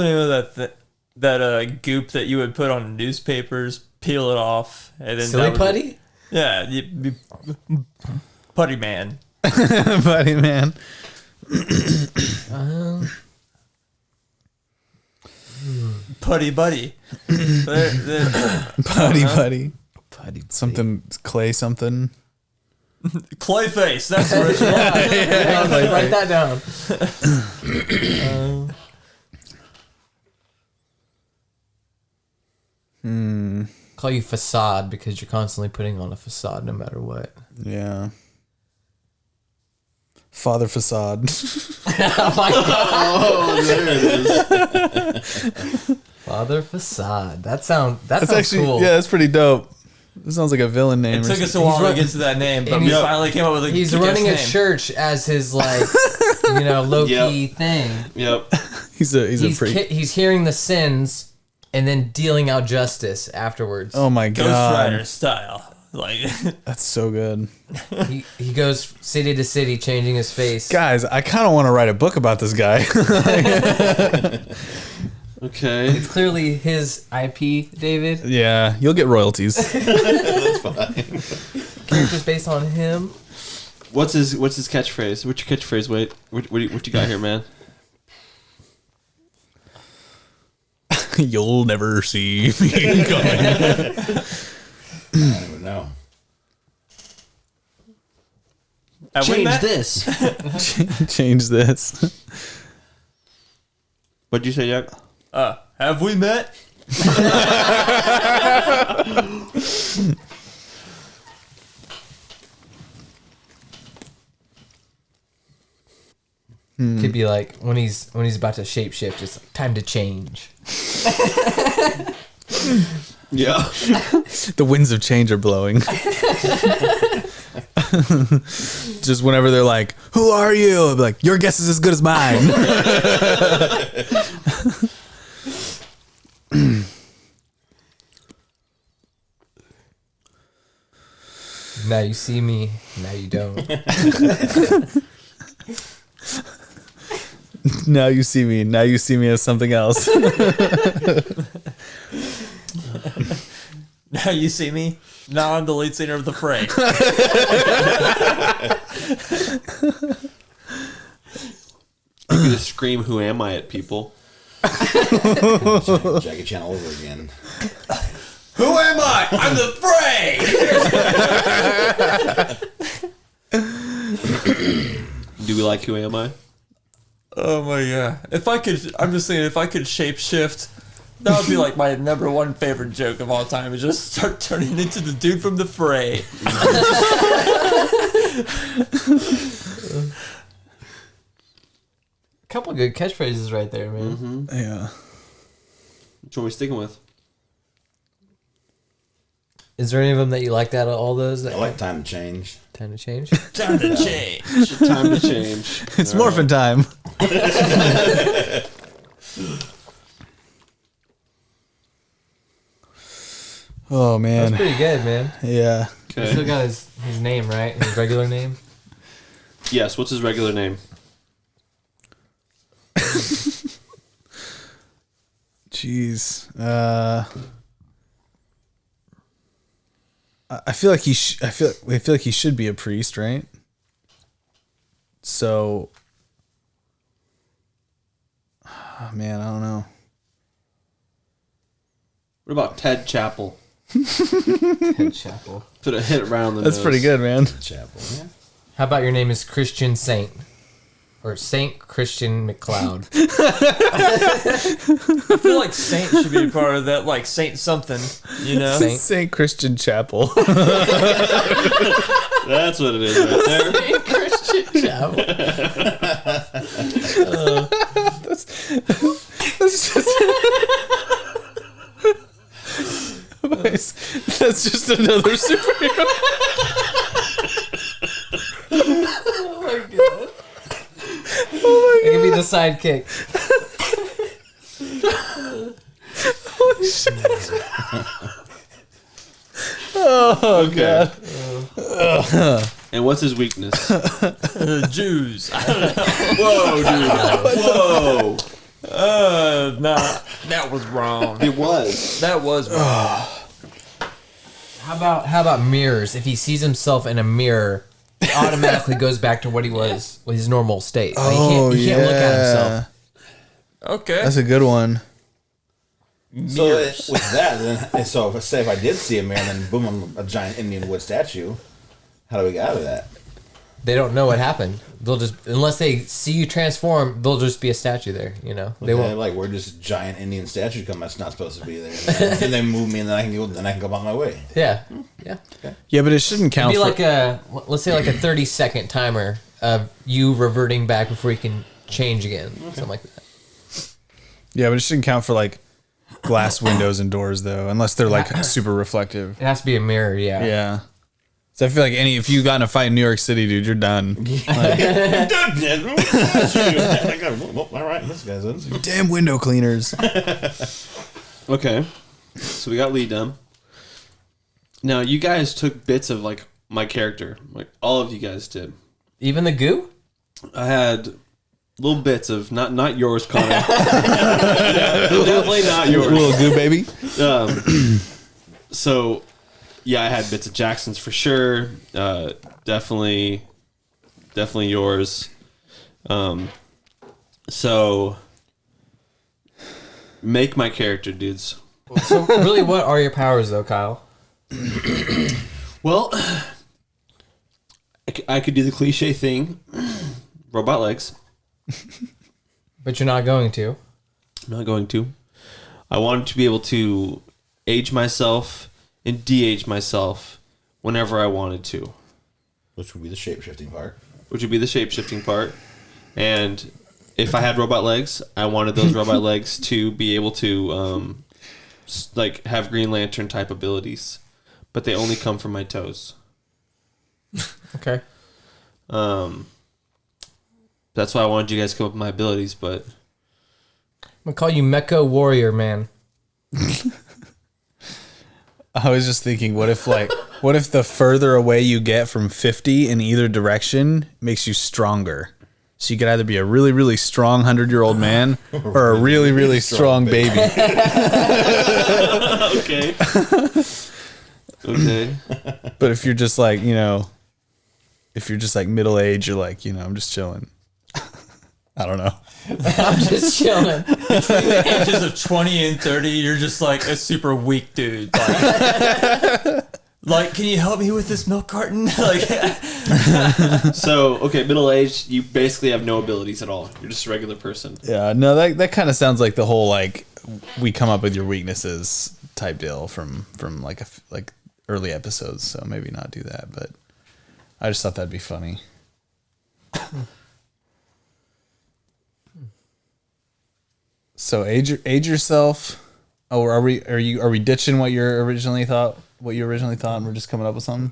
name of that goop that you would put on newspapers, peel it off, and then Silly that would- putty. Yeah, putty man. Buddy, man. Putty buddy. Buddy. Something clay something. Clayface. That's original. Write that down. Call you facade because you're constantly putting on a facade no matter what. Yeah. Father facade. Oh my god. Oh, there it is. Father facade. That sounds That's actually cool. yeah, that's pretty dope. It sounds like a villain name. It or took us a something. while to get to that name, but and we he's- finally came up with a He's kick-ass running a name. church as his like, low key thing. Yep. He's a priest. He's hearing the sins and then dealing out justice afterwards. Oh my Ghost god, Rider style. Like that's so good, He goes city to city changing his face. guys. I kind of want to write a book about this guy. Okay. It's clearly his IP, David. Yeah, you'll get royalties. That's fine. Characters based on him. What's his catchphrase? What's your catchphrase? Wait, what you got here, man? You'll never see me coming. I don't even know. have we Change met? this. Change this. What'd you say, Jack? Have we met? Could be like when he's about to shapeshift. It's like time to change. Yeah. The winds of change are blowing. Just whenever they're like, "Who are you?" I'll be like, "Your guess is as good as mine." Now you see me. Now you don't. Now you see me. Now you see me as something else. Now you see me. Now I'm the lead singer of the Fray. You could just scream, "Who am I?" at people. Jackie Chan all over again. Who am I? I'm the Fray. Do we like "Who am I"? Oh my god! If I could, I'm just saying, if I could shapeshift, that would be like my number one favorite joke of all time. Is just start turning into the dude from the Fray. Couple good catchphrases right there, man. Yeah. Which one are we sticking with? Is there any of them that you liked out of all those? That I like Time to Change. time to change. Time to change. Time to change. It's morphin' time. Oh That's man. pretty good, man. Yeah. He Okay. still got his name right, his regular name. Yes. What's his regular name? Jeez. I feel like I feel like he should be a priest, right? So, man, I don't know. What about Ted Chappell? Ted Chapel. Put a hit right on the That's nose. pretty good, man. Chapel. Yeah. How about your name is Christian Saint? Or Saint Christian McLeod. I feel like Saint should be a part of that, like Saint something, you know? Saint. St. Christian Chapel. That's what it is right there. Saint Christian Chapel. That's just another superhero. Oh my god. It could be the sidekick. Oh, God. And what's his weakness? Jews. Whoa, dude. Whoa. Nah, that was wrong. It was. That was wrong. How about mirrors? If he sees himself in a mirror, it automatically goes back to what he was, his normal state. Like, he can't look at himself. Okay. That's a good one. So with that, then, so if I did see a mirror, and then boom, I'm a giant Indian wood statue. How do we get out of that? They don't know what happened. They'll just, unless they see you transform, they'll just be a statue there. You know, they Okay, won't. like we're just giant Indian statue come that's not supposed to be there. And they move me, and then I can go. Then I can go about my way. Yeah, yeah. Yeah, but it shouldn't count It'd be for... like let's say like a 30-second timer of you reverting back before you can change again, something like that. Yeah, but it shouldn't count for, like, glass windows and doors, though, unless they're, like, super reflective. It has to be a mirror. Yeah. Yeah. So I feel like if you got in a fight in New York City, dude, you're done. All right, this guy's in. Damn window cleaners. Okay. So we got Lee done. Now, you guys took bits of, like, my character. Like, all of you guys did. Even the goo. I had little bits of, not yours, Connor. Definitely not yours. Little goo baby. So, yeah, I had bits of Jackson's for sure. Definitely yours. So, make my character, dudes. So really, what are your powers, though, Kyle? Well, I could do the cliche thing, robot legs. But you're not going to. I'm not going to. I wanted to be able to age myself and de-age myself whenever I wanted to, Which would be the shape-shifting part. which would be the shape-shifting part. And if I had robot legs, I wanted those robot legs to be able to like have Green Lantern type abilities, but they only come from my toes. Okay. That's why I wanted you guys to come up with my abilities, but I'm gonna call you Mecha Warrior Man. I was just thinking, what if the further away you get from 50 in either direction makes you stronger? So you could either be a really, really strong 100-year-old man or a really, really strong baby. okay. Okay. But if you're just like, middle age, you're like, I'm just chilling. I don't know. I'm just chilling. The ages of 20 and 30, you're just like a super weak dude. Like, can you help me with this milk carton? Like, So, okay, middle age, you basically have no abilities at all. You're just a regular person. Yeah, no, that kind of sounds like the whole like we come up with your weaknesses type deal from like early episodes. So maybe not do that, but I just thought that'd be funny. So age yourself. Oh, are we ditching what you originally thought, and we're just coming up with something?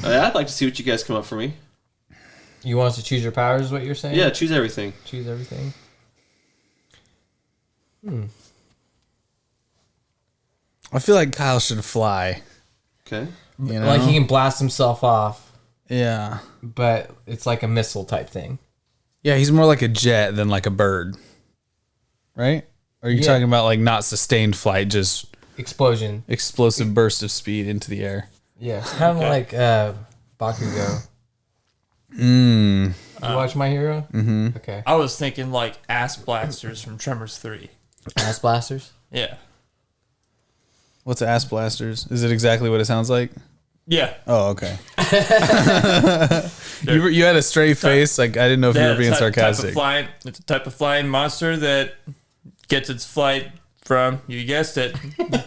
I'd like to see what you guys come up for me. You want us to choose your powers, is what you're saying? Yeah, choose everything. Choose everything. I feel like Kyle should fly. Okay. You know? Like he can blast himself off, Yeah. but it's like a missile type thing. Yeah, he's more like a jet than like a bird. Right? Or are you Yeah. talking about like not sustained flight, just Explosion. explosive burst of speed into the air? Yeah. Kind of like Bakugo. You watch My Hero? Mm-hmm. Okay. I was thinking like ass blasters from Tremors 3. Ass blasters? Yeah. What's ass blasters? Is it exactly what it sounds like? Yeah. Oh, okay. you had a straight face. Like I didn't know if you were being sarcastic. It's a type of flying monster that gets its flight from, you guessed it,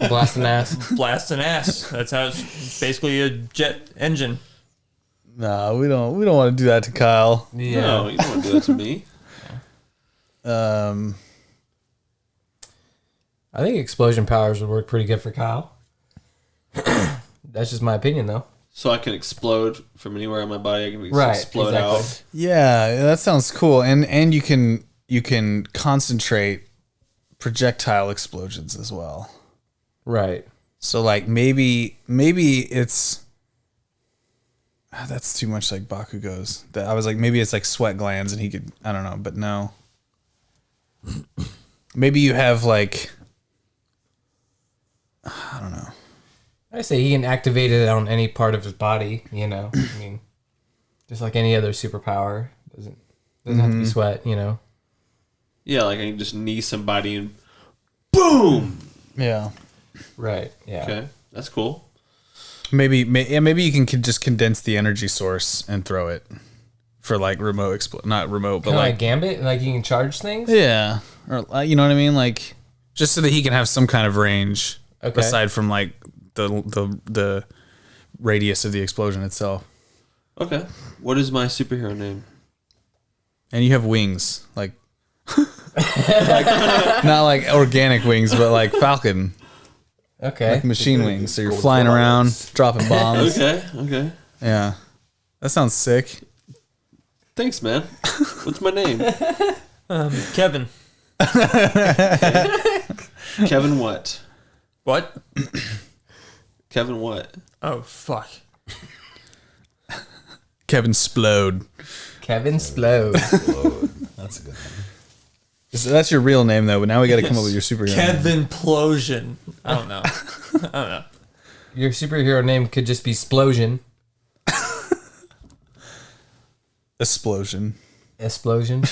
Blasting ass. blasting ass. That's how it's basically a jet engine. No, we don't want to do that to Kyle. Yeah. No, you don't want to do that to me. I think explosion powers would work pretty good for Kyle. That's just my opinion, though. So I can explode from anywhere on my body. I can explode exactly. out. Yeah, that sounds cool. And you can concentrate projectile explosions as well. Right. So like maybe it's that's too much like Bakugo's. That I was like maybe it's like sweat glands and he could, I don't know, but no. Maybe you have like, I don't know. I say he can activate it on any part of his body, you know. I mean, just like any other superpower. Doesn't have to be sweat, you know. Yeah, like I can just knee somebody and boom. Yeah. Right. Yeah. Okay, that's cool. Maybe you can just condense the energy source and throw it for like remote not remote, but Kind of like like Gambit, like you can charge things. yeah, or you know what I mean, like just so that he can have some kind of range Okay. aside from like the radius of the explosion itself. Okay, what is my superhero name? And you have wings, like, not like organic wings, but like falcon, Okay. like machine wings. So you're flying around, dropping bombs. Okay. Yeah, that sounds sick. Thanks, man. What's my name? Kevin. Kevin what? What? Kevin what? Oh, fuck. Kevin Splode. Kevin Splode. That's a good one. That's your real name though. But now we got to come up with your superhero name. Kevin Plosion. I don't know. Your superhero name could just be Splosion. Explosion. Explosion.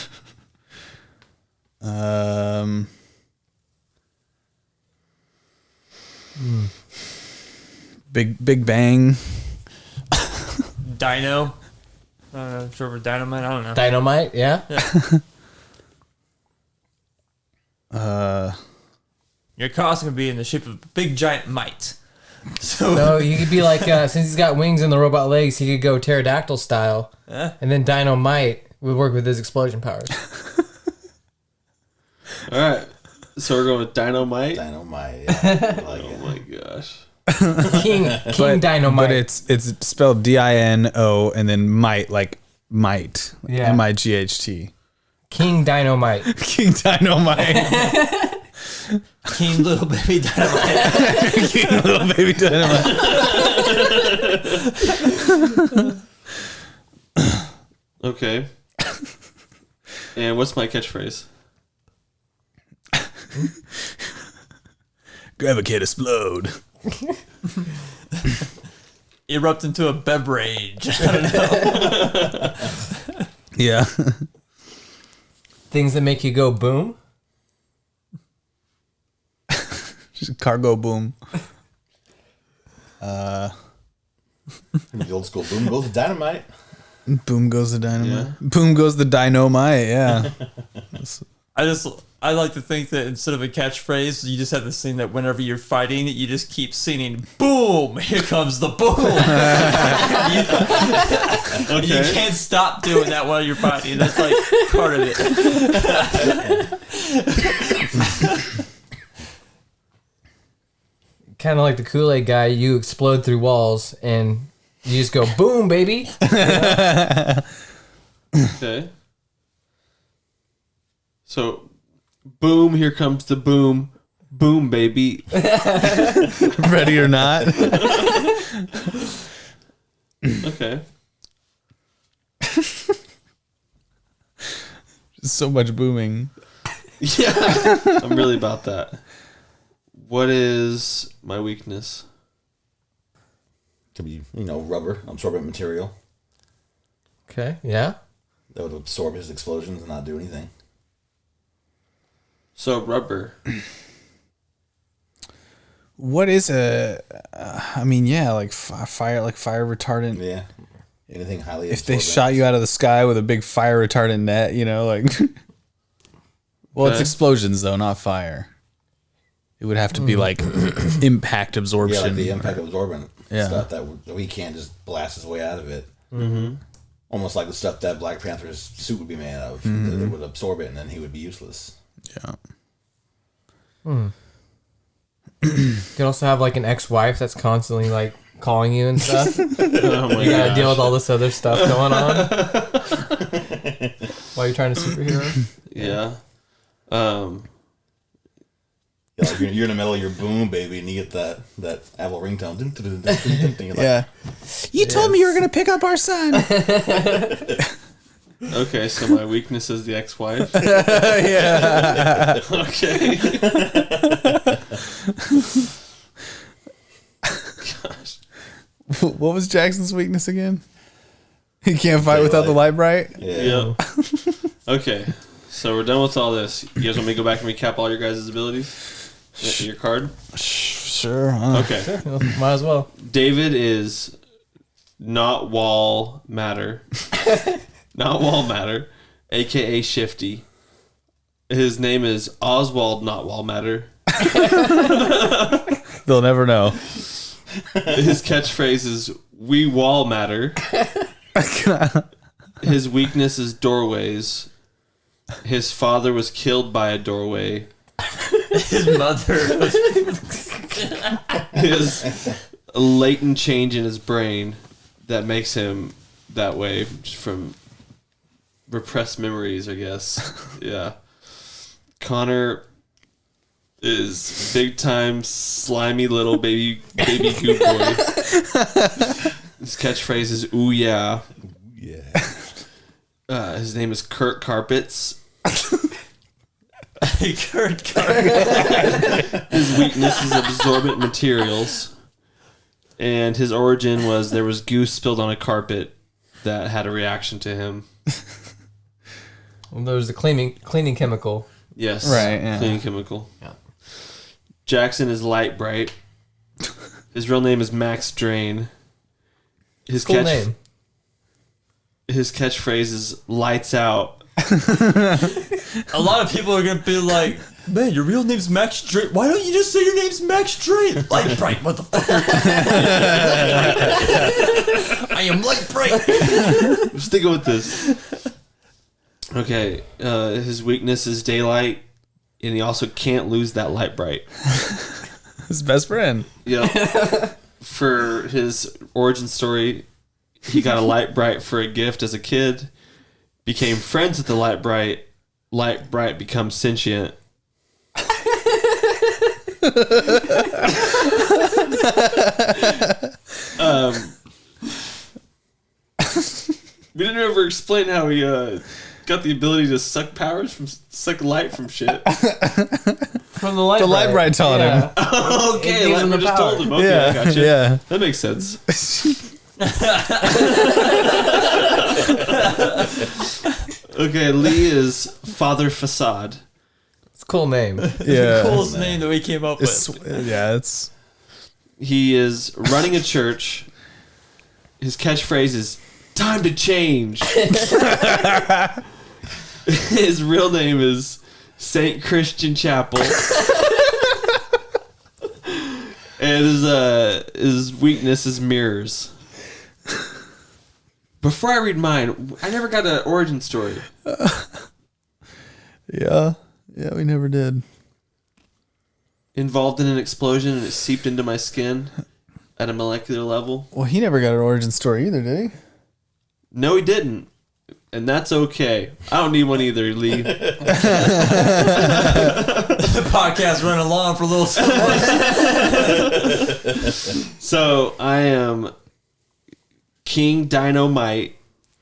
Big Bang. Dino. Trevor Dynamite. I don't know. Dynamite. Yeah. Your costume could be in the shape of a big giant mite. So So he could be like, since he's got wings and the robot legs, he could go pterodactyl style, and then Dynamite would work with his explosion powers. All right, so we're going with Dynamite. Dynamite. Yeah. I like Oh it. my gosh. King Dynamite. But it's spelled Dino and then might, like might. Yeah. Might. King Dynamite. King Dynamite. King Little Baby Dynamite. King Little Baby Dynamite. Okay. And what's my catchphrase? Grab a kid, explode. Erupt into a beverage. I don't know. Yeah. Things that make you go boom. Just cargo boom. The old school boom goes the dynamite. Boom goes the dynamite. Yeah. Boom goes the dynamite. Yeah. I like to think that instead of a catchphrase, you just have this thing that whenever you're fighting, you just keep singing, boom, here comes the boom. You can't stop doing that while you're fighting. That's like part of it. Kind of like the Kool-Aid guy, you explode through walls and you just go boom, baby. Okay. So, boom, here comes the boom. Boom, baby. Ready or not. Okay. So much booming. Yeah. I'm really about that. What is my weakness? Could be, rubber, absorbent material Okay, yeah. that would absorb his explosions and not do anything. So, rubber. What is a? I mean, yeah, like fire retardant. Yeah. Anything highly If they absorbent. shot you out of the sky with a big fire retardant net, like. Well, it's Okay. explosions though, not fire. It would have to be like impact absorption. Yeah, like the impact absorbent Yeah. stuff that we can't just blast his way out of it. Mm-hmm. Almost like the stuff that Black Panther's suit would be made of. Mm-hmm. It would absorb it and then he would be useless. Yeah. You could also have like an ex-wife that's constantly like calling you and stuff. Oh my You gotta gosh. deal with all this other stuff going on while you're trying to superhero. Yeah. Yeah, like you're in the middle of your boom, baby, and you get that Apple ringtone. Dun, dun, dun, dun, dun, dun, and you're like, Yeah. You told me you were gonna pick up our son. Okay, so my weakness is the ex-wife. Yeah. Okay. Gosh. What was Jackson's weakness again? He can't fight without the light bright. Yeah. Yep. Okay, so we're done with all this. You guys want me to go back and recap all your guys' abilities? Your card? Sure. Okay. Might as well. David is not wall matter. Not wall matter, aka Shifty. His name is Oswald Not Wall Matter. They'll never know. His catchphrase is "We wall matter." His weakness is doorways. His father was killed by a doorway. His mother. He has a latent change in his brain that makes him that way just from repressed memories, I guess. Yeah. Connor is big time slimy little baby goo boy. His catchphrase is "Ooh yeah." Yeah. His name is Kurt Carpets. Kurt Carter. His weakness is absorbent materials. And his origin was there was goose spilled on a carpet that had a reaction to him. Well, there's the cleaning chemical. Yes. Right, yeah. Cleaning chemical. Yeah. Jackson is light bright. His real name is Max Drain. His Cool name. His catchphrase is lights out. A lot of people are gonna be like, "Man, your real name's Max Drake. Why don't you just say your name's Max Drake?" Light bright, motherfucker. I am light bright. I'm sticking with this. Okay. His weakness is daylight, and he also can't lose that light bright. His best friend. Yeah. For his origin story, he got a light bright for a gift as a kid, became friends with the light bright becomes sentient. We didn't ever explain how he got the ability to suck light from shit. From the light The light bright taught him. Okay, gives like him we the just power. told him. Okay, Yeah, I gotcha. yeah. That makes sense. Okay, Lee is Father Facade. It's a cool name. Yeah. Coolest name that we came up It's, with. yeah, it's He is running a church. His catchphrase is "Time to change." His real name is Saint Christian Chapel. And his weakness is mirrors. Before I read mine, I never got an origin story. yeah, we never did. Involved in an explosion and it seeped into my skin at a molecular level. Well, he never got an origin story either, did he? No, he didn't. And that's okay. I don't need one either, Lee. The podcast running along for a little something. So I am King Dynamite.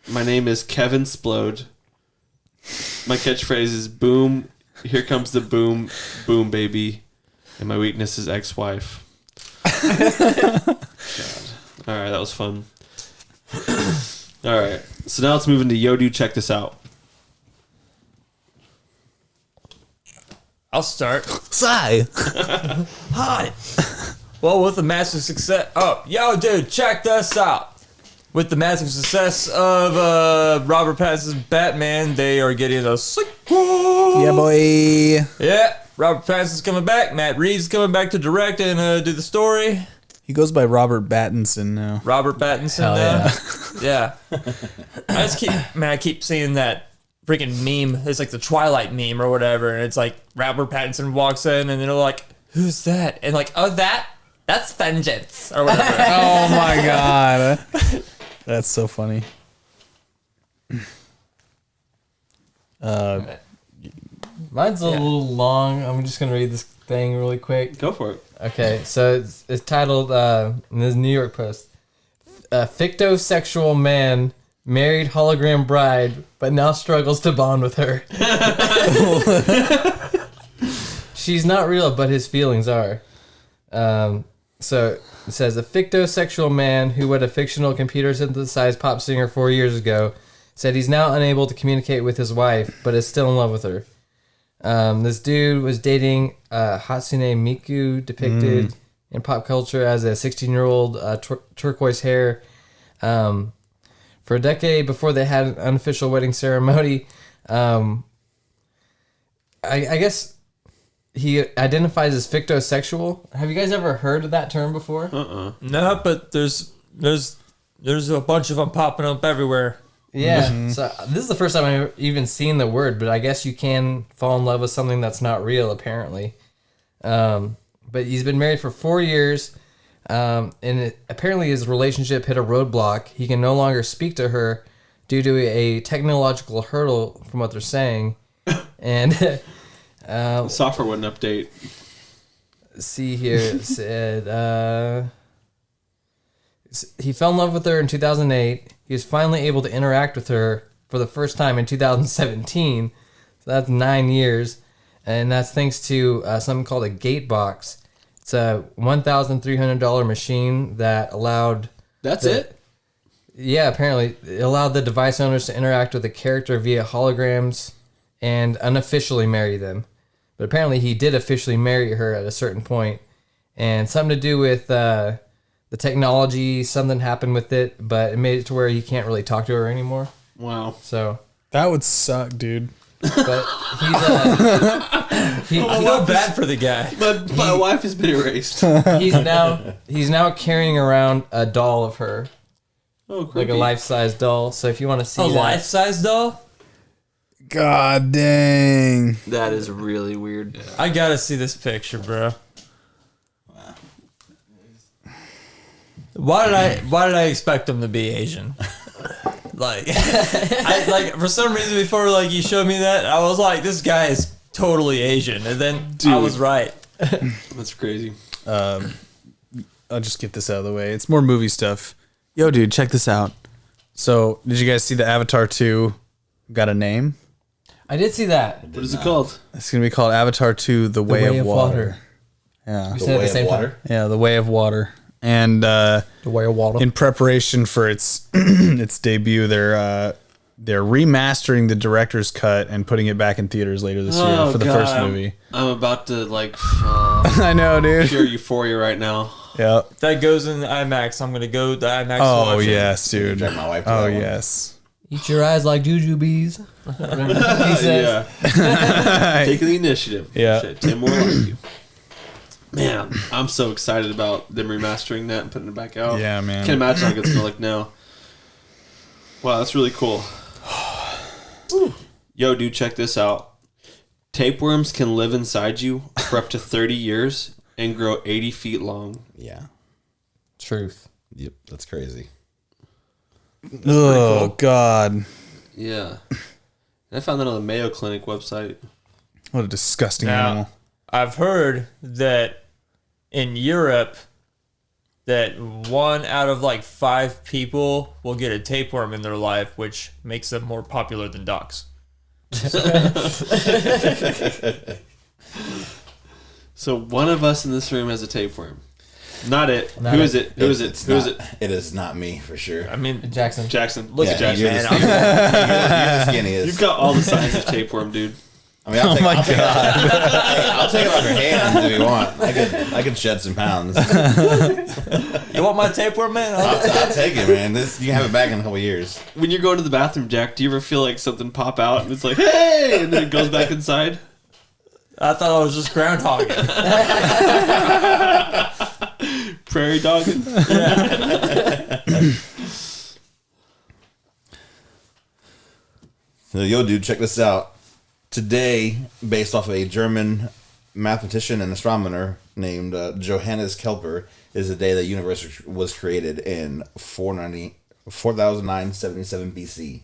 My name is Kevin Splode. My catchphrase is boom. Here comes the boom, boom, baby. And my weakness is ex-wife. God. All right, that was fun. All right, so now let's move into Yodu. Check this out. I'll start. Sigh. Hi, Well, with the massive success... Oh, yo, dude, check this out. With the massive success of Robert Pattinson's Batman, they are getting a sequel. Yeah, boy. Yeah, Robert Pattinson's coming back. Matt Reeves coming back to direct and do the story. He goes by Robert Pattinson now. Robert Pattinson Hell now. Yeah. I keep seeing that freaking meme. It's like the Twilight meme or whatever, and it's like Robert Pattinson walks in, and they're like, "Who's that?" And like, "Oh, that's Vengeance or whatever." Oh my god. That's so funny. Mine's a little long. I'm just gonna read this thing really quick. Go for it. Okay, so it's titled in this New York Post, "Fictosexual man married hologram bride, but now struggles to bond with her." She's not real, but his feelings are. So it says, a fictosexual man who wed a fictional computer synthesized pop singer 4 years ago said he's now unable to communicate with his wife, but is still in love with her. This dude was dating Hatsune Miku, depicted in pop culture as a 16-year-old turquoise hair. For a decade before they had an unofficial wedding ceremony, I guess he identifies as fictosexual. Have you guys ever heard of that term before? No, but there's a bunch of them popping up everywhere. Yeah. So this is the first time I've even seen the word, but I guess you can fall in love with something that's not real, apparently. But he's been married for 4 years, and apparently his relationship hit a roadblock. He can no longer speak to her due to a technological hurdle, from what they're saying. And Software wouldn't update. see here, it said he fell in love with her in 2008. He was finally able to interact with her for the first time in 2017. So that's 9 years. And that's thanks to something called a gate box. It's a $1,300 machine that allowed... That's it? Yeah, apparently. It allowed the device owners to interact with the character via holograms and unofficially marry them. But apparently he did officially marry her at a certain point. And something to do with the technology, something happened with it, but it made it to where he can't really talk to her anymore. Wow. So, That would suck, dude. but he's I feel bad for the guy. But my wife has been erased. he's now carrying around a doll of her, Oh, like creepy. a life-size doll. So if you want to see A that, life-size doll? God dang. That is really weird. I gotta see this picture, bro. Why did I expect him to be Asian? Like, for some reason before you showed me that, I was like, this guy is totally Asian, and then I was right. That's crazy. I'll just get this out of the way. It's more movie stuff. Yo, dude, check this out. So, did you guys see the Avatar 2 got a name? I did see that. What is it called? It's going to be called Avatar 2 The Way of Water. Yeah. We said it at the same time. Yeah, The Way of Water. And The Way of Water. in preparation for its its debut, they're remastering the director's cut and putting it back in theaters later this year for the first movie. I'm about to I know, dude. pure euphoria right now. Yeah. If that goes in IMAX, I'm gonna go to IMAX. Oh watch it. yes, dude. Check my wife. Oh yes. Eat your eyes like jujubes. He says. Yeah. Taking the initiative. Yeah. Shit, 10 more like you. Man, I'm so excited about them remastering that and putting it back out. Yeah, man. Can't imagine how it's gonna look now. Wow, that's really cool. Yo, dude, check this out. Tapeworms can live inside you for up to 30 years and grow 80 feet long. Yeah. Truth. Yep. That's crazy. Oh God. Yeah. I found that on the Mayo Clinic website. What a disgusting Now, animal. I've heard that in Europe, that 1 out of 5 people will get a tapeworm in their life, which makes them more popular than ducks. So one of us in this room has a tapeworm. Not it. Not Who it. is it? Who is it? It's Who is not- it? It is not me for sure. I mean, Jackson. Jackson. Look Yeah, at Jackson. you're the skinny- you're the skinniest. You've got all the signs of tapeworm, dude. I mean, I'll take, I'll take it off your hands if you want. I could shed some pounds. You want my tapeworm, man? I'll take it, man. You can have it back in a couple years. When you're going to the bathroom, Jack, do you ever feel like something pop out and it's like, hey, and then it goes back inside? I thought I was just groundhogging. Prairie dogging. So, yo, dude, check this out. Today, based off of a German mathematician and astronomer named Johannes Kepler, is the day the universe was created in 4977 BC.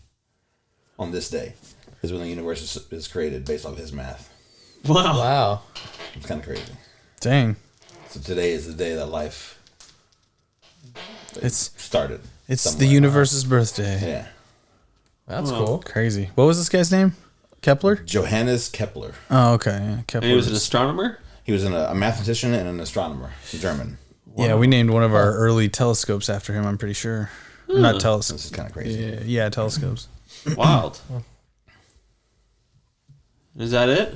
On this day is when the universe is created based off his math. Wow. It's kind of crazy. Dang. So today is the day that life started. It's somewhere. the universe's birthday. Yeah. That's cool. Crazy. What was this guy's name? Kepler? Johannes Kepler. Oh, okay. Yeah, Kepler. And he was an astronomer? He was a mathematician and an astronomer, German. Yeah, we named one of our early telescopes after him, I'm pretty sure. Not telescopes. This is kind of crazy. Yeah, telescopes. Wild. Is that it?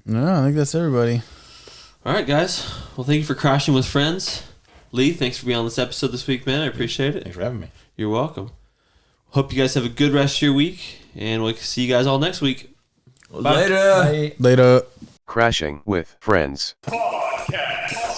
No, I think that's everybody. All right, guys. Well, thank you for crashing with friends. Lee, thanks for being on this episode this week, man. I appreciate it. Thanks for having me. You're welcome. Hope you guys have a good rest of your week, and we'll see you guys all next week. Bye. Later. Later. Crashing with Friends. Podcast.